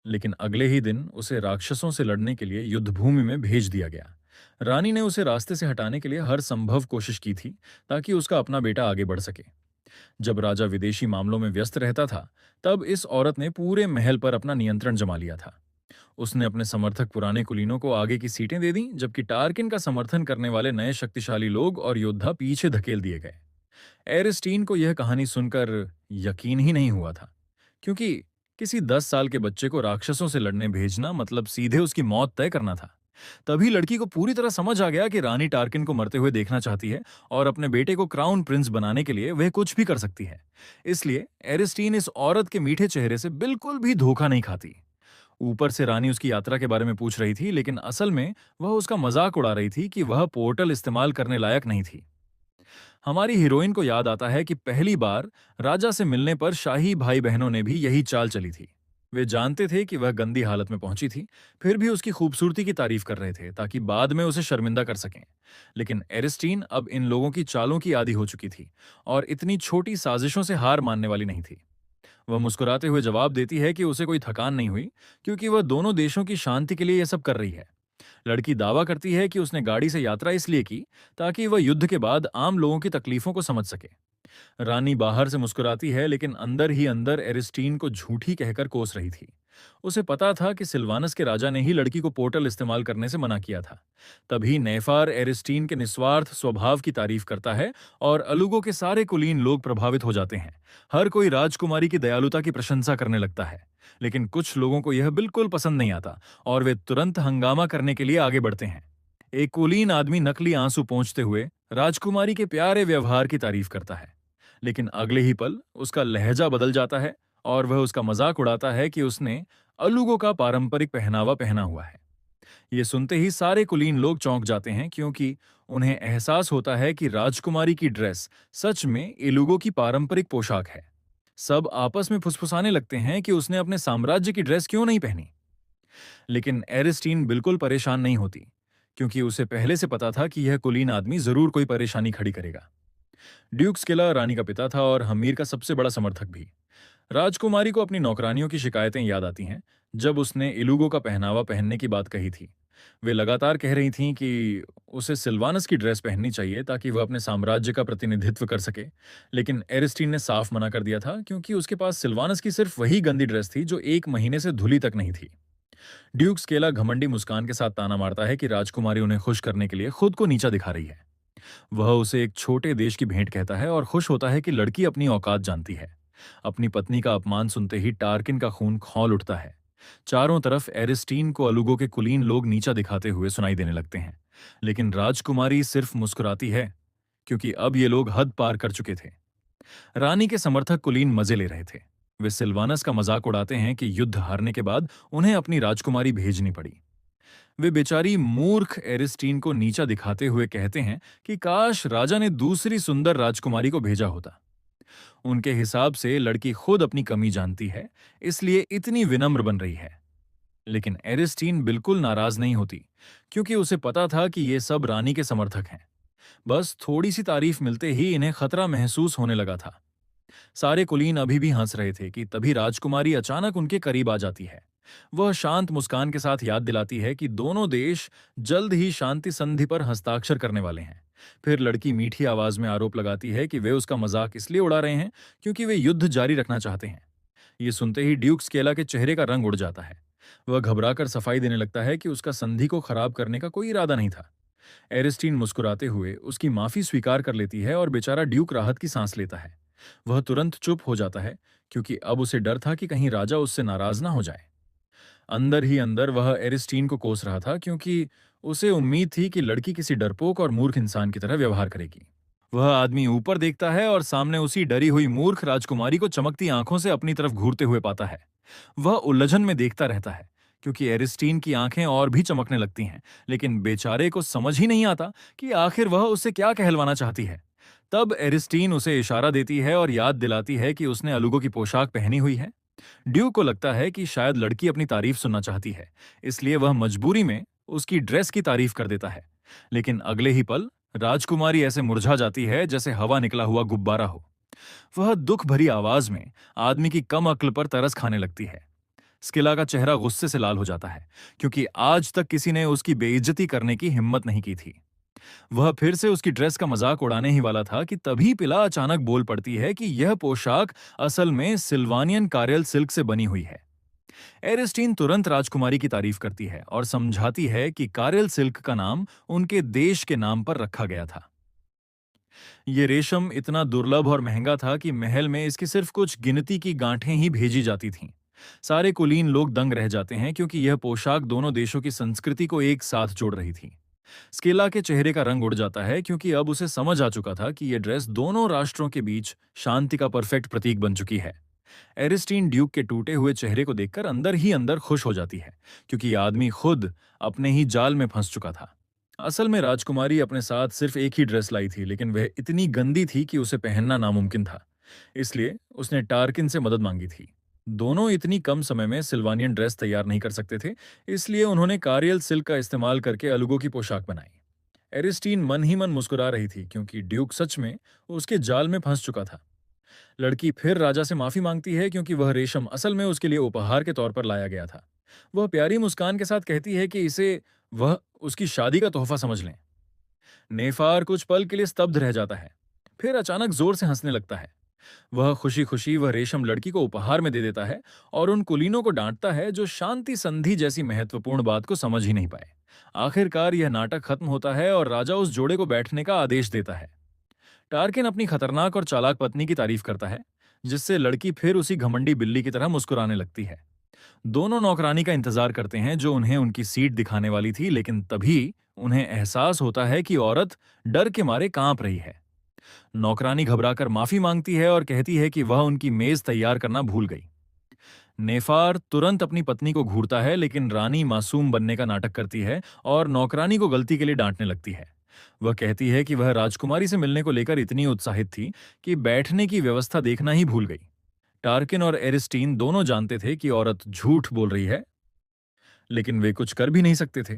लेकिन अगले ही दिन उसे राक्षसों से लड़ने के लिए युद्ध भूमि में भेज दिया गया। रानी ने उसे रास्ते से हटाने के लिए हर संभव कोशिश की थी ताकि उसका अपना बेटा आगे बढ़ सके। जब राजा विदेशी मामलों में व्यस्त रहता था, तब इस औरत ने पूरे महल पर अपना नियंत्रण जमा लिया था। उसने अपने समर्थक पुराने कुलीनों को आगे की सीटें दे दी, जबकि टार्किन का समर्थन करने वाले नए शक्तिशाली लोग और योद्धा पीछे धकेल दिए गए। एरिस्टीन को यह कहानी सुनकर यकीन ही नहीं हुआ था, क्योंकि किसी 10 साल के बच्चे को राक्षसों से लड़ने भेजना मतलब सीधे उसकी मौत तय करना था। तभी लड़की को पूरी तरह समझ आ गया कि रानी टार्किन को मरते हुए देखना चाहती है और अपने बेटे को क्राउन प्रिंस बनाने के लिए वह कुछ भी कर सकती है। इसलिए एरिस्टीन इस औरत के मीठे चेहरे से बिल्कुल भी धोखा नहीं खाती। ऊपर से रानी उसकी यात्रा के बारे में पूछ रही थी, लेकिन असल में वह उसका मजाक उड़ा रही थी कि वह पोर्टल इस्तेमाल करने लायक नहीं थी। हमारी हीरोइन को याद आता है कि पहली बार राजा से मिलने पर शाही भाई बहनों ने भी यही चाल चली थी। वे जानते थे कि वह गंदी हालत में पहुंची थी, फिर भी उसकी खूबसूरती की तारीफ कर रहे थे ताकि बाद में उसे शर्मिंदा कर सकें। लेकिन एरिस्टीन अब इन लोगों की चालों की आदी हो चुकी थी और इतनी छोटी साजिशों से हार मानने वाली नहीं थी। वह मुस्कुराते हुए जवाब देती है कि उसे कोई थकान नहीं हुई, क्योंकि वह दोनों देशों की शांति के लिए यह सब कर रही है। लड़की दावा करती है कि उसने गाड़ी से यात्रा इसलिए की ताकि वह युद्ध के बाद आम लोगों की तकलीफों को समझ सके। रानी बाहर से मुस्कुराती है, लेकिन अंदर ही अंदर एरिस्टीन को झूठी कहकर कोस रही थी। उसे पता था कि सिल्वानस के राजा ने ही लड़की को पोर्टल इस्तेमाल करने से मना किया था। तभी नेफार एरिस्टीन के निस्वार्थ स्वभाव की तारीफ करता है और अलुगो के सारे कुलीन लोग प्रभावित हो जाते हैं। हर कोई राजकुमारी की दयालुता की प्रशंसा करने लगता है, लेकिन कुछ लोगों को यह बिल्कुल पसंद नहीं आता और वे तुरंत हंगामा करने के लिए आगे बढ़ते हैं। एक कुलीन आदमी नकली आंसू पोंछते हुए राजकुमारी के प्यारे व्यवहार की तारीफ करता है, लेकिन अगले ही पल उसका लहजा बदल जाता है और वह उसका मजाक उड़ाता है कि उसने अलुगो का पारंपरिक पहनावा पहना हुआ है। ये सुनते ही सारे कुलीन लोग चौंक जाते हैं, क्योंकि उन्हें एहसास होता है कि राजकुमारी की ड्रेस सच में इलुगो की पारंपरिक पोशाक है। सब आपस में फुसफुसाने लगते हैं कि उसने अपने साम्राज्य की ड्रेस क्यों नहीं पहनी। लेकिन एरिस्टीन बिल्कुल परेशान नहीं होती, क्योंकि उसे पहले से पता था कि यह कुलीन आदमी जरूर कोई परेशानी खड़ी करेगा। ड्यूक स्किला रानी का पिता था और हमीर का सबसे बड़ा समर्थक भी। राजकुमारी को अपनी नौकरानियों की शिकायतें याद आती हैं जब उसने इलुगो का पहनावा पहनने की बात कही थी। वे लगातार कह रही थीं कि उसे सिल्वानस की ड्रेस पहननी चाहिए ताकि वह अपने साम्राज्य का प्रतिनिधित्व कर सके, लेकिन एरिस्टीन ने साफ मना कर दिया था, क्योंकि उसके पास सिल्वानस की सिर्फ वही गंदी ड्रेस थी जो 1 महीने से धुली तक नहीं थी। ड्यूक स्केला घमंडी मुस्कान के साथ ताना मारता है कि राजकुमारी उन्हें खुश करने के लिए खुद को नीचा दिखा रही है। वह उसे एक छोटे देश की भेंट कहता है और खुश होता है कि लड़की अपनी औकात जानती है। अपनी पत्नी का अपमान सुनते ही टार्किन का खून खौल उठता है। चारों तरफ एरिस्टीन को अलुगो के कुलीन लोग नीचा दिखाते हुए सुनाई देने लगते हैं, लेकिन राजकुमारी सिर्फ मुस्कुराती है, क्योंकि अब ये लोग हद पार कर चुके थे। रानी के समर्थक कुलीन मजे ले रहे थे। वे सिल्वानस का मजाक उड़ाते हैं कि युद्ध हारने के बाद उन्हें अपनी राजकुमारी भेजनी पड़ी। वे बेचारी मूर्ख एरिस्टीन को नीचा दिखाते हुए कहते हैं कि काश राजा ने दूसरी सुंदर राजकुमारी को भेजा होता। उनके हिसाब से लड़की खुद अपनी कमी जानती है, इसलिए इतनी विनम्र बन रही है। लेकिन एरिस्टीन बिल्कुल नाराज नहीं होती, क्योंकि उसे पता था कि ये सब रानी के समर्थक हैं। बस थोड़ी सी तारीफ मिलते ही इन्हें खतरा महसूस होने लगा था। सारे कुलीन अभी भी हंस रहे थे कि तभी राजकुमारी अचानक उनके करीब आ जाती है। वह शांत मुस्कान के साथ याद दिलाती है कि दोनों देश जल्द ही शांति संधि पर हस्ताक्षर करने वाले हैं। फिर लड़की मीठी आवाज में आरोप लगाती है कि वे उसका मजाक इसलिए उड़ा रहे हैं क्योंकि वे युद्ध जारी रखना चाहते हैं। ये सुनते ही ड्यूक स्केला के चेहरे का रंग उड़ जाता है। वह घबराकर सफाई देने लगता है कि उसका संधि को खराब करने का कोई इरादा नहीं था। एरिस्टीन मुस्कुराते हुए उसकी माफी स्वीकार कर लेती है और बेचारा ड्यूक राहत की सांस लेता है। वह तुरंत चुप हो जाता है, क्योंकि अब उसे डर था कि कहीं राजा उससे नाराज ना हो जाए। अंदर ही अंदर वह एरिस्टीन को कोस रहा था, क्योंकि उसे उम्मीद थी कि लड़की किसी डरपोक और मूर्ख इंसान की तरह व्यवहार करेगी। वह आदमी ऊपर देखता है और सामने उसी डरी हुई मूर्ख राजकुमारी को चमकती आंखों से अपनी तरफ घूरते हुए पाता है। वह उलझन में देखता रहता है, क्योंकि एरिस्टीन की आंखें और भी चमकने लगती हैं, लेकिन बेचारे को समझ ही नहीं आता कि आखिर वह उससे क्या कहलवाना चाहती है। तब एरिस्टीन उसे इशारा देती है और याद दिलाती है कि उसने अलुगो की पोशाक पहनी हुई है। ड्यूक को लगता है कि शायद लड़की अपनी तारीफ सुनना चाहती है, इसलिए वह मजबूरी में उसकी ड्रेस की तारीफ कर देता है। लेकिन अगले ही पल राजकुमारी ऐसे मुरझा जाती है जैसे हवा निकला हुआ गुब्बारा हो। वह दुख भरी आवाज में आदमी की कम अक्ल पर तरस खाने लगती है। स्किला का चेहरा गुस्से से लाल हो जाता है, क्योंकि आज तक किसी ने उसकी बेइज्जती करने की हिम्मत नहीं की थी। वह फिर से उसकी ड्रेस का मजाक उड़ाने ही वाला था कि तभी पिला अचानक बोल पड़ती है कि यह पोशाक असल में सिल्वानियन कार्यल सिल्क से बनी हुई है। एरिस्टीन तुरंत राजकुमारी की तारीफ करती है और समझाती है कि कार्यल सिल्क का नाम उनके देश के नाम पर रखा गया था। ये रेशम इतना दुर्लभ और महंगा था कि महल में इसकी सिर्फ कुछ गिनती की गांठें ही भेजी जाती थीं। सारे कुलीन लोग दंग रह जाते हैं, क्योंकि यह पोशाक दोनों देशों की संस्कृति को एक साथ जोड़ रही थी। स्केला के चेहरे का रंग उड़ जाता है, क्योंकि अब उसे समझ आ चुका था कि यह ड्रेस दोनों राष्ट्रों के बीच शांति का परफेक्ट प्रतीक बन चुकी है। एरिस्टीन ड्यूक के टूटे हुए चेहरे को देखकर अंदर ही अंदर खुश हो जाती है, क्योंकि यह आदमी खुद अपने ही जाल में फंस चुका था। असल में राजकुमारी अपने साथ सिर्फ एक ही ड्रेस लाई थी, लेकिन वह इतनी गंदी थी कि उसे पहनना नामुमकिन था। इसलिए उसने टार्किन से मदद मांगी थी। दोनों इतनी कम समय में सिल्वानियन ड्रेस तैयार नहीं कर सकते थे, इसलिए उन्होंने कारियल सिल्क का इस्तेमाल करके अलुगो की पोशाक बनाई। एरिस्टीन मन ही मन मुस्कुरा रही थी, क्योंकि ड्यूक सच में उसके जाल में फंस चुका था। लड़की फिर राजा से माफी मांगती है, क्योंकि वह रेशम असल में उसके लिए उपहार के तौर पर लाया गया था। वह प्यारी मुस्कान के साथ कहती है कि इसे वह उसकी शादी का तोहफा समझ लें। नेफार कुछ पल के लिए स्तब्ध रह जाता है, फिर अचानक जोर से हंसने लगता है। वह खुशी खुशी वह रेशम लड़की को उपहार में दे देता है और उन कुलीनों को डांटता है जो शांति संधि जैसी महत्वपूर्ण बात को समझ ही नहीं पाए। आखिरकार यह नाटक खत्म होता है और राजा उस जोड़े को बैठने का आदेश देता है। टार्किन अपनी खतरनाक और चालाक पत्नी की तारीफ करता है, जिससे लड़की फिर उसी घमंडी बिल्ली की तरह मुस्कुराने लगती है। दोनों नौकरानी का इंतजार करते हैं जो उन्हें उनकी सीट दिखाने वाली थी, लेकिन तभी उन्हें एहसास होता है कि औरत डर के मारे कांप रही है। नौकरानी घबराकर माफी मांगती है और कहती है कि वह उनकी मेज तैयार करना भूल गई। नेफार तुरंत अपनी पत्नी को घूरता है, लेकिन रानी मासूम बनने का नाटक करती है और नौकरानी को गलती के लिए डांटने लगती है। वह कहती है कि वह राजकुमारी से मिलने को लेकर इतनी उत्साहित थी कि बैठने की व्यवस्था देखना ही भूल गई। टार्किन और एरिस्टीन दोनों जानते थे कि औरत झूठ बोल रही है, लेकिन वे कुछ कर भी नहीं सकते थे।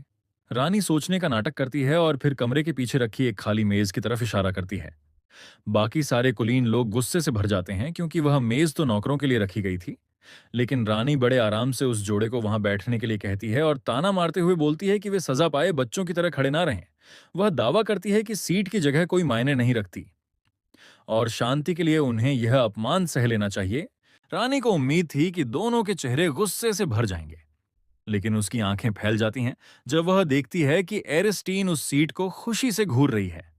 रानी सोचने का नाटक करती है और फिर कमरे के पीछे रखी एक खाली मेज की तरफ इशारा करती है। बाकी सारे कुलीन लोग गुस्से से भर जाते हैं, क्योंकि वह मेज तो नौकरों के लिए रखी गई थी। लेकिन रानी बड़े आराम से उस जोड़े को वहां बैठने के लिए कहती है और ताना मारते हुए बोलती है कि वे सजा पाए बच्चों की तरह खड़े ना रहें। वह दावा करती है कि सीट की जगह कोई मायने नहीं रखती और शांति के लिए उन्हें यह अपमान सह लेना चाहिए। रानी को उम्मीद थी कि दोनों के चेहरे गुस्से से भर जाएंगे, लेकिन उसकी आंखें फैल जाती हैं जब वह देखती है कि एरिस्टीन उस सीट को खुशी से घूर रही है।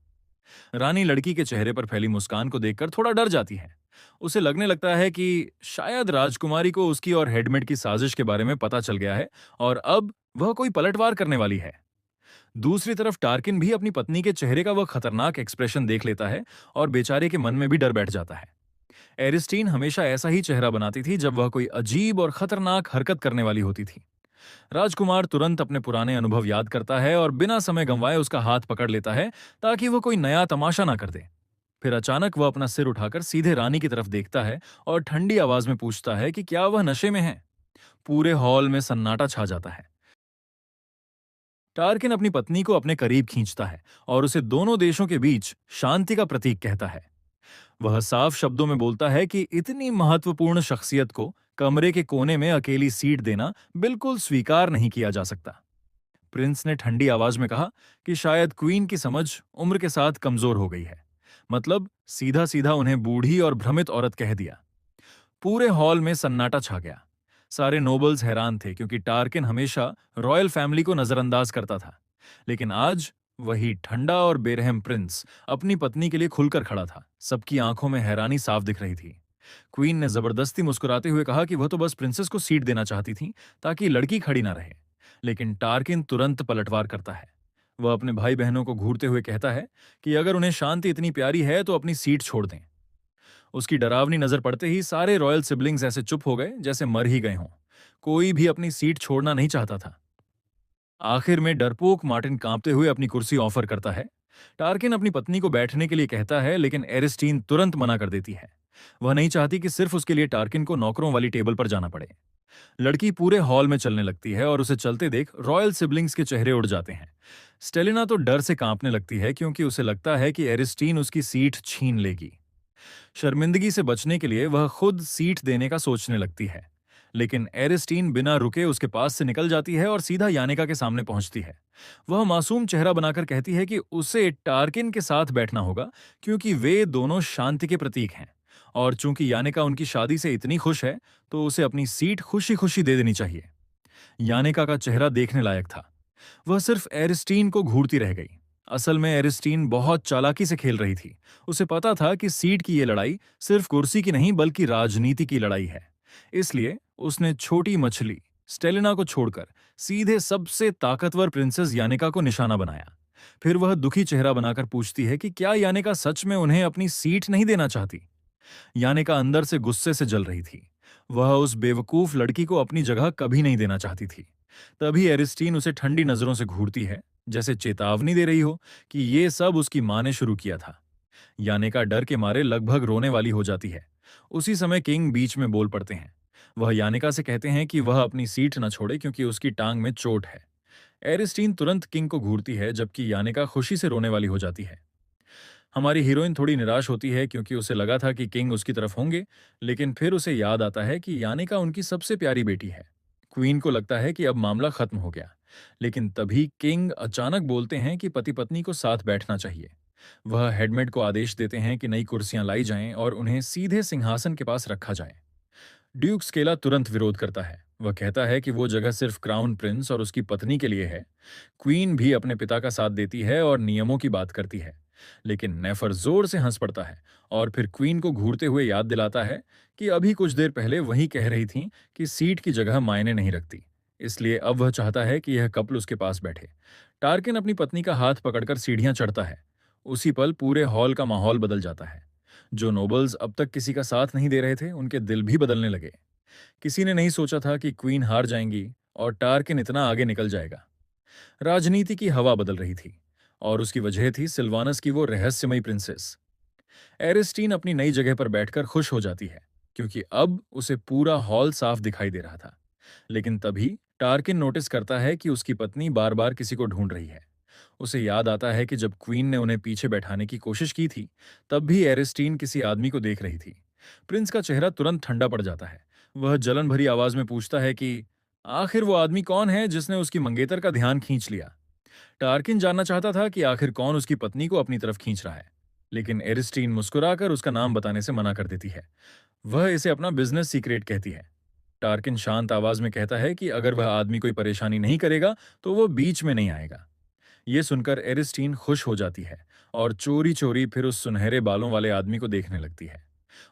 रानी लड़की के चेहरे पर फैली मुस्कान को देखकर थोड़ा डर जाती है। उसे लगने लगता है कि शायद राजकुमारी को उसकी और हेडमेट की साजिश के बारे में पता चल गया है और अब वह कोई पलटवार करने वाली है। दूसरी तरफ टार्किन भी अपनी पत्नी के चेहरे का वह खतरनाक एक्सप्रेशन देख लेता है और बेचारे के मन में भी डर बैठ जाता है। एरिस्टीन हमेशा ऐसा ही चेहरा बनाती थी जब वह कोई अजीब और खतरनाक हरकत करने वाली होती थी। राजकुमार तुरंत अपने पुराने अनुभव याद करता है और बिना समय गंवाए उसका हाथ पकड़ लेता है, ताकि वो कोई नया तमाशा ना कर दे। फिर अचानक वह अपना सिर उठाकर सीधे रानी की तरफ देखता है और ठंडी आवाज में पूछता है कि क्या वह नशे में है। पूरे हॉल में सन्नाटा छा जाता है। टार्किन अपनी पत्नी को अपने करीब खींचता है और उसे दोनों देशों के बीच शांति का प्रतीक कहता है। वह साफ शब्दों में बोलता है कि इतनी महत्वपूर्ण शख्सियत को कमरे के कोने में अकेली सीट देना बिल्कुल स्वीकार नहीं किया जा सकता। प्रिंस ने ठंडी आवाज में कहा कि शायद क्वीन की समझ उम्र के साथ कमजोर हो गई है। मतलब सीधा सीधा उन्हें बूढ़ी और भ्रमित औरत कह दिया। पूरे हॉल में सन्नाटा छा गया। सारे नोबल्स हैरान थे क्योंकि टार्किन हमेशा रॉयल फैमिली को नजरअंदाज करता था, लेकिन आज वही ठंडा और बेरहम प्रिंस अपनी पत्नी के लिए खुलकर खड़ा था। सबकी आंखों में हैरानी साफ दिख रही थी। क्वीन ने जबरदस्ती मुस्कुराते हुए कहा कि वह तो बस प्रिंसेस को सीट देना चाहती थी ताकि लड़की खड़ी ना रहे। लेकिन टार्किन तुरंत पलटवार करता है। वह अपने भाई बहनों को घूरते हुए कहता है कि अगर उन्हें शांति इतनी प्यारी है तो अपनी सीट छोड़ दें। उसकी डरावनी नजर पड़ते ही सारे रॉयल सिबलिंग्स ऐसे चुप हो गए जैसे मर ही गए हों। कोई भी अपनी सीट छोड़ना नहीं चाहता था। आखिर में डरपोक मार्टिन कांपते हुए अपनी कुर्सी ऑफर करता है। टार्किन अपनी पत्नी को बैठने के लिए कहता है, लेकिन एरिस्टीन तुरंत मना कर देती है। वह नहीं चाहती कि सिर्फ उसके लिए टार्किन को नौकरों वाली टेबल पर जाना पड़े। लड़की पूरे हॉल में चलने लगती है और उसे चलते देख रॉयल सिबलिंग्स के चेहरे उड़ जाते हैं। स्टेलिना तो डर से कांपने लगती है क्योंकि उसे लगता है कि एरिस्टीन उसकी सीट छीन लेगी। शर्मिंदगी से बचने के लिए वह खुद सीट देने का सोचने लगती है, लेकिन एरिस्टीन बिना रुके उसके पास से निकल जाती है और सीधा यानिका के सामने पहुंचती है। वह मासूम चेहरा बनाकर कहती है कि उसे टार्किन के साथ बैठना होगा क्योंकि वे दोनों शांति के प्रतीक हैं, और चूंकि यानिका उनकी शादी से इतनी खुश है तो उसे अपनी सीट खुशी खुशी दे देनी चाहिए। यानिका का चेहरा देखने लायक था। वह सिर्फ एरिस्टीन को घूरती रह गई। असल में एरिस्टीन बहुत चालाकी से खेल रही थी। उसे पता था कि सीट की यह लड़ाई सिर्फ कुर्सी की नहीं बल्कि राजनीति की लड़ाई है। इसलिए उसने छोटी मछली स्टेलिना को छोड़कर सीधे सबसे ताकतवर प्रिंसेस यानिका को निशाना बनाया। फिर वह दुखी चेहरा बनाकर पूछती है कि क्या यानिका सच में उन्हें अपनी सीट नहीं देना चाहती। यानिका अंदर से गुस्से से जल रही थी। वह उस बेवकूफ लड़की को अपनी जगह कभी नहीं देना चाहती थी। तभी एरिस्टीन उसे ठंडी नजरों से घूरती है, जैसे चेतावनी दे रही हो कि ये सब उसकी मां ने शुरू किया था। यानिका डर के मारे लगभग रोने वाली हो जाती है। उसी समय किंग बीच में बोल पड़ते हैं। वह यानिका से कहते हैं कि वह अपनी सीट न छोड़े क्योंकि उसकी टांग में चोट है। एरिस्टीन तुरंत किंग को घूरती है जबकि यानिका खुशी से रोने वाली हो जाती है। हमारी हीरोइन थोड़ी निराश होती है क्योंकि उसे लगा था कि किंग उसकी तरफ होंगे, लेकिन फिर उसे याद आता है कि यानिका उनकी सबसे प्यारी बेटी है। क्वीन को लगता है कि अब मामला खत्म हो गया, लेकिन तभी किंग अचानक बोलते हैं कि पति पत्नी को साथ बैठना चाहिए। वह हेडमेड को आदेश देते हैं कि नई कुर्सियां लाई जाएं और उन्हें सीधे सिंहासन के पास रखा जाए। ड्यूक स्केला तुरंत विरोध करता है। वह कहता है कि वो जगह सिर्फ क्राउन प्रिंस और उसकी पत्नी के लिए है। क्वीन भी अपने पिता का साथ देती है और नियमों की बात करती है, लेकिन नेफर जोर से हंस पड़ता है और फिर क्वीन को घूरते हुए याद दिलाता है कि अभी कुछ देर पहले वही कह रही थी कि सीट की जगह मायने नहीं रखती। इसलिए अब वह चाहता है कि यह कपल उसके पास बैठे। टार्किन अपनी पत्नी का हाथ पकड़कर सीढ़ियां चढ़ता है। उसी पल पूरे हॉल का माहौल बदल जाता है। जो नोबल्स अब तक किसी का साथ नहीं दे रहे थे, उनके दिल भी बदलने लगे। किसी ने नहीं सोचा था कि क्वीन हार जाएंगी और टार्किन इतना आगे निकल जाएगा। राजनीति की हवा बदल रही थी और उसकी वजह थी सिल्वानस की वो रहस्यमयी प्रिंसेस। एरिस्टीन अपनी नई जगह पर बैठकर खुश हो जाती है क्योंकि अब उसे पूरा हॉल साफ दिखाई दे रहा था। लेकिन तभी टार्किन नोटिस करता है कि उसकी पत्नी बार बार किसी को ढूंढ रही है। उसे याद आता है कि जब क्वीन ने उन्हें पीछे बैठाने की कोशिश की थी, तब भी एरिस्टीन किसी आदमी को देख रही थी। प्रिंस का चेहरा तुरंत ठंडा पड़ जाता है। वह जलन भरी आवाज में पूछता है कि आखिर वो आदमी कौन है जिसने उसकी मंगेतर का ध्यान खींच लिया। टार्किन जानना चाहता था कि आखिर कौन उसकी पत्नी को अपनी तरफ खींच रहा है, लेकिन एरिस्टीन मुस्कुराकर उसका नाम बताने से मना कर देती है। वह इसे अपना बिजनेस सीक्रेट कहती है। टार्किन शांत आवाज में कहता है कि अगर वह आदमी कोई परेशानी नहीं करेगा तो वो बीच में नहीं आएगा। ये सुनकर एरिस्टीन खुश हो जाती है और चोरी चोरी फिर उस सुनहरे बालों वाले आदमी को देखने लगती है।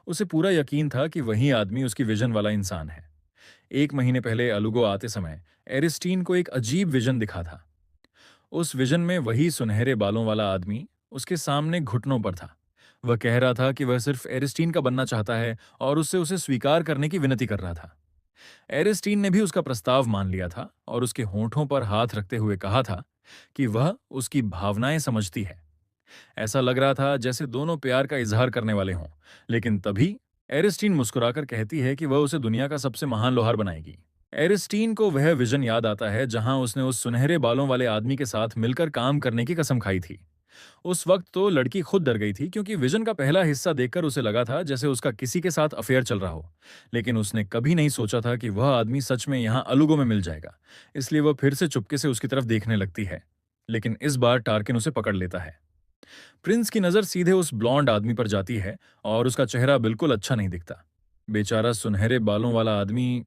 उसे पूरा यकीन था कि वही आदमी उसकी विजन वाला इंसान है। 1 महीने पहले अलुगो आते समय एरिस्टीन को एक अजीब विजन दिखा था। उस विजन में वही सुनहरे बालों वाला आदमी उसके सामने घुटनों पर था। वह कह रहा था कि वह सिर्फ एरिस्टीन का बनना चाहता है और उससे उसे स्वीकार करने की विनती कर रहा था। एरिस्टीन ने भी उसका प्रस्ताव मान लिया था और उसके होठों पर हाथ रखते हुए कहा था कि वह उसकी भावनाएं समझती है। ऐसा लग रहा था जैसे दोनों प्यार का इजहार करने वाले हों, लेकिन तभी एरिस्टीन मुस्कुराकर कहती है कि वह उसे दुनिया का सबसे महान लोहार बनाएगी। एरिस्टीन को वह विजन याद आता है जहां उसने उस सुनहरे बालों वाले आदमी के साथ मिलकर काम करने की कसम खाई थी। उस वक्त तो लड़की खुद डर गई थी क्योंकि विजन का पहला हिस्सा देखकर उसे लगा था जैसे उसका किसी के साथ अफेयर चल रहा हो। लेकिन उसने कभी नहीं सोचा था कि वह आदमी सच में यहाँ अलुगो में मिल जाएगा। इसलिए वह फिर से चुपके से उसकी तरफ देखने लगती है। लेकिन इस बार टार्किन उसे पकड़ लेता है। प्रिंस की नजर सीधे उस ब्लॉन्ड आदमी पर जाती है और उसका चेहरा बिल्कुल अच्छा नहीं दिखता। बेचारा सुनहरे बालों वाला आदमी,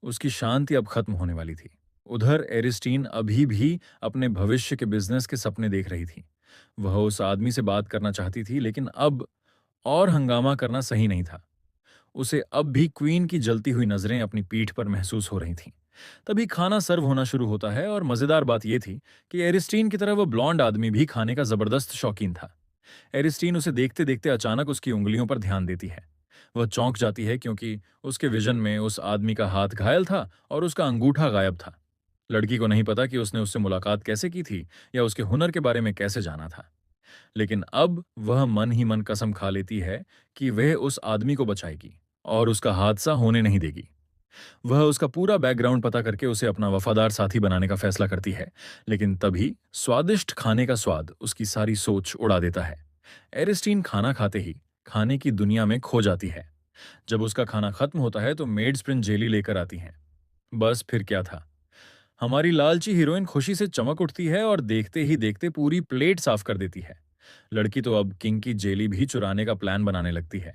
उसकी शांति अब खत्म होने वाली थी। उधर एरिस्टीन अभी भी अपने भविष्य के बिजनेस के सपने देख रही थी। वह उस आदमी से बात करना चाहती थी, लेकिन अब और हंगामा करना सही नहीं था। उसे अब भी क्वीन की जलती हुई नजरें अपनी पीठ पर महसूस हो रही थीं। तभी खाना सर्व होना शुरू होता है और मजेदार बात यह थी कि एरिस्टीन की तरह वह ब्लॉन्ड आदमी भी खाने का जबरदस्त शौकीन था। एरिस्टीन उसे देखते देखते अचानक उसकी उंगलियों पर ध्यान देती है। वह चौंक जाती है क्योंकि उसके विजन में उस आदमी का हाथ घायल था और उसका अंगूठा गायब था। लड़की को नहीं पता कि उसने उससे मुलाकात कैसे की थी या उसके हुनर के बारे में कैसे जाना था। लेकिन अब वह मन ही मन कसम खा लेती है कि वह उस आदमी को बचाएगी और उसका हादसा होने नहीं देगी। वह उसका पूरा बैकग्राउंड पता करके उसे अपना वफादार साथी बनाने का फैसला करती है। लेकिन तभी स्वादिष्ट खाने का स्वाद उसकी सारी सोच उड़ा देता है। एरिस्टीन खाना खाते ही खाने की दुनिया में खो जाती है। जब उसका खाना खत्म होता है तो मेड स्प्रिंग जेली लेकर आती हैं। बस फिर क्या था, हमारी लालची हीरोइन खुशी से चमक उठती है और देखते ही देखते पूरी प्लेट साफ कर देती है। लड़की तो अब किंग की जेली भी चुराने का प्लान बनाने लगती है।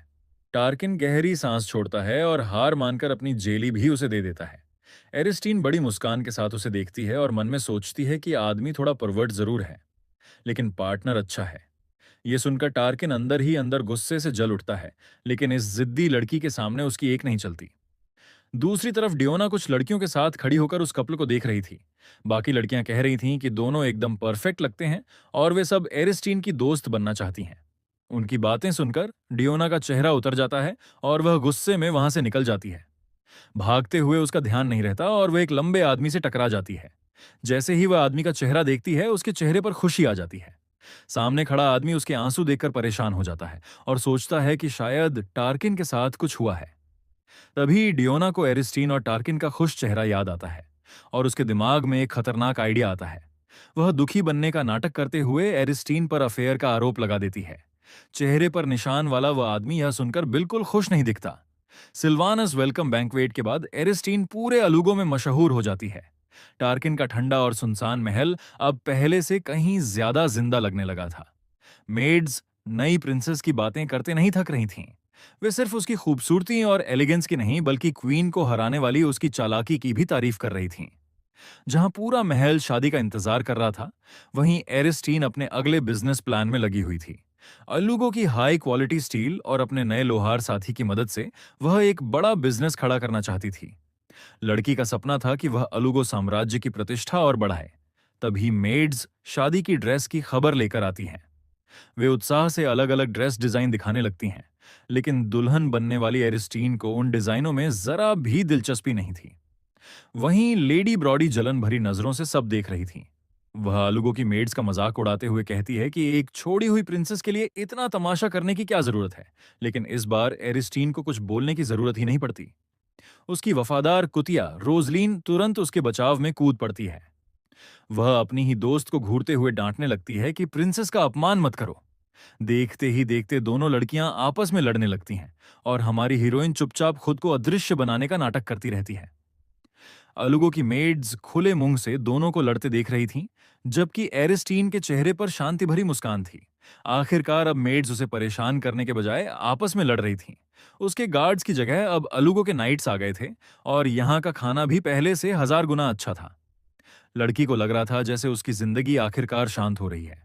टार्किन गहरी सांस छोड़ता है और हार मानकर अपनी जेली भी उसे दे देता है। एरिस्टीन बड़ी मुस्कान के साथ उसे देखती है और मन में सोचती है कि आदमी थोड़ा परवर्ट जरूर है, लेकिन पार्टनर अच्छा है। यह सुनकर टार्किन अंदर ही अंदर गुस्से से जल उठता है, लेकिन इस जिद्दी लड़की के सामने उसकी एक नहीं चलती। दूसरी तरफ डियोना कुछ लड़कियों के साथ खड़ी होकर उस कपल को देख रही थी। बाकी लड़कियां कह रही थीं कि दोनों एकदम परफेक्ट लगते हैं और वे सब एरिस्टीन की दोस्त बनना चाहती हैं। उनकी बातें सुनकर डियोना का चेहरा उतर जाता है और वह गुस्से में वहां से निकल जाती है। भागते हुए उसका ध्यान नहीं रहता और वह एक लंबे आदमी से टकरा जाती है। जैसे ही वह आदमी का चेहरा देखती है, उसके चेहरे पर खुशी आ जाती है। सामने खड़ा आदमी उसके आंसू देखकर परेशान हो जाता है और सोचता है कि शायद टार्किन के साथ कुछ हुआ है। तभी डियोना को एरिस्टीन और टार्किन का खुश चेहरा याद आता है और उसके दिमाग में एक खतरनाक आइडिया आता है। वह दुखी बनने का नाटक करते हुए एरिस्टीन पर अफेयर का आरोप लगा देती है। चेहरे पर निशान वाला वह आदमी यह सुनकर बिल्कुल खुश नहीं दिखता। सिल्वानस वेलकम बैंक्वेट के बाद एरिस्टीन पूरे अलुगो में मशहूर हो जाती है। टार्किन का ठंडा और सुनसान महल अब पहले से कहीं ज्यादा जिंदा लगने लगा था। मेड्स नई प्रिंसेस की बातें करते नहीं थक रही थीं। वे सिर्फ उसकी खूबसूरती और एलिगेंस की नहीं, बल्कि क्वीन को हराने वाली उसकी चालाकी की भी तारीफ कर रही थीं। जहां पूरा महल शादी का इंतजार कर रहा था, वहीं एरिस्टीन अपने अगले बिजनेस प्लान में लगी हुई थी। अलुगो की हाई क्वालिटी स्टील और अपने नए लोहार साथी की मदद से वह एक बड़ा बिजनेस खड़ा करना चाहती थी। लड़की का सपना था कि वह अलुगो साम्राज्य की प्रतिष्ठा और बढ़ाए। तभी मेड्स शादी की ड्रेस की खबर लेकर आती हैं। वे उत्साह से अलग अलग ड्रेस डिजाइन दिखाने लगती हैं, लेकिन दुल्हन बनने वाली एरिस्टीन को उन डिजाइनों में जरा भी दिलचस्पी नहीं थी। वहीं लेडी ब्रॉडी जलन भरी नजरों से सब देख रही थी। वह अलुगो की मेड्स का मजाक उड़ाते हुए कहती है कि एक छोड़ी हुई प्रिंसेस के लिए इतना तमाशा करने की क्या जरूरत है। लेकिन इस बार एरिस्टीन को कुछ बोलने की जरूरत ही नहीं पड़ती। उसकी वफादार कुतिया रोजलीन तुरंत उसके बचाव में कूद पड़ती है। वह अपनी ही दोस्त को घूरते हुए डांटने लगती है कि प्रिंसेस का अपमान मत करो। देखते ही देखते दोनों लड़कियां आपस में लड़ने लगती हैं और हमारी हीरोइन चुपचाप खुद को अदृश्य बनाने का नाटक करती रहती है। अलुगो की मेड्स खुले मुंह से दोनों को लड़ते देख रही थीं, जबकि एरिस्टीन के चेहरे पर शांति भरी मुस्कान थी। आखिरकार अब मेड्स उसे परेशान करने के बजाय आपस में लड़ रही थीं। उसके गार्ड्स की जगह अब अलुगो के नाइट्स आ गए थे और यहाँ का खाना भी पहले से 1000 गुना अच्छा था। लड़की को लग रहा था जैसे उसकी जिंदगी आखिरकार शांत हो रही है।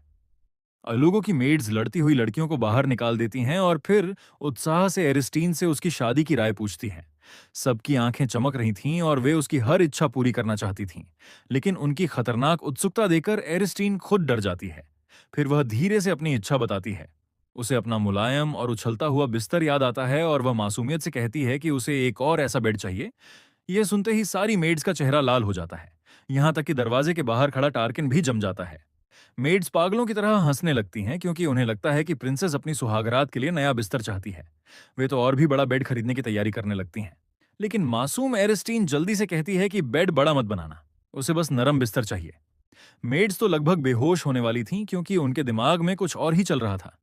अलुगो की मेड्स लड़ती हुई लड़कियों को बाहर निकाल देती हैं और फिर उत्साह से एरिस्टीन से उसकी शादी की राय पूछती हैं। सबकी आंखें चमक रही थीं और वे उसकी हर इच्छा पूरी करना चाहती थीं, लेकिन उनकी खतरनाक उत्सुकता देखकर एरिस्टीन खुद डर जाती है। फिर वह धीरे से अपनी इच्छा बताती है। उसे अपना मुलायम और उछलता हुआ बिस्तर याद आता है और वह मासूमियत से कहती है कि उसे एक और ऐसा बेड चाहिए। यह सुनते ही सारी मेड्स का चेहरा लाल हो जाता है। यहां तक कि दरवाजे के बाहर खड़ा टार्किन भी जम जाता है। मेड्स पागलों की तरह हंसने लगती हैं क्योंकि उन्हें लगता है कि प्रिंसेस अपनी सुहागरात के लिए नया बिस्तर चाहती है। वे तो और भी बड़ा बेड खरीदने की तैयारी करने लगती हैं। लेकिन मासूम एरिस्टीन जल्दी से कहती है कि बेड बड़ा मत बनाना, उसे बस नरम बिस्तर चाहिए। मेड्स तो लगभग बेहोश होने वाली थीं क्योंकि उनके दिमाग में कुछ और ही चल रहा था।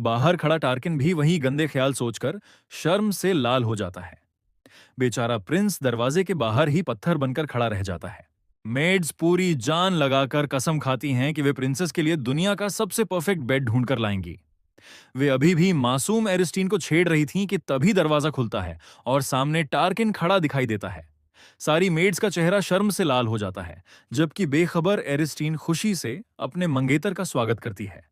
बाहर खड़ा टार्किन भी वही गंदे ख्याल सोचकर शर्म से लाल हो जाता है। बेचारा प्रिंस दरवाजे के बाहर ही पत्थर बनकर खड़ा रह जाता है। मेड्स पूरी जान लगाकर कसम खाती हैं कि वे प्रिंसेस के लिए दुनिया का सबसे परफेक्ट बेड ढूंढकर लाएंगी। वे अभी भी मासूम एरिस्टीन को छेड़ रही थीं कि तभी दरवाजा खुलता है और सामने टार्किन खड़ा दिखाई देता है। सारी मेड्स का चेहरा शर्म से लाल हो जाता है, जबकि बेखबर एरिस्टीन खुशी से अपने मंगेतर का स्वागत करती है।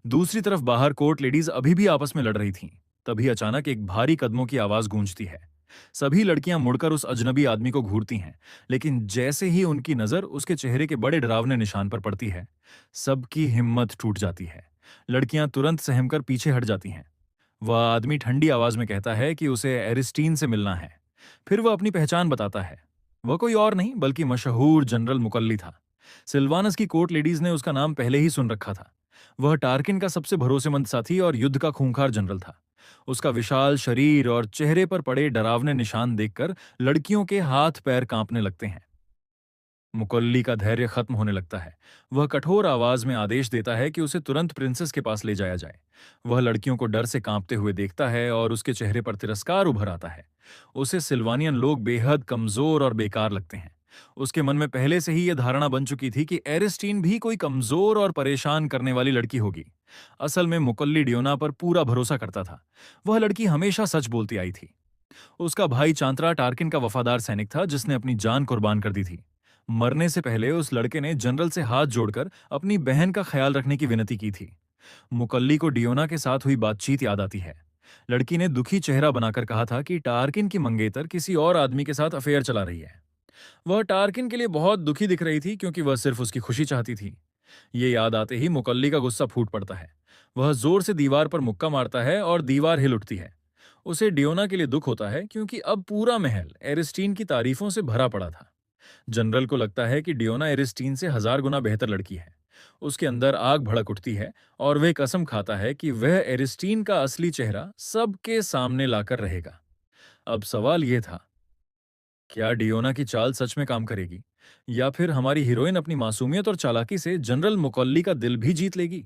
दूसरी तरफ बाहर कोर्ट लेडीज अभी भी आपस में लड़ रही थीं। तभी अचानक एक भारी कदमों की आवाज गूंजती है। सभी लड़कियां मुड़कर उस अजनबी आदमी को घूरती हैं, लेकिन जैसे ही उनकी नजर उसके चेहरे के बड़े डरावने निशान पर पड़ती है, सबकी हिम्मत टूट जाती है। लड़कियां तुरंत सहमकर पीछे हट जाती हैं। वह आदमी ठंडी आवाज में कहता है कि उसे एरिस्टीन से मिलना है। फिर वह अपनी पहचान बताता है। वह कोई और नहीं बल्कि मशहूर जनरल मुकल्ली था। सिल्वानस की कोर्ट लेडीज ने उसका नाम पहले ही सुन रखा था। वह टार्किन का सबसे भरोसेमंद साथी और युद्ध का खूंखार जनरल था। उसका विशाल शरीर और चेहरे पर पड़े डरावने निशान देखकर लड़कियों के हाथ पैर कांपने लगते हैं। मुकल्ली का धैर्य खत्म होने लगता है। वह कठोर आवाज में आदेश देता है कि उसे तुरंत प्रिंसेस के पास ले जाया जाए। वह लड़कियों को डर से कांपते हुए देखता है और उसके चेहरे पर तिरस्कार उभर आता है। उसे सिल्वानियन लोग बेहद कमजोर और बेकार लगते हैं। उसके मन में पहले से ही यह धारणा बन चुकी थी कि एरिस्टीन भी कोई कमजोर और परेशान करने वाली लड़की होगी। असल में मुकल्ली डियोना पर पूरा भरोसा करता था। वह लड़की हमेशा सच बोलती आई थी। उसका भाई चांत्रा टार्किन का वफादार सैनिक था जिसने अपनी जान कुर्बान कर दी थी। मरने से पहले उस लड़के ने जनरल से हाथ जोड़कर अपनी बहन का ख्याल रखने की विनती की थी। मुकल्ली को डियोना के साथ हुई बातचीत याद आती है। लड़की ने दुखी चेहरा बनाकर कहा था कि टार्किन की मंगेतर किसी और आदमी के साथ अफेयर चला रही है। वह टार्किन के लिए बहुत दुखी दिख रही थी क्योंकि वह सिर्फ उसकी खुशी चाहती थी। ये याद आते ही मुकल्ली का गुस्सा फूट पड़ता है। वह जोर से दीवार पर मुक्का मारता है और दीवार हिल उठती है। उसे डियोना के लिए दुख होता है क्योंकि अब पूरा महल एरिस्टीन की तारीफों से भरा पड़ा था। जनरल को लगता है कि डियोना एरिस्टीन से 1000 गुना बेहतर लड़की है। उसके अंदर आग भड़क उठती है और वह कसम खाता है कि वह एरिस्टीन का असली चेहरा सबके सामने लाकर रहेगा। अब सवाल यह था, क्या डियोना की चाल सच में काम करेगी या फिर हमारी हीरोइन अपनी मासूमियत और चालाकी से जनरल मुकल्ली का दिल भी जीत लेगी?